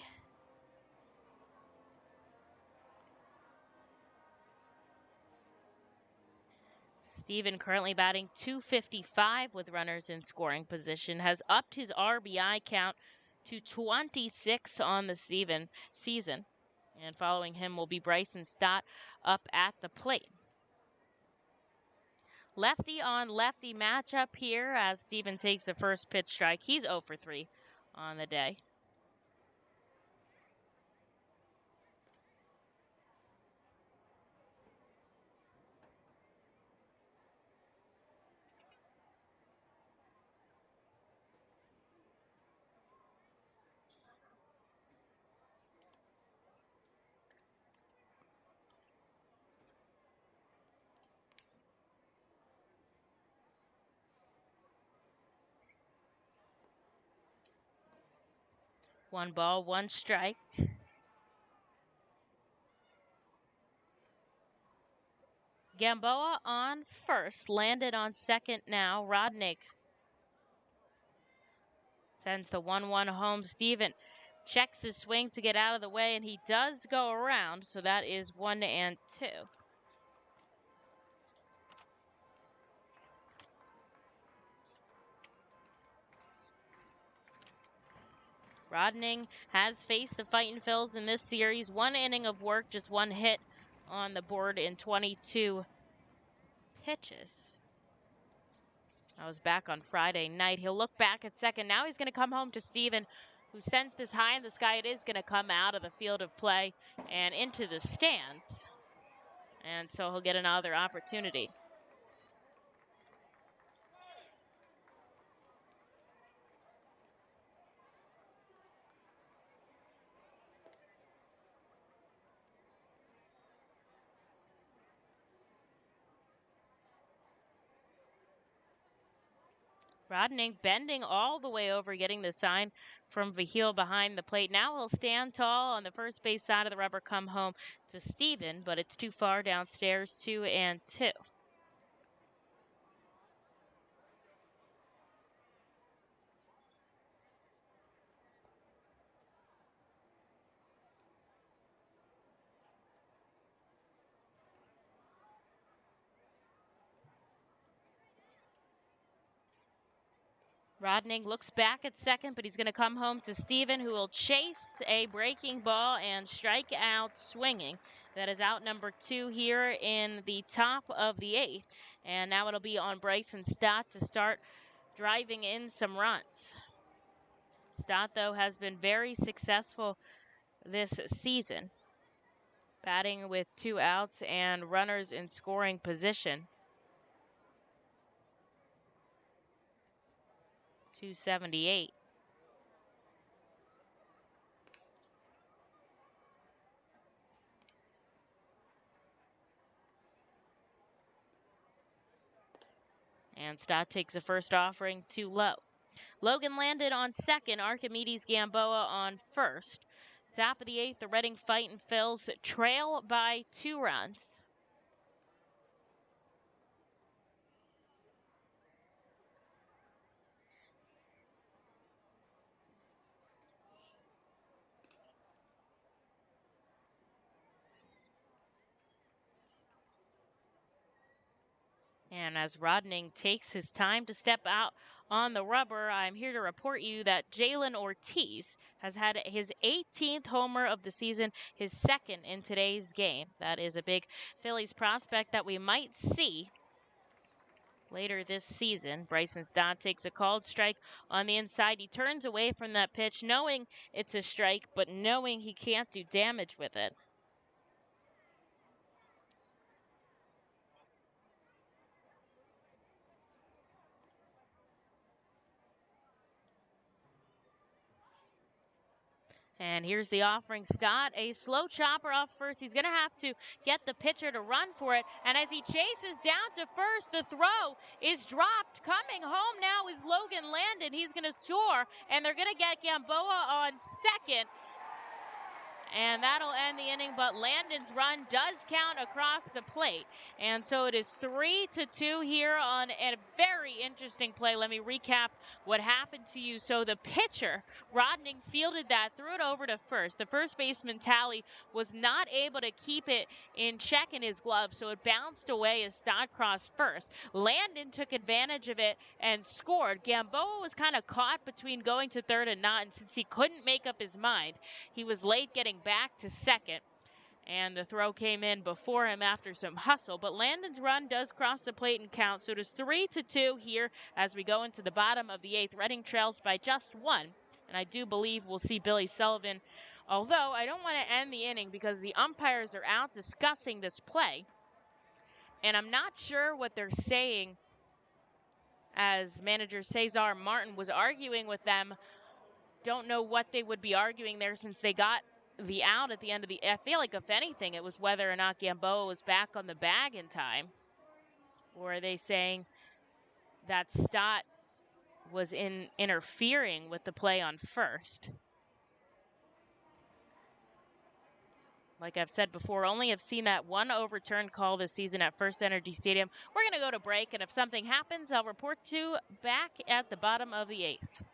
Stephen currently batting .255 with runners in scoring position, has upped his RBI count to 26 on the season. And following him will be Bryson Stott up at the plate. Lefty on lefty matchup here as Stephen takes the first pitch strike. He's 0 for 3 on the day. One ball, one strike. Gamboa on first, landed on second now. Rodnig sends the 1-1 home. Stephen checks his swing to get out of the way, and he does go around, so that is 1-2. Rodnig has faced the Fightin' Phils in this series. 1 inning of work, just 1 hit on the board in 22 pitches. I was back on Friday night. He'll look back at second. Now he's going to come home to Stephen, who sends this high in the sky. It is going to come out of the field of play and into the stands. And so he'll get another opportunity. Rodnig bending all the way over, getting the sign from Vihil behind the plate. Now he'll stand tall on the first base side of the rubber, come home to Stephen, but it's too far downstairs, 2-2. Rodnig looks back at second, but he's going to come home to Stephen, who will chase a breaking ball and strike out swinging. That is out number 2 here in the top of the 8th. And now it'll be on Bryson Stott to start driving in some runs. Stott, though, has been very successful this season, batting with 2 outs and runners in scoring position. .278. And Stott takes the first offering too low. Logan landed on second, Archimedes Gamboa on first. Top of the 8th, the Reading Fightin' Phils trail by 2 runs. And as Rodning takes his time to step out on the rubber, I'm here to report you that Jalen Ortiz has had his 18th homer of the season, his second in today's game. That is a big Phillies prospect that we might see later this season. Bryson Stott takes a called strike on the inside. He turns away from that pitch, knowing it's a strike, but knowing he can't do damage with it. And here's the offering. Stott, a slow chopper off first. He's going to have to get the pitcher to run for it. And as he chases down to first, the throw is dropped. Coming home now is Logan Landon. He's going to score, and they're going to get Gamboa on second. And that'll end the inning, but Landon's run does count across the plate. And so it is 3-2 here on a very interesting play. Let me recap what happened to you. So the pitcher, Rodning, fielded that, threw it over to first. The first baseman, Talley, was not able to keep it in check in his glove, so it bounced away as Stott crossed first. Landon took advantage of it and scored. Gamboa was kind of caught between going to third and not, and since he couldn't make up his mind, he was late getting back to second, and the throw came in before him after some hustle. But Landon's run does cross the plate and count, so it is 3-2 here as we go into the bottom of the 8th. Reading trails by just 1, and I do believe we'll see Billy Sullivan, although I don't want to end the inning because the umpires are out discussing this play, and I'm not sure what they're saying, as manager Cesar Martin was arguing with them. Don't know what they would be arguing there since they got the out at the end of the. I feel like if anything, it was whether or not Gamboa was back on the bag in time. Or are they saying that Stott was interfering with the play on first? Like I've said before, only have seen that one overturned call this season at First Energy Stadium. We're going to go to break, and if something happens, I'll report to back at the bottom of the 8th.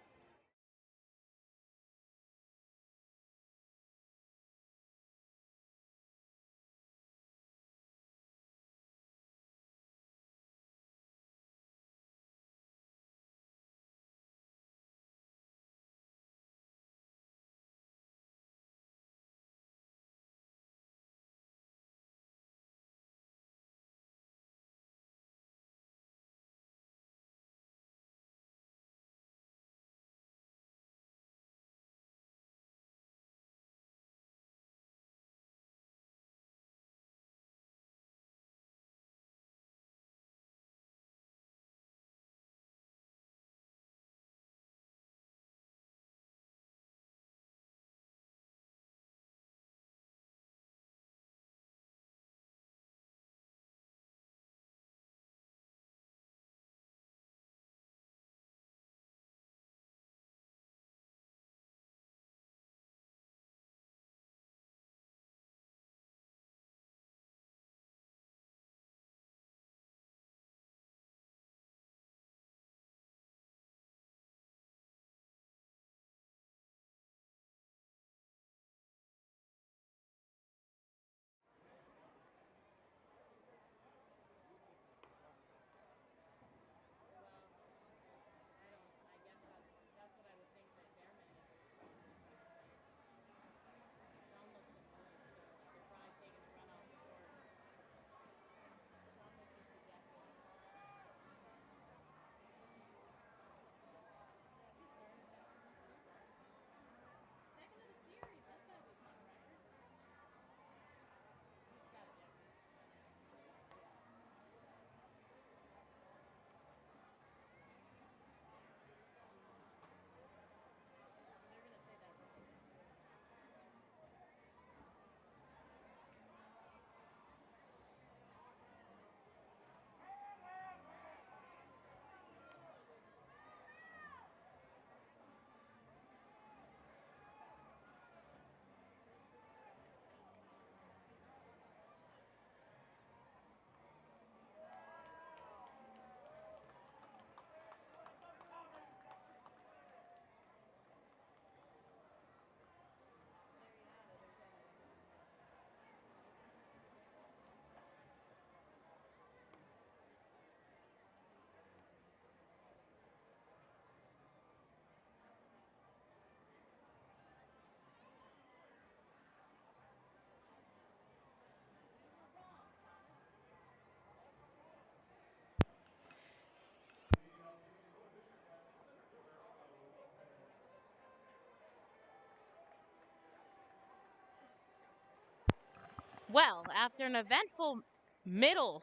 Well, after an eventful middle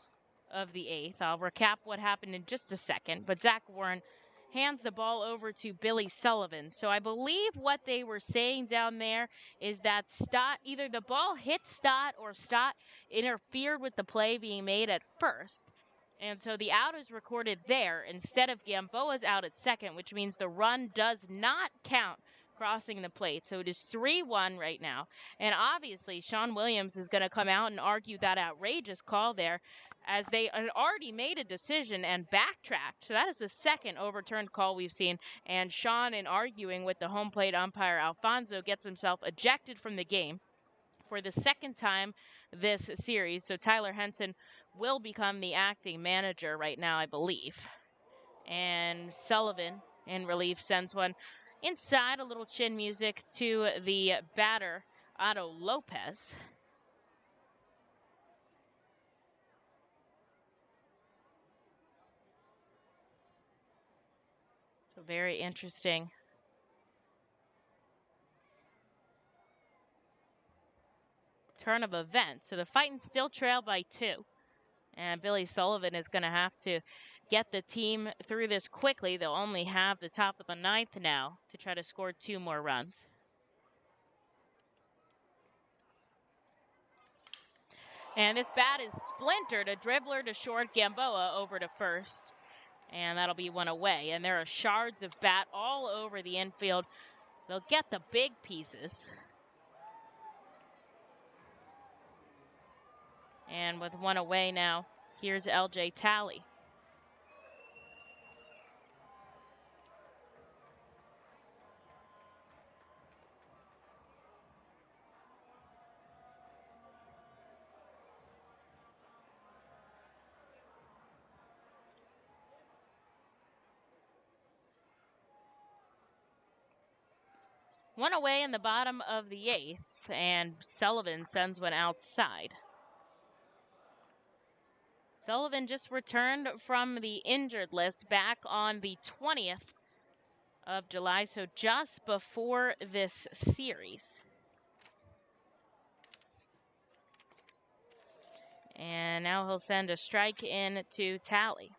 of the eighth, I'll recap what happened in just a second, but Zach Warren hands the ball over to Billy Sullivan. So I believe what they were saying down there is that Stott, either the ball hit Stott or Stott interfered with the play being made at first. And so the out is recorded there instead of Gamboa's out at second, which means the run does not count crossing the plate. So it is 3-1 right now. And obviously, Sean Williams is going to come out and argue that outrageous call there, as they had already made a decision and backtracked. So that is the second overturned call we've seen. And Sean, in arguing with the home plate umpire Alfonso, gets himself ejected from the game for the second time this series. So Tyler Henson will become the acting manager right now, I believe. And Sullivan, in relief, sends one inside, a little chin music to the batter, Otto Lopez. So very interesting. Turn of events. So the Fightin still trail by 2. And Billy Sullivan is going to have to get the team through this quickly. They'll only have the top of the ninth now to try to score 2 more runs. And this bat is splintered. A dribbler to short, Gamboa over to first. And that'll be one away. And there are shards of bat all over the infield. They'll get the big pieces. And with one away now, here's LJ Talley. One away in the bottom of the 8th, and Sullivan sends one outside. Sullivan just returned from the injured list back on the 20th of July, so just before this series. And now he'll send a strike in to Talley.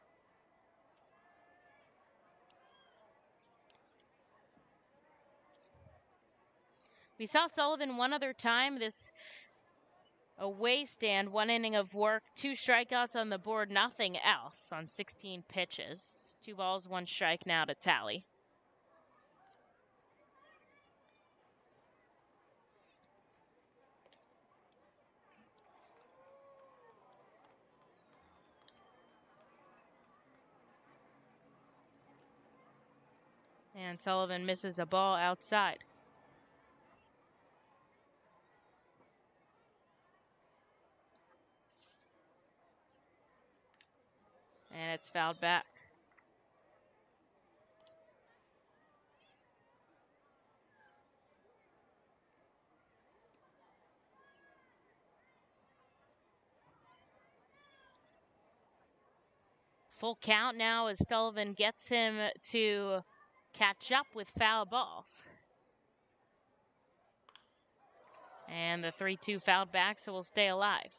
We saw Sullivan one other time this away stand, 1 inning of work, 2 strikeouts on the board, nothing else on 16 pitches. 2 balls, 1 strike now to Talley. And Sullivan misses a ball outside. And it's fouled back. Full count now as Sullivan gets him to catch up with foul balls. And the 3-2 fouled back, so we'll stay alive.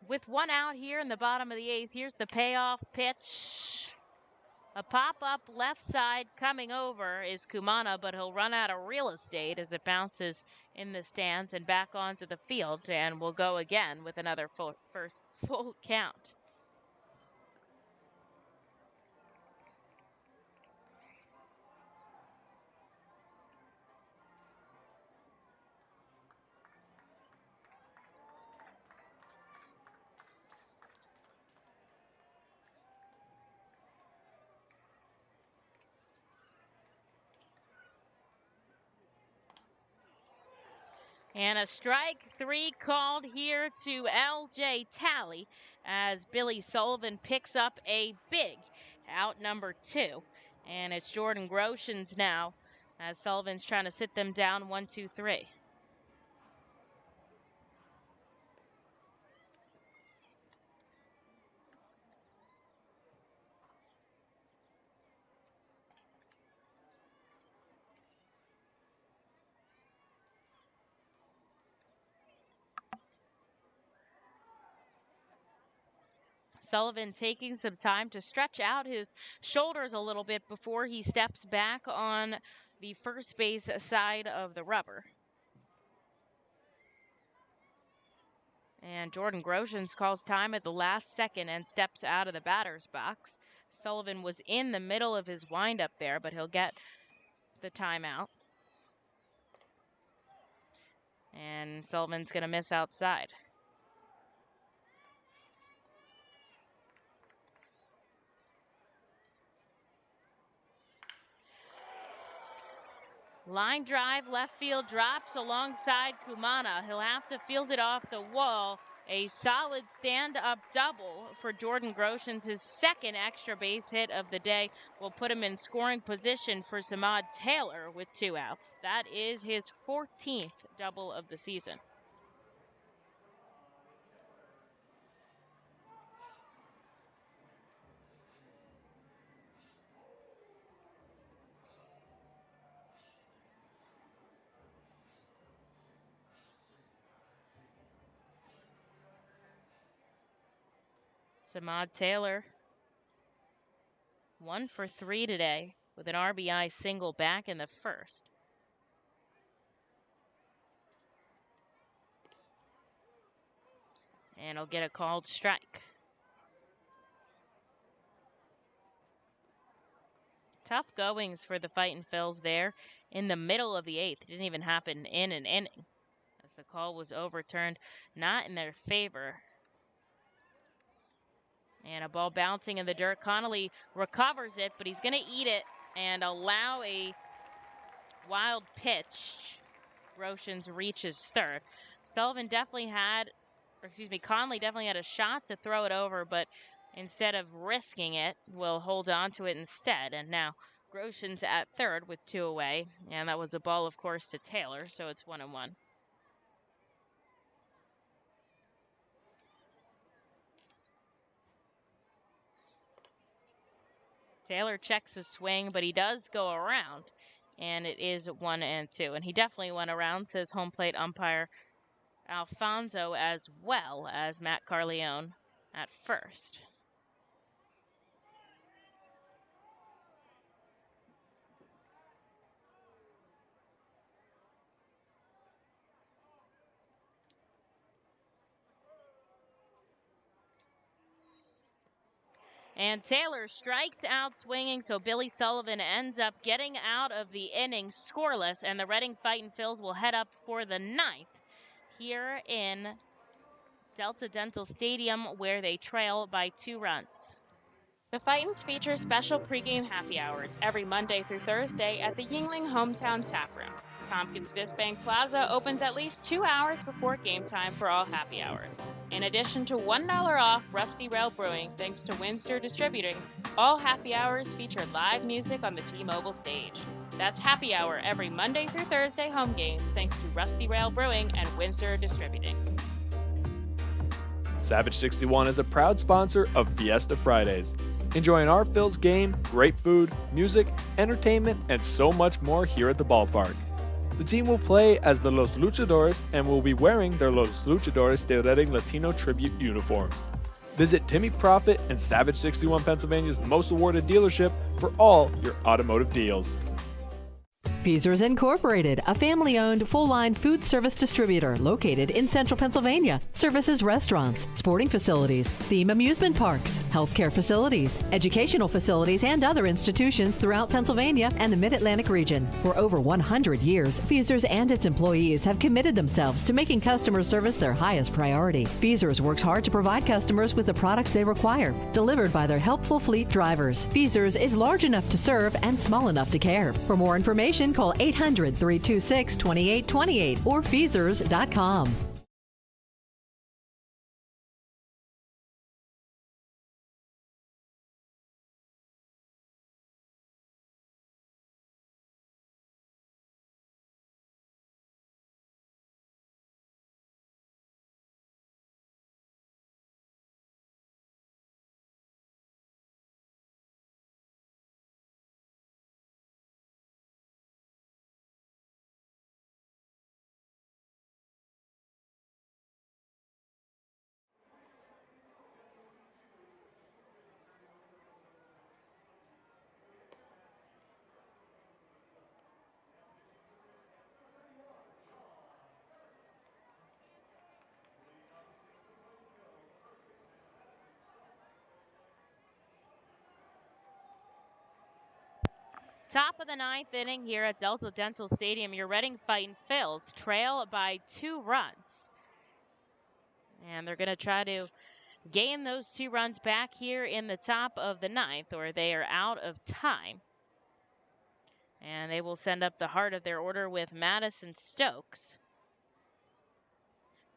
With 1 out here in the bottom of the 8th, here's the payoff pitch. A pop-up left side coming over is Kumana, but he'll run out of real estate as it bounces in the stands and back onto the field, and we'll go again with another full count. And a strike 3 called here to LJ Talley as Billy Sullivan picks up a big out number 2. And it's Jordan Groshans now as Sullivan's trying to sit them down 1-2-3. Sullivan taking some time to stretch out his shoulders a little bit before he steps back on the first base side of the rubber. And Jordan Groshans calls time at the last second and steps out of the batter's box. Sullivan was in the middle of his windup there, but he'll get the timeout. And Sullivan's going to miss outside. Line drive, left field drops alongside Kumana. He'll have to field it off the wall. A solid stand-up double for Jordan Groshans. His second extra base hit of the day will put him in scoring position for Samad Taylor with 2 outs. That is his 14th double of the season. Samad Taylor, 1 for 3 today with an RBI single back in the first. And he'll get a called strike. Tough goings for the Fightin' Phils there in the middle of the 8th. It didn't even happen in an inning as the call was overturned, not in their favor. And a ball bouncing in the dirt. Connolly recovers it, but he's going to eat it and allow a wild pitch. Groshans reaches third. Sullivan definitely had, Conley definitely had a shot to throw it over, but instead of risking it, will hold on to it instead. And now Groshans at third with 2 away. And that was a ball, of course, to Taylor, so it's 1-1. Taylor checks his swing, but he does go around, and it is 1-2. And he definitely went around, says home plate umpire Alfonso, as well as Matt Carleone at first. And Taylor strikes out swinging, so Billy Sullivan ends up getting out of the inning scoreless, and the Reading Fightin' Phils will head up for the 9th here in Delta Dental Stadium, where they trail by 2 runs. The Fightins feature special pregame happy hours every Monday through Thursday at the Yingling Hometown Tap Room. Tompkins Fist Bank Plaza opens at least 2 hours before game time for all happy hours. In addition to $1 off Rusty Rail Brewing thanks to Windsor Distributing, all happy hours feature live music on the T-Mobile stage. That's happy hour every Monday through Thursday home games thanks to Rusty Rail Brewing and Windsor Distributing. Savage 61 is a proud sponsor of Fiesta Fridays. Enjoying our Phil's game, great food, music, entertainment, and so much more here at the ballpark. The team will play as the Los Luchadores and will be wearing their Los Luchadores de Reading Latino tribute uniforms. Visit Timmy Profit and Savage 61 Pennsylvania's most awarded dealership for all your automotive deals. Feasers Incorporated, a family-owned full-line food service distributor located in central Pennsylvania. Services restaurants, sporting facilities, theme amusement parks, healthcare facilities, educational facilities, and other institutions throughout Pennsylvania and the Mid-Atlantic region. For over 100 years, Feasers and its employees have committed themselves to making customer service their highest priority. Feasers works hard to provide customers with the products they require, delivered by their helpful fleet drivers. Feasers is large enough to serve and small enough to care. For more information, call 800-326-2828 or Feasers.com. Top of the ninth inning here at Delta Dental Stadium. Your Reading Fightin' Phils trail by 2 runs. And they're going to try to gain those 2 runs back here in the top of the ninth, or they are out of time. And they will send up the heart of their order with Madison Stokes,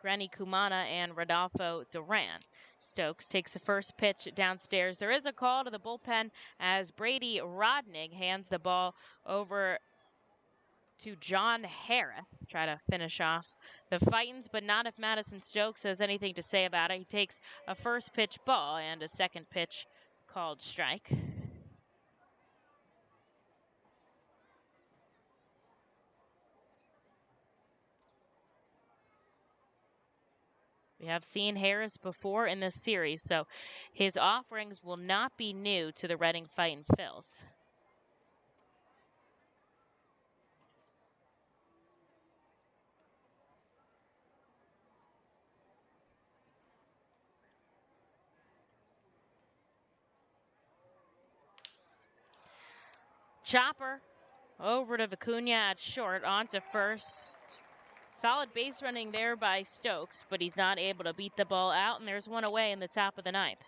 Granny Kumana, and Rodolfo Duran. Stokes takes the first pitch downstairs. There is a call to the bullpen as Brady Rodnig hands the ball over to John Harris. Try to finish off the Fightins, but not if Madison Stokes has anything to say about it. He takes a first pitch ball and a second pitch called strike. We have seen Harris before in this series, so his offerings will not be new to the Reading Fightin' Phils. Chopper over to Vicuña at short, on to first. Solid base running there by Stokes, but he's not able to beat the ball out, and there's one away in the top of the ninth.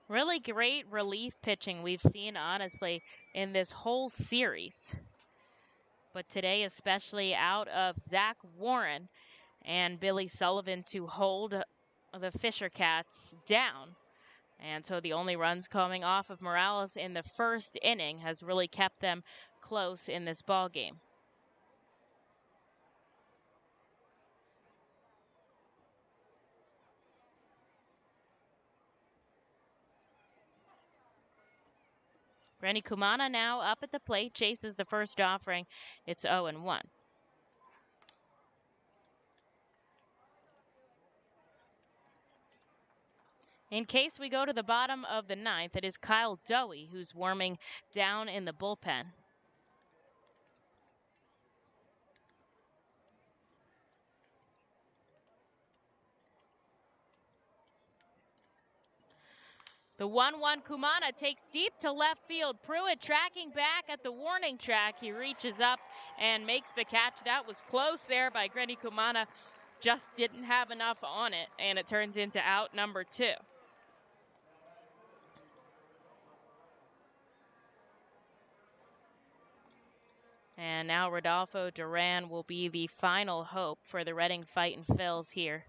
Really great relief pitching we've seen, honestly, in this whole series. But today, especially out of Zach Warren and Billy Sullivan to hold the Fisher Cats down. And so the only runs coming off of Morales in the first inning has really kept them close in this ball game. Granny Kumana now up at the plate, chases the first offering. It's 0-1. In case we go to the bottom of the ninth, it is Kyle Dowie who's warming down in the bullpen. The 1-1 Kumana takes deep to left field. Pruitt tracking back at the warning track. He reaches up and makes the catch. That was close there by Granny Kumana. Just didn't have enough on it, and it turns into out number 2. And now Rodolfo Duran will be the final hope for the Reading Fightin' Phils here,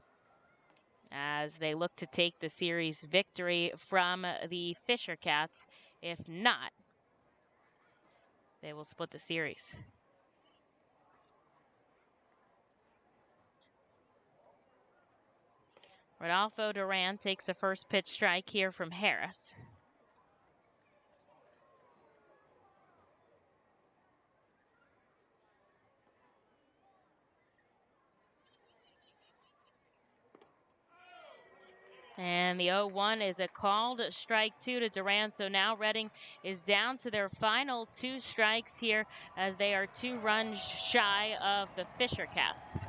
as they look to take the series victory from the Fisher Cats. If not, they will split the series. Rodolfo Duran takes a first pitch strike here from Harris. And the 0-1 is a called strike 2 to Duran. So now Reading is down to their final 2 strikes here, as they are 2 runs shy of the Fisher Cats.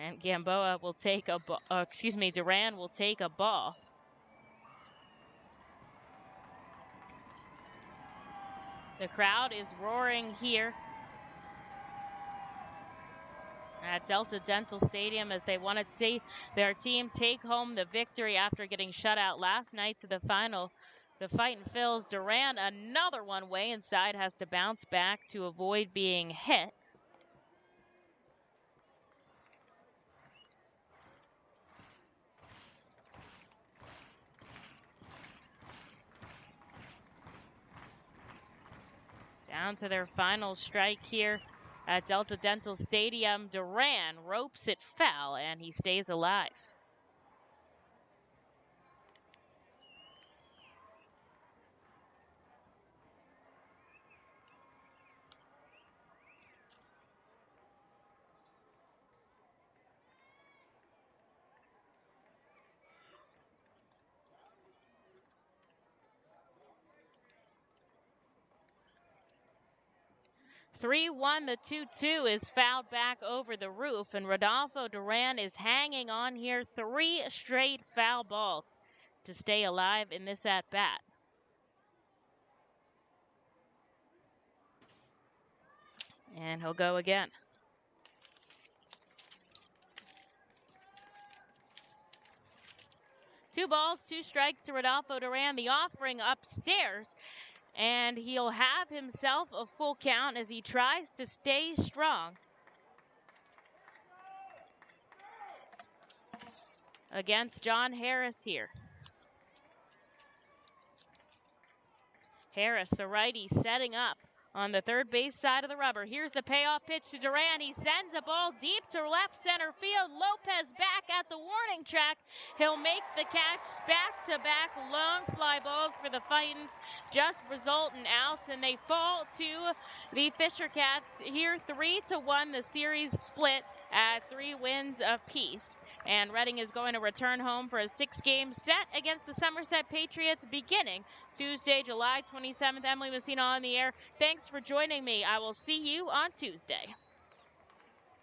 And Gamboa will take a Duran will take a ball. The crowd is roaring here at Delta Dental Stadium as they want to see their team take home the victory after getting shut out last night to the final. The Fightin' Phils. Duran, another one way inside, has to bounce back to avoid being hit. Down to their final strike here at Delta Dental Stadium. Duran ropes it foul, and he stays alive. 3-1, the 2-2 is fouled back over the roof, and Rodolfo Duran is hanging on here. 3 straight foul balls to stay alive in this at-bat. And he'll go again. 2 balls, 2 strikes to Rodolfo Duran. The offering upstairs, and he'll have himself a full count as he tries to stay strong against John Harris here. Harris, the righty, setting up on the third base side of the rubber. Here's the payoff pitch to Duran. He sends a ball deep to left center field. Lopez back at the warning track. He'll make the catch. Back-to-back long fly balls for the Fightins just result in outs, and they fall to the Fisher Cats here 3-1. The series split at 3 wins apiece. And Reading is going to return home for a 6-game set against the Somerset Patriots beginning Tuesday, July 27th. Emily Messina on the air. Thanks for joining me. I will see you on Tuesday.